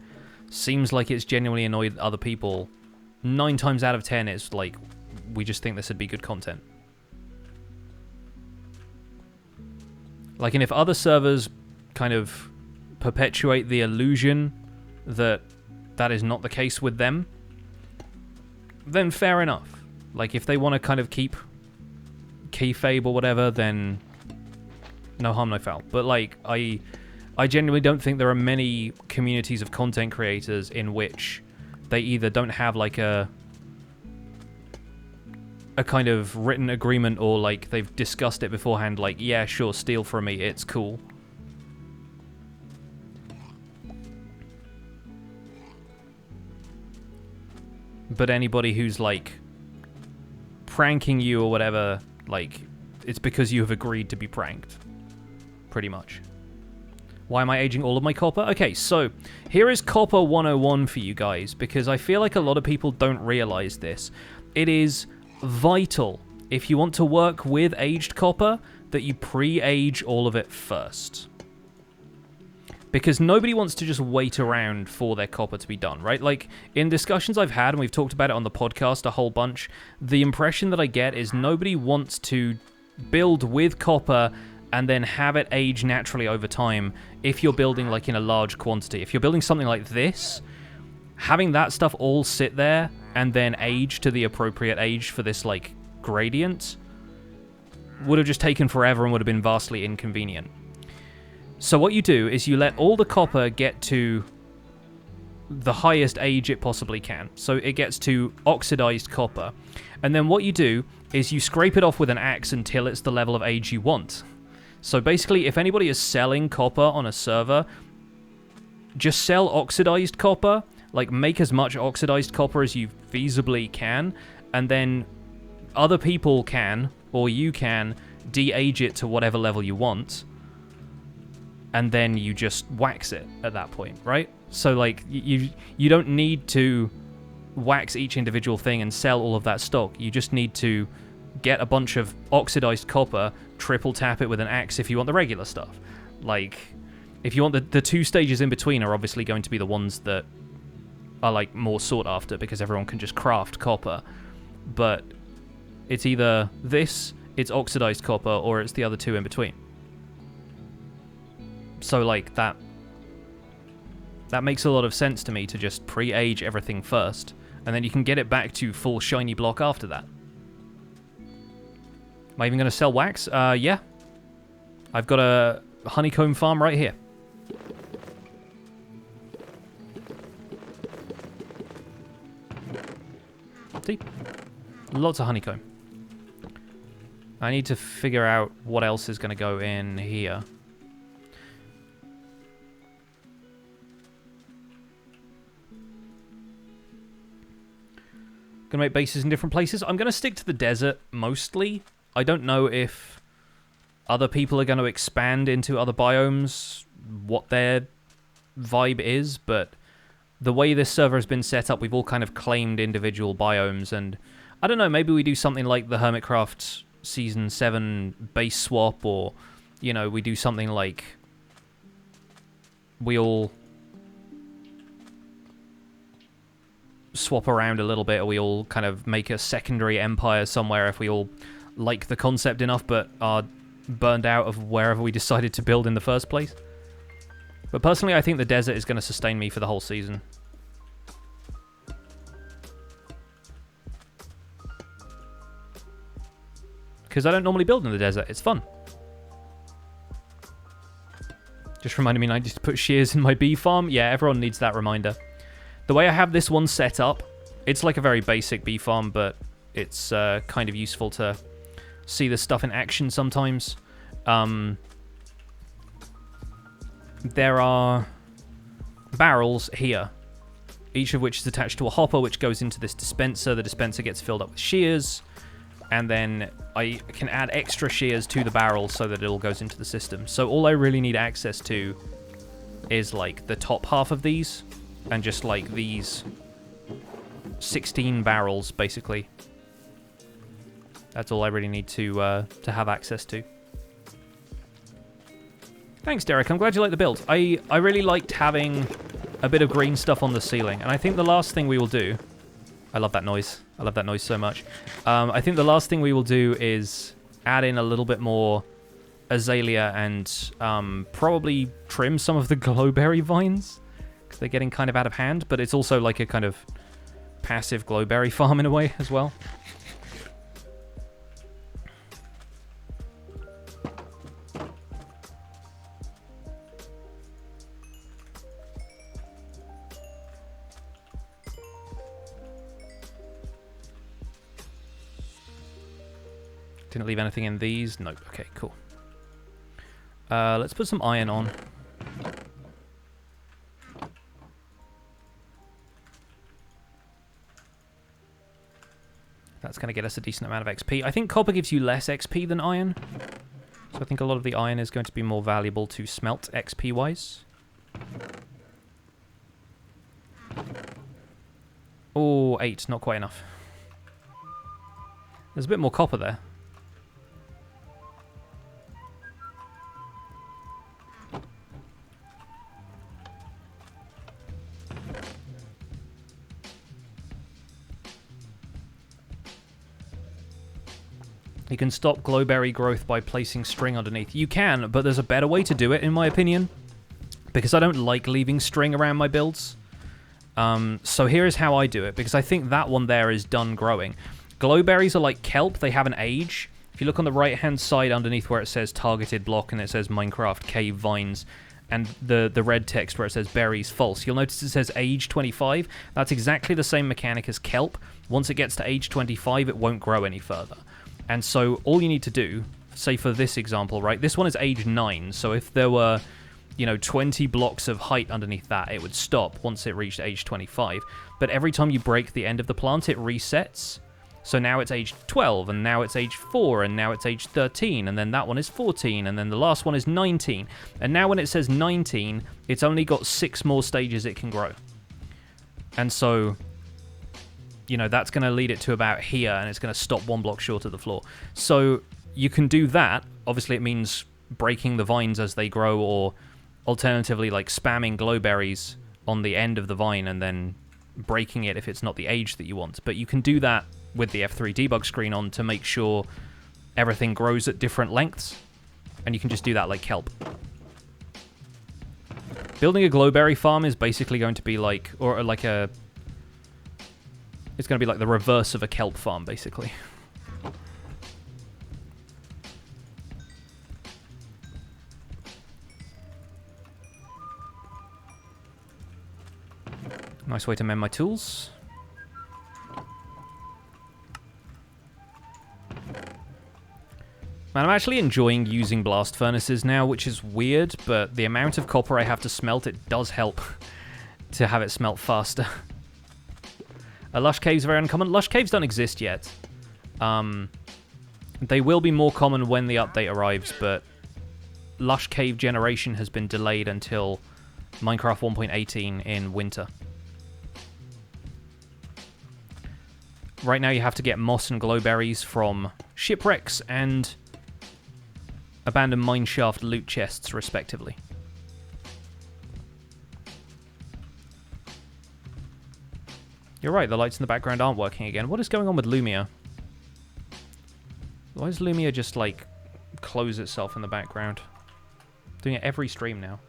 seems like it's genuinely annoyed other people, 9 times out of 10 it's like, we just think this would be good content. Like, and if other servers kind of perpetuate the illusion that that is not the case with them, then fair enough. Like, if they want to kind of keep kayfabe or whatever, then no harm, no foul. But, like, I genuinely don't think there are many communities of content creators in which they either don't have, like, a kind of written agreement, or, like, they've discussed it beforehand, like, yeah, sure, steal from me, it's cool. But anybody who's, like, pranking you or whatever, like, it's because you have agreed to be pranked. Pretty much. Why am I aging all of my copper? Okay, so here is Copper 101 for you guys, because I feel like a lot of people don't realize this. It is vital, if you want to work with aged copper, that you pre-age all of it first. Because nobody wants to just wait around for their copper to be done, right? Like, in discussions I've had, and we've talked about it on the podcast a whole bunch, the impression that I get is nobody wants to build with copper and then have it age naturally over time if you're building, like, in a large quantity. If you're building something like this, having that stuff all sit there and then age to the appropriate age for this, like, gradient would have just taken forever and would have been vastly inconvenient. So what you do is you let all the copper get to the highest age it possibly can. So it gets to oxidized copper. And then what you do is you scrape it off with an axe until it's the level of age you want. So basically, if anybody is selling copper on a server, just sell oxidized copper. Like, make as much oxidized copper as you feasibly can, and then other people can, or you can, de-age it to whatever level you want, and then you just wax it at that point, right? So, like, you don't need to wax each individual thing and sell all of that stock. You just need to get a bunch of oxidized copper, triple tap it with an axe if you want the regular stuff. Like, if you want the 2 stages in between are obviously going to be the ones that are, like, more sought after, because everyone can just craft copper. But it's either this, it's oxidized copper, or it's the other 2 in between. So, like, that makes a lot of sense to me, to just pre-age everything first, and then you can get it back to full shiny block after that. Am I even going to sell wax? Yeah. I've got a honeycomb farm right here. See? Lots of honeycomb. I need to figure out what else is going to go in here. Gonna make bases in different places. I'm gonna stick to the desert mostly. I don't know if other people are going to expand into other biomes, what their vibe is, but the way this server has been set up, we've all kind of claimed individual biomes, and I don't know, maybe we do something like the Hermitcraft Season 7 base swap, or, you know, we do something like we all swap around a little bit, or we all kind of make a secondary empire somewhere if we all like the concept enough but are burned out of wherever we decided to build in the first place. But personally, I think the desert is going to sustain me for the whole season. Because I don't normally build in the desert. It's fun. Just reminded me I need to put shears in my bee farm. Yeah, everyone needs that reminder. The way I have this one set up, it's like a very basic bee farm, but it's kind of useful to see this stuff in action sometimes. There are barrels here, each of which is attached to a hopper, which goes into this dispenser. The dispenser gets filled up with shears, and then I can add extra shears to the barrel so that it all goes into the system. So all I really need access to is like the top half of these, and just like these 16 barrels, basically. That's all I really need to have access to. Thanks, Derek. I'm glad you like the build. I really liked having a bit of green stuff on the ceiling, and I think the last thing we will do... I love that noise. I love that noise so much. I think the last thing we will do is add in a little bit more azalea and probably trim some of the glowberry vines, because they're getting kind of out of hand, but it's also like a kind of passive glowberry farm in a way as well. Didn't leave anything in these. Nope. Okay, cool. Let's put some iron on. That's going to get us a decent amount of XP. I think copper gives you less XP than iron. So I think a lot of the iron is going to be more valuable to smelt XP-wise. Oh, 8. Not quite enough. There's a bit more copper there. You can stop glowberry growth by placing string underneath. You can, but there's a better way to do it, in my opinion, because I don't like leaving string around my builds. So here is how I do it, because I think that one there is done growing. Glowberries are like kelp. They have an age. If you look on the right-hand side underneath where it says targeted block and it says Minecraft cave vines, and the red text where it says berries false, you'll notice it says age 25. That's exactly the same mechanic as kelp. Once it gets to age 25, it won't grow any further. And so all you need to do, say for this example, right, this one is age 9, so if there were, you know, 20 blocks of height underneath that, it would stop once it reached age 25. But every time you break the end of the plant, it resets. So now it's age 12, and now it's age 4, and now it's age 13, and then that one is 14, and then the last one is 19. And now when it says 19, it's only got 6 more stages it can grow. And so, you know, that's going to lead it to about here, and it's going to stop 1 block short of the floor. So you can do that. Obviously, it means breaking the vines as they grow, or alternatively, like spamming glowberries on the end of the vine and then breaking it if it's not the age that you want. But you can do that with the F3 debug screen on to make sure everything grows at different lengths, and you can just do that like kelp. Building a glowberry farm is basically going to be like, or like a... It's going to be like the reverse of a kelp farm, basically. Nice way to mend my tools. Man, I'm actually enjoying using blast furnaces now, which is weird, but the amount of copper I have to smelt, it does help to have it smelt faster. Lush caves are very uncommon. Lush caves don't exist yet. They will be more common when the update arrives, but lush cave generation has been delayed until Minecraft 1.18 in winter. Right now you have to get moss and glowberries from shipwrecks and abandoned mineshaft loot chests, respectively. You're right, the lights in the background aren't working again. What is going on with Lumia? Why does Lumia just, like, close itself in the background? Doing it every stream now.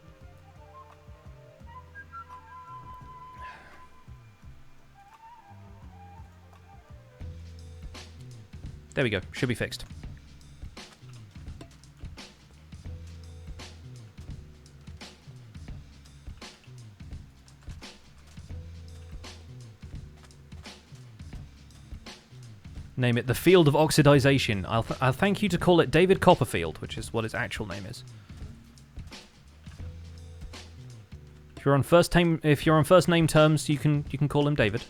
There we go. Should be fixed. Name it the Field of Oxidization. I'll thank you to call it David Copperfield, which is what its actual name is. If you're on first name terms, you can call him David.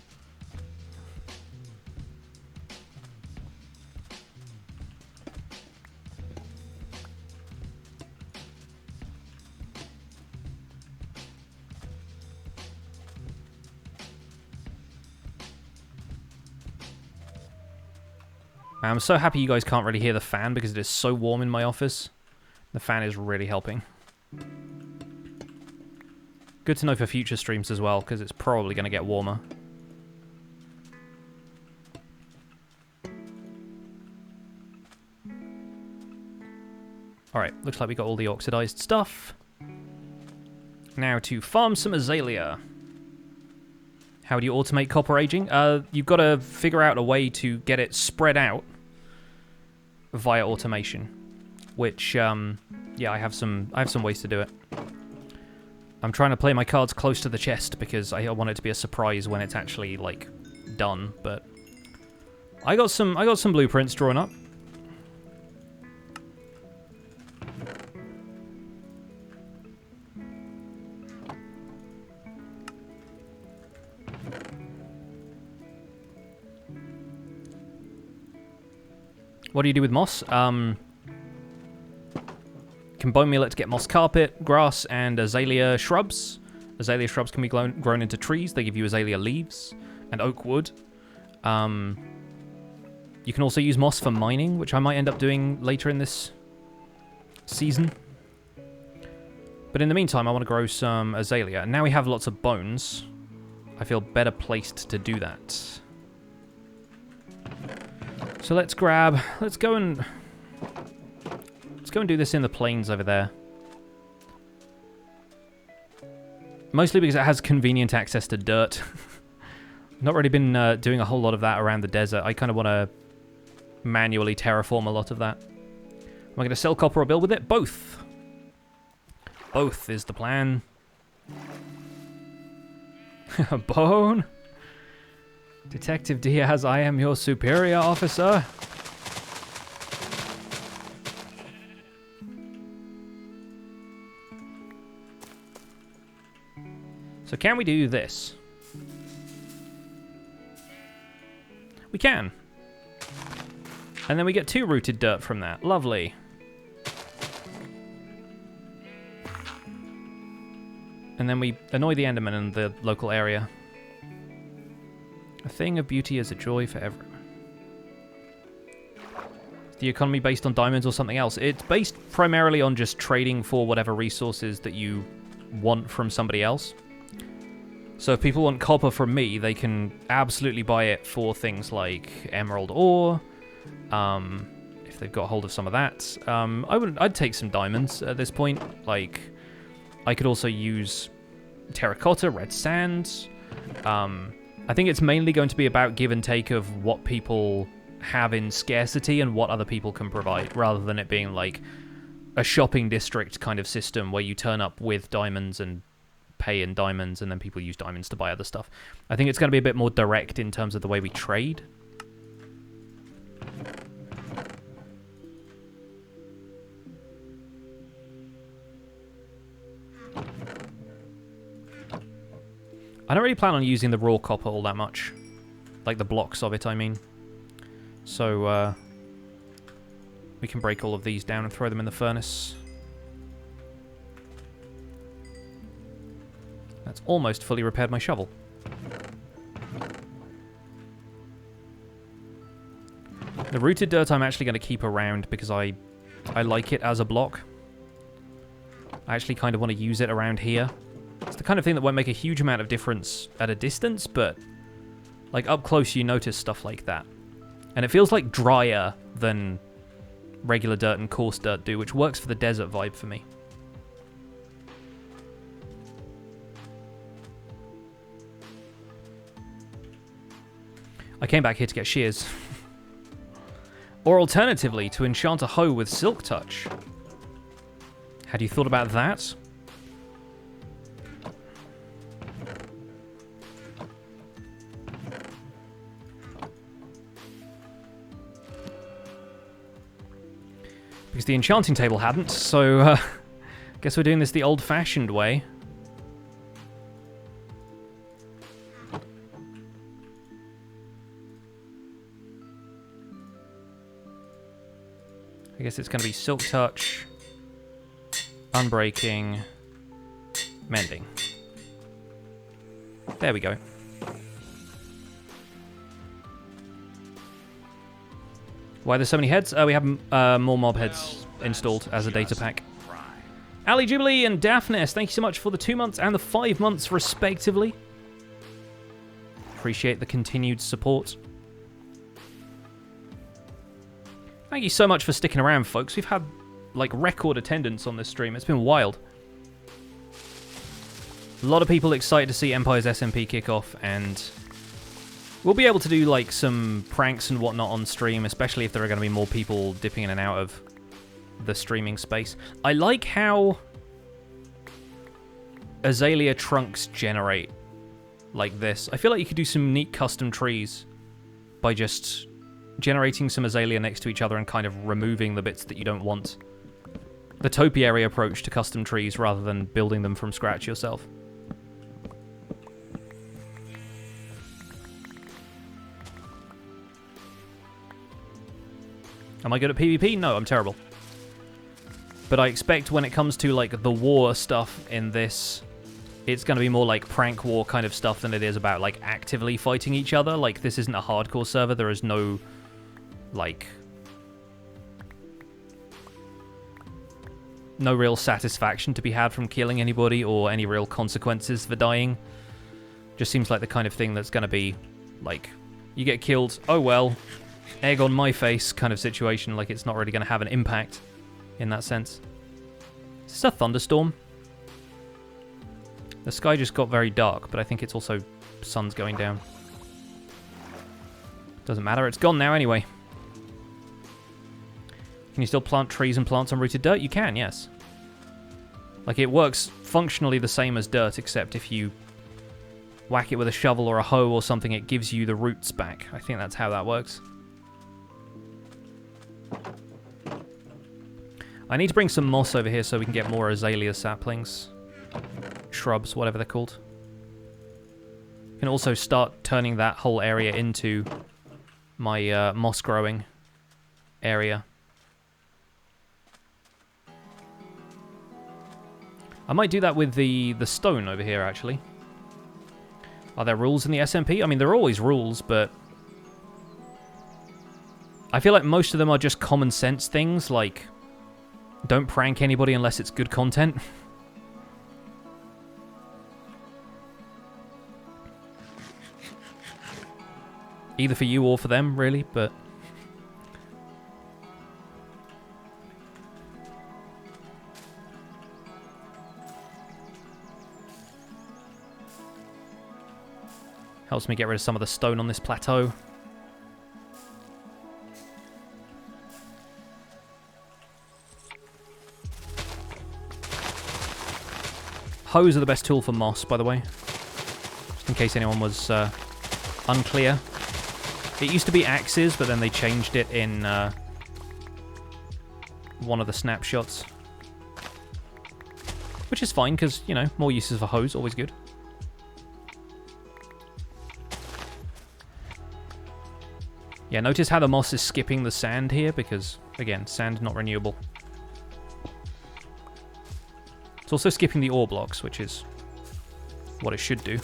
I'm so happy you guys can't really hear the fan because it is so warm in my office. The fan is really helping. Good to know for future streams as well, because it's probably going to get warmer. Alright, looks like we got all the oxidized stuff. Now to farm some azalea. How do you automate copper aging? You've got to figure out a way to get it spread out via automation. Which, yeah, I have some ways to do it. I'm trying to play my cards close to the chest because I want it to be a surprise when it's actually, like, done. But I got some blueprints drawn up. What do you do with moss? Can bone meal it to get moss carpet, grass, and azalea shrubs. Azalea shrubs can be grown into trees. They give you azalea leaves and oak wood. You can also use moss for mining, which I might end up doing later in this season. But in the meantime, I want to grow some azalea. And now we have lots of bones. I feel better placed to do that. So let's go and do this in the plains over there. Mostly because it has convenient access to dirt. Not really been doing a whole lot of that around the desert. I kind of want to manually terraform a lot of that. Am I going to sell copper or build with it? Both. Both is the plan. Bone. Detective Diaz, I am your superior officer. So can we do this? We can. And then we get 2 rooted dirt from that. Lovely. And then we annoy the Enderman in the local area. A thing of beauty is a joy for everyone. Is the economy based on diamonds or something else? It's based primarily on just trading for whatever resources that you want from somebody else. So if people want copper from me, they can absolutely buy it for things like emerald ore. If they've got hold of some of that. I'd take some diamonds at this point. Like, I could also use terracotta, red sand. I think it's mainly going to be about give and take of what people have in scarcity and what other people can provide, rather than it being like a shopping district kind of system where you turn up with diamonds and pay in diamonds and then people use diamonds to buy other stuff. I think it's going to be a bit more direct in terms of the way we trade. I don't really plan on using the raw copper all that much. Like the blocks of it, I mean. So, we can break all of these down and throw them in the furnace. That's almost fully repaired my shovel. The rooted dirt I'm actually going to keep around because I like it as a block. I actually kind of want to use it around here. It's the kind of thing that won't make a huge amount of difference at a distance, but like up close you notice stuff like that. And it feels like drier than regular dirt and coarse dirt do, which works for the desert vibe for me. I came back here to get shears. Or alternatively, to enchant a hoe with silk touch. Had you thought about that? Because the enchanting table hadn't, so guess we're doing this the old-fashioned way. I guess it's going to be silk touch, unbreaking, mending. There we go. 'Cause Why there's so many heads? We have more mob heads installed as a data pack. Ali Jubilee and Daphnis, thank you so much for the 2 months and the 5 months respectively. Appreciate the continued support. Thank you so much for sticking around, folks. We've had, like, record attendance on this stream. It's been wild. A lot of people excited to see Empire's SMP kick off, and we'll be able to do, like, some pranks and whatnot on stream, especially if there are going to be more people dipping in and out of the streaming space. I like how Azalea trunks generate like this. I feel like you could do some neat custom trees by just generating some Azalea next to each other and kind of removing the bits that you don't want. The topiary approach to custom trees rather than building them from scratch yourself. Am I good at PvP? No, I'm terrible. But I expect when it comes to, like, the war stuff in this, it's going to be more like prank war kind of stuff than it is about, like, actively fighting each other. Like, this isn't a hardcore server. There is no, like, no real satisfaction to be had from killing anybody or any real consequences for dying. Just seems like the kind of thing that's going to be, like, you get killed, oh well, egg on my face kind of situation. Like, it's not really going to have an impact in that sense. Is this a thunderstorm? The sky just got very dark, but I think it's also sun's going down. Doesn't matter, it's gone now anyway. Can you still plant trees and plants on rooted dirt? You can, yes. Like, it works functionally the same as dirt, except if you whack it with a shovel or a hoe or something, it gives you the roots back. I think that's how that works. I need to bring some moss over here so we can get more azalea saplings. Shrubs, whatever they're called. You can also start turning that whole area into my moss growing area. I might do that with the stone over here, actually. Are there rules in the SMP? I mean, there are always rules, but I feel like most of them are just common sense things, like don't prank anybody unless it's good content. Either for you or for them, really, but helps me get rid of some of the stone on this plateau. Hoes are the best tool for moss, by the way. Just in case anyone was unclear. It used to be axes, but then they changed it in one of the snapshots. Which is fine, because, you know, more uses for hoes, always good. Yeah, notice how the moss is skipping the sand here, because, again, sand not renewable. It's also skipping the ore blocks, which is what it should do.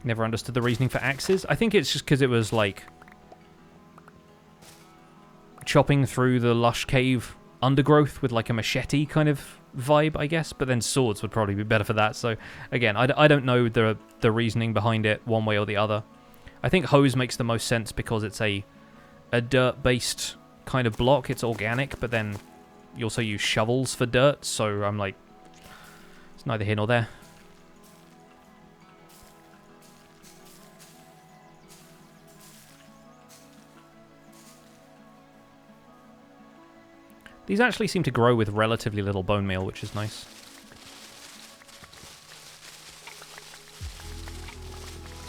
Never understood the reasoning for axes. I think it's just because it was, like, chopping through the lush cave undergrowth with, like, a machete kind of vibe, I guess. But then swords would probably be better for that. So, again, I don't know the reasoning behind it one way or the other. I think hose makes the most sense because it's a dirt-based kind of block. It's organic, but then you also use shovels for dirt. So I'm like, it's neither here nor there. These actually seem to grow with relatively little bone meal, which is nice.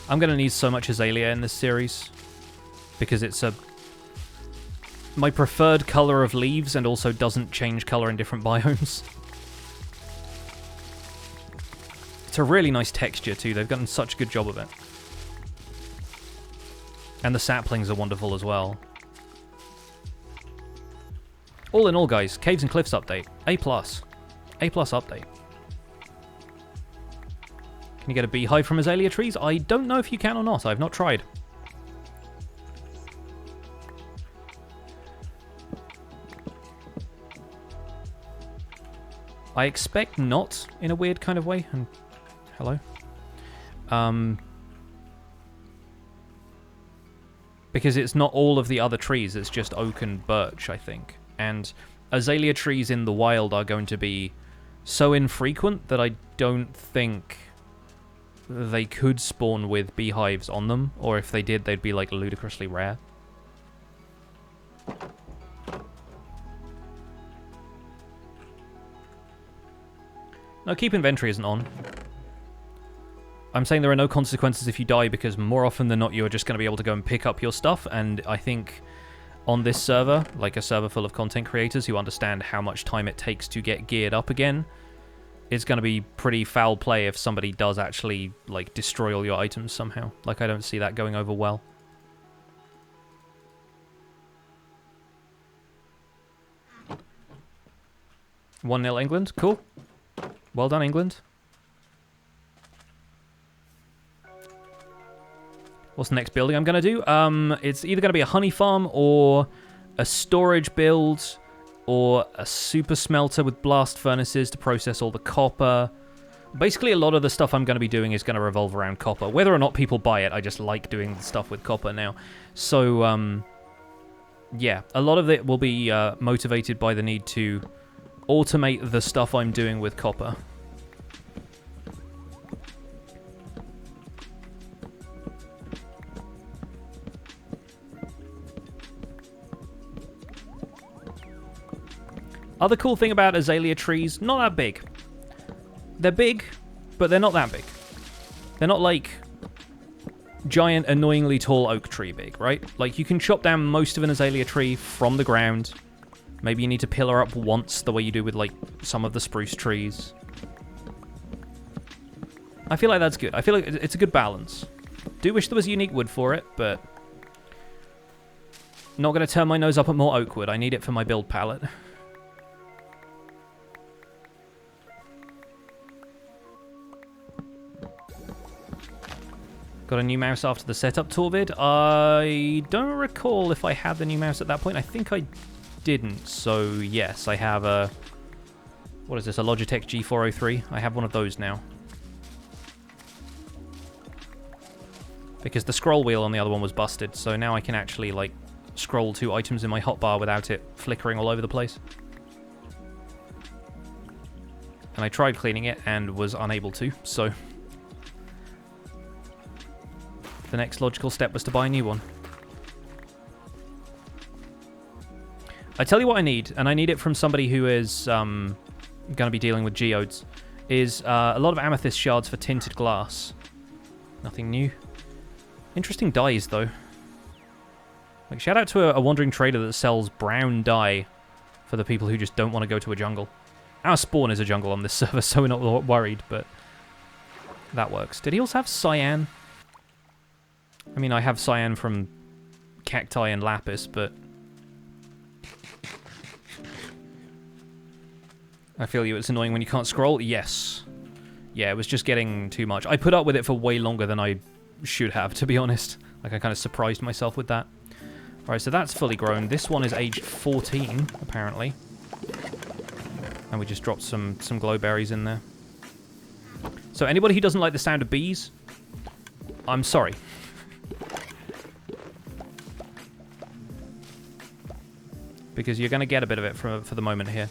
I'm going to need so much azalea in this series, because it's my preferred color of leaves and also doesn't change color in different biomes. It's a really nice texture too, they've done such a good job of it. And the saplings are wonderful as well. All in all, guys, Caves and Cliffs update, A+. A+ update. Can you get a beehive from azalea trees? I don't know if you can or not. I've not tried. I expect not, in a weird kind of way. And hello. Because it's not all of the other trees. It's just oak and birch, I think. And azalea trees in the wild are going to be so infrequent that I don't think they could spawn with beehives on them, or if they did, they'd be like ludicrously rare. No, keep inventory isn't on. I'm saying there are no consequences if you die, because more often than not you're just going to be able to go and pick up your stuff, and I think on this server, like a server full of content creators who understand how much time it takes to get geared up again, it's going to be pretty foul play if somebody does actually, like, destroy all your items somehow. Like, I don't see that going over well. One 0 England. Cool. Well done, England. What's the next building I'm going to do? It's either going to be a honey farm or a storage build, or a super smelter with blast furnaces to process all the copper. Basically, a lot of the stuff I'm going to be doing is going to revolve around copper. Whether or not people buy it, I just like doing the stuff with copper now. So, yeah, a lot of it will be motivated by the need to automate the stuff I'm doing with copper. Other cool thing about azalea trees, not that big. They're big, but they're not that big. They're not like giant, annoyingly tall oak tree big, right? Like, you can chop down most of an azalea tree from the ground. Maybe you need to pillar up once, the way you do with, like, some of the spruce trees. I feel like that's good. I feel like it's a good balance. Do wish there was unique wood for it, but not going to turn my nose up at more oak wood. I need it for my build palette. Got a new mouse after the setup tour vid. I don't recall if I had the new mouse at that point. I think I didn't. So, yes, I have a... What is this? A Logitech G403. I have one of those now. Because the scroll wheel on the other one was busted. So now I can actually, like, scroll to items in my hotbar without it flickering all over the place. And I tried cleaning it and was unable to, so... The next logical step was to buy a new one. I tell you what I need, and I need it from somebody who is going to be dealing with geodes, is a lot of amethyst shards for tinted glass. Nothing new. Interesting dyes, though. Like, shout out to a wandering trader that sells brown dye for the people who just don't want to go to a jungle. Our spawn is a jungle on this server, so we're not worried, but that works. Did he also have cyan? I mean, I have cyan from cacti and lapis, but I feel you. It's annoying when you can't scroll. Yes. Yeah, it was just getting too much. I put up with it for way longer than I should have, to be honest. Like, I kind of surprised myself with that. Alright, so that's fully grown. This one is aged 14, apparently. And we just dropped some glowberries in there. So anybody who doesn't like the sound of bees, I'm sorry. Because you're going to get a bit of it for the moment here.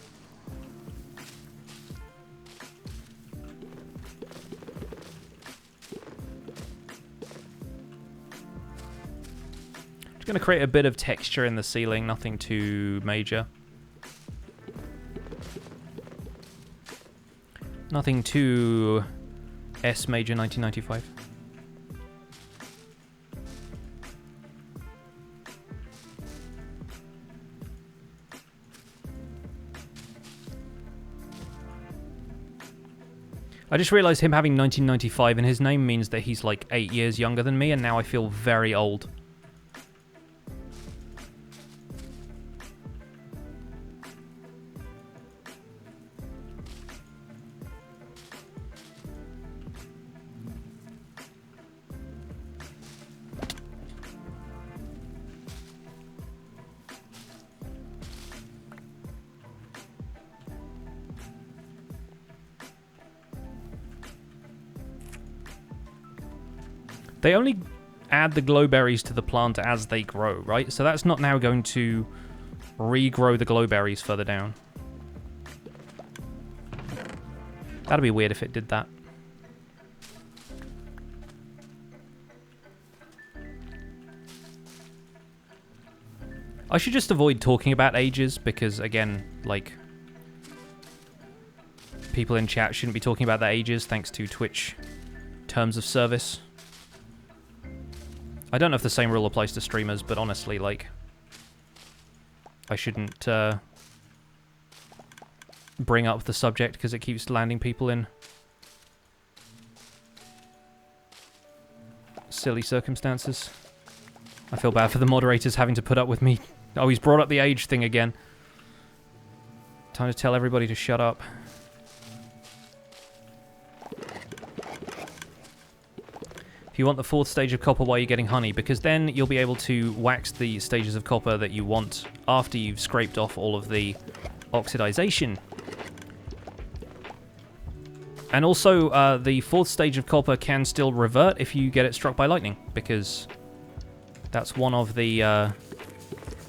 Just going to create a bit of texture in the ceiling, nothing too major. Nothing too S major 1995. I just realised him having 1995 in his name means that he's like 8 years younger than me, and now I feel very old. They only add the glowberries to the plant as they grow, right? So that's not now going to regrow the glowberries further down. That'd be weird if it did that. I should just avoid talking about ages because, again, like, people in chat shouldn't be talking about their ages thanks to Twitch terms of service. I don't know if the same rule applies to streamers, but honestly, like, I shouldn't bring up the subject because it keeps landing people in silly circumstances. I feel bad for the moderators having to put up with me. Oh, he's brought up the age thing again. Time to tell everybody to shut up. If you want the 4th stage of copper, why are you getting honey? Because then you'll be able to wax the stages of copper that you want after you've scraped off all of the oxidization. And also, the 4th stage of copper can still revert if you get it struck by lightning, because that's one of the...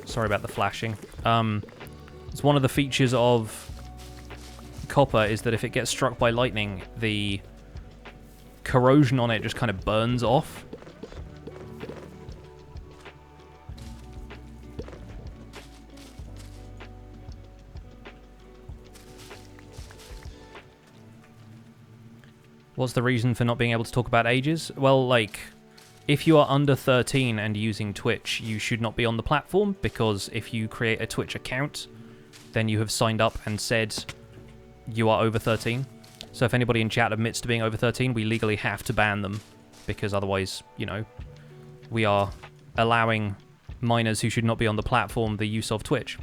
sorry about the flashing. It's one of the features of copper is that if it gets struck by lightning, the corrosion on it just kind of burns off. What's the reason for not being able to talk about ages? Well, like, if you are under 13 and using Twitch, you should not be on the platform, because if you create a Twitch account, then you have signed up and said you are over 13. So if anybody in chat admits to being over 13, we legally have to ban them, because otherwise, you know, we are allowing minors who should not be on the platform the use of Twitch.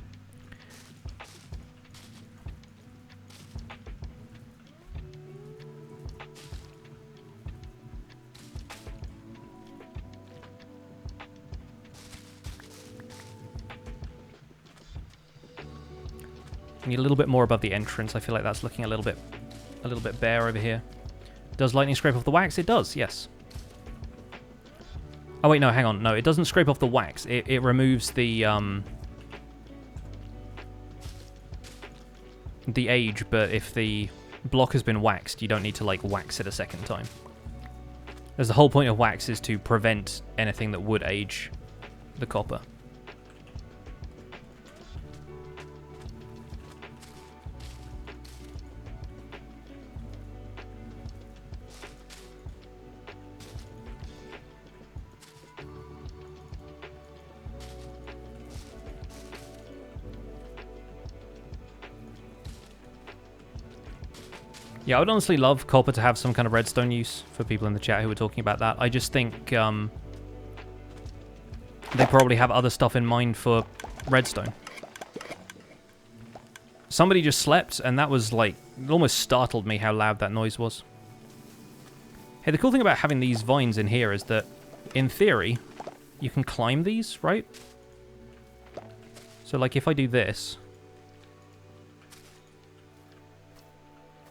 Need a little bit more above the entrance. I feel like that's looking a little bit bare over here. Does lightning scrape off the wax? It does, yes. Oh wait, no, hang on. No, it doesn't scrape off the wax. It removes the age, but if the block has been waxed, you don't need to, like, wax it a second time. As the whole point of wax is to prevent anything that would age the copper. Yeah, I would honestly love copper to have some kind of redstone use for people in the chat who were talking about that. I just think they probably have other stuff in mind for redstone. Somebody just slept, and that was like, it almost startled me how loud that noise was. Hey, the cool thing about having these vines in here is that, in theory, you can climb these, right? So, like, if I do this...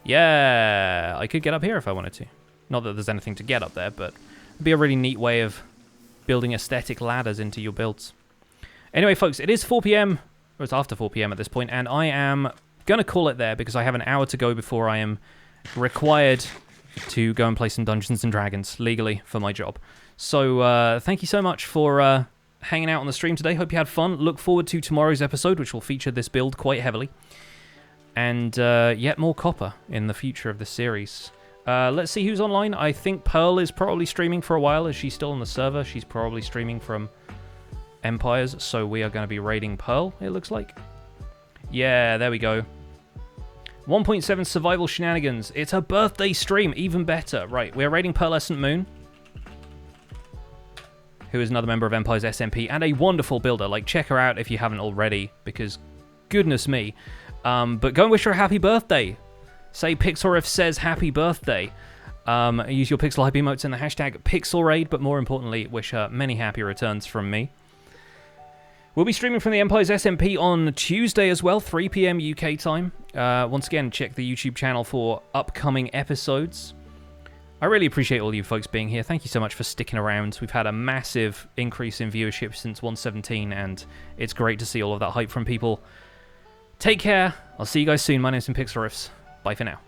Yeah, I could get up here if I wanted to. Not that there's anything to get up there, but it'd be a really neat way of building aesthetic ladders into your builds. Anyway, folks, it is 4 p.m. Or it's after 4 p.m. at this point, and I am going to call it there because I have an hour to go before I am required to go and play some Dungeons & Dragons legally for my job. So thank you so much for hanging out on the stream today. Hope you had fun. Look forward to tomorrow's episode, which will feature this build quite heavily. And yet more copper in the future of the series. Let's see who's online. I think Pearl is probably streaming for a while. As she's still on the server, she's probably streaming from Empires. So we are going to be raiding Pearl, it looks like. Yeah, there we go. 1.7 survival shenanigans. It's her birthday stream, even better. Right, we're raiding Pearlescent Moon, who is another member of Empire's SMP and a wonderful builder. Like, check her out if you haven't already, because goodness me. But go and wish her a happy birthday. Say Pixelriff says happy birthday. Use your Pixel Hype emotes and the hashtag PixelRaid, but more importantly, wish her many happy returns from me. We'll be streaming from the Empire's SMP on Tuesday as well, 3 p.m. UK time. Once again, check the YouTube channel for upcoming episodes. I really appreciate all you folks being here. Thank you so much for sticking around. We've had a massive increase in viewership since 117, and it's great to see all of that hype from people. Take care. I'll see you guys soon. My name's been Pixel Riffs. Bye for now.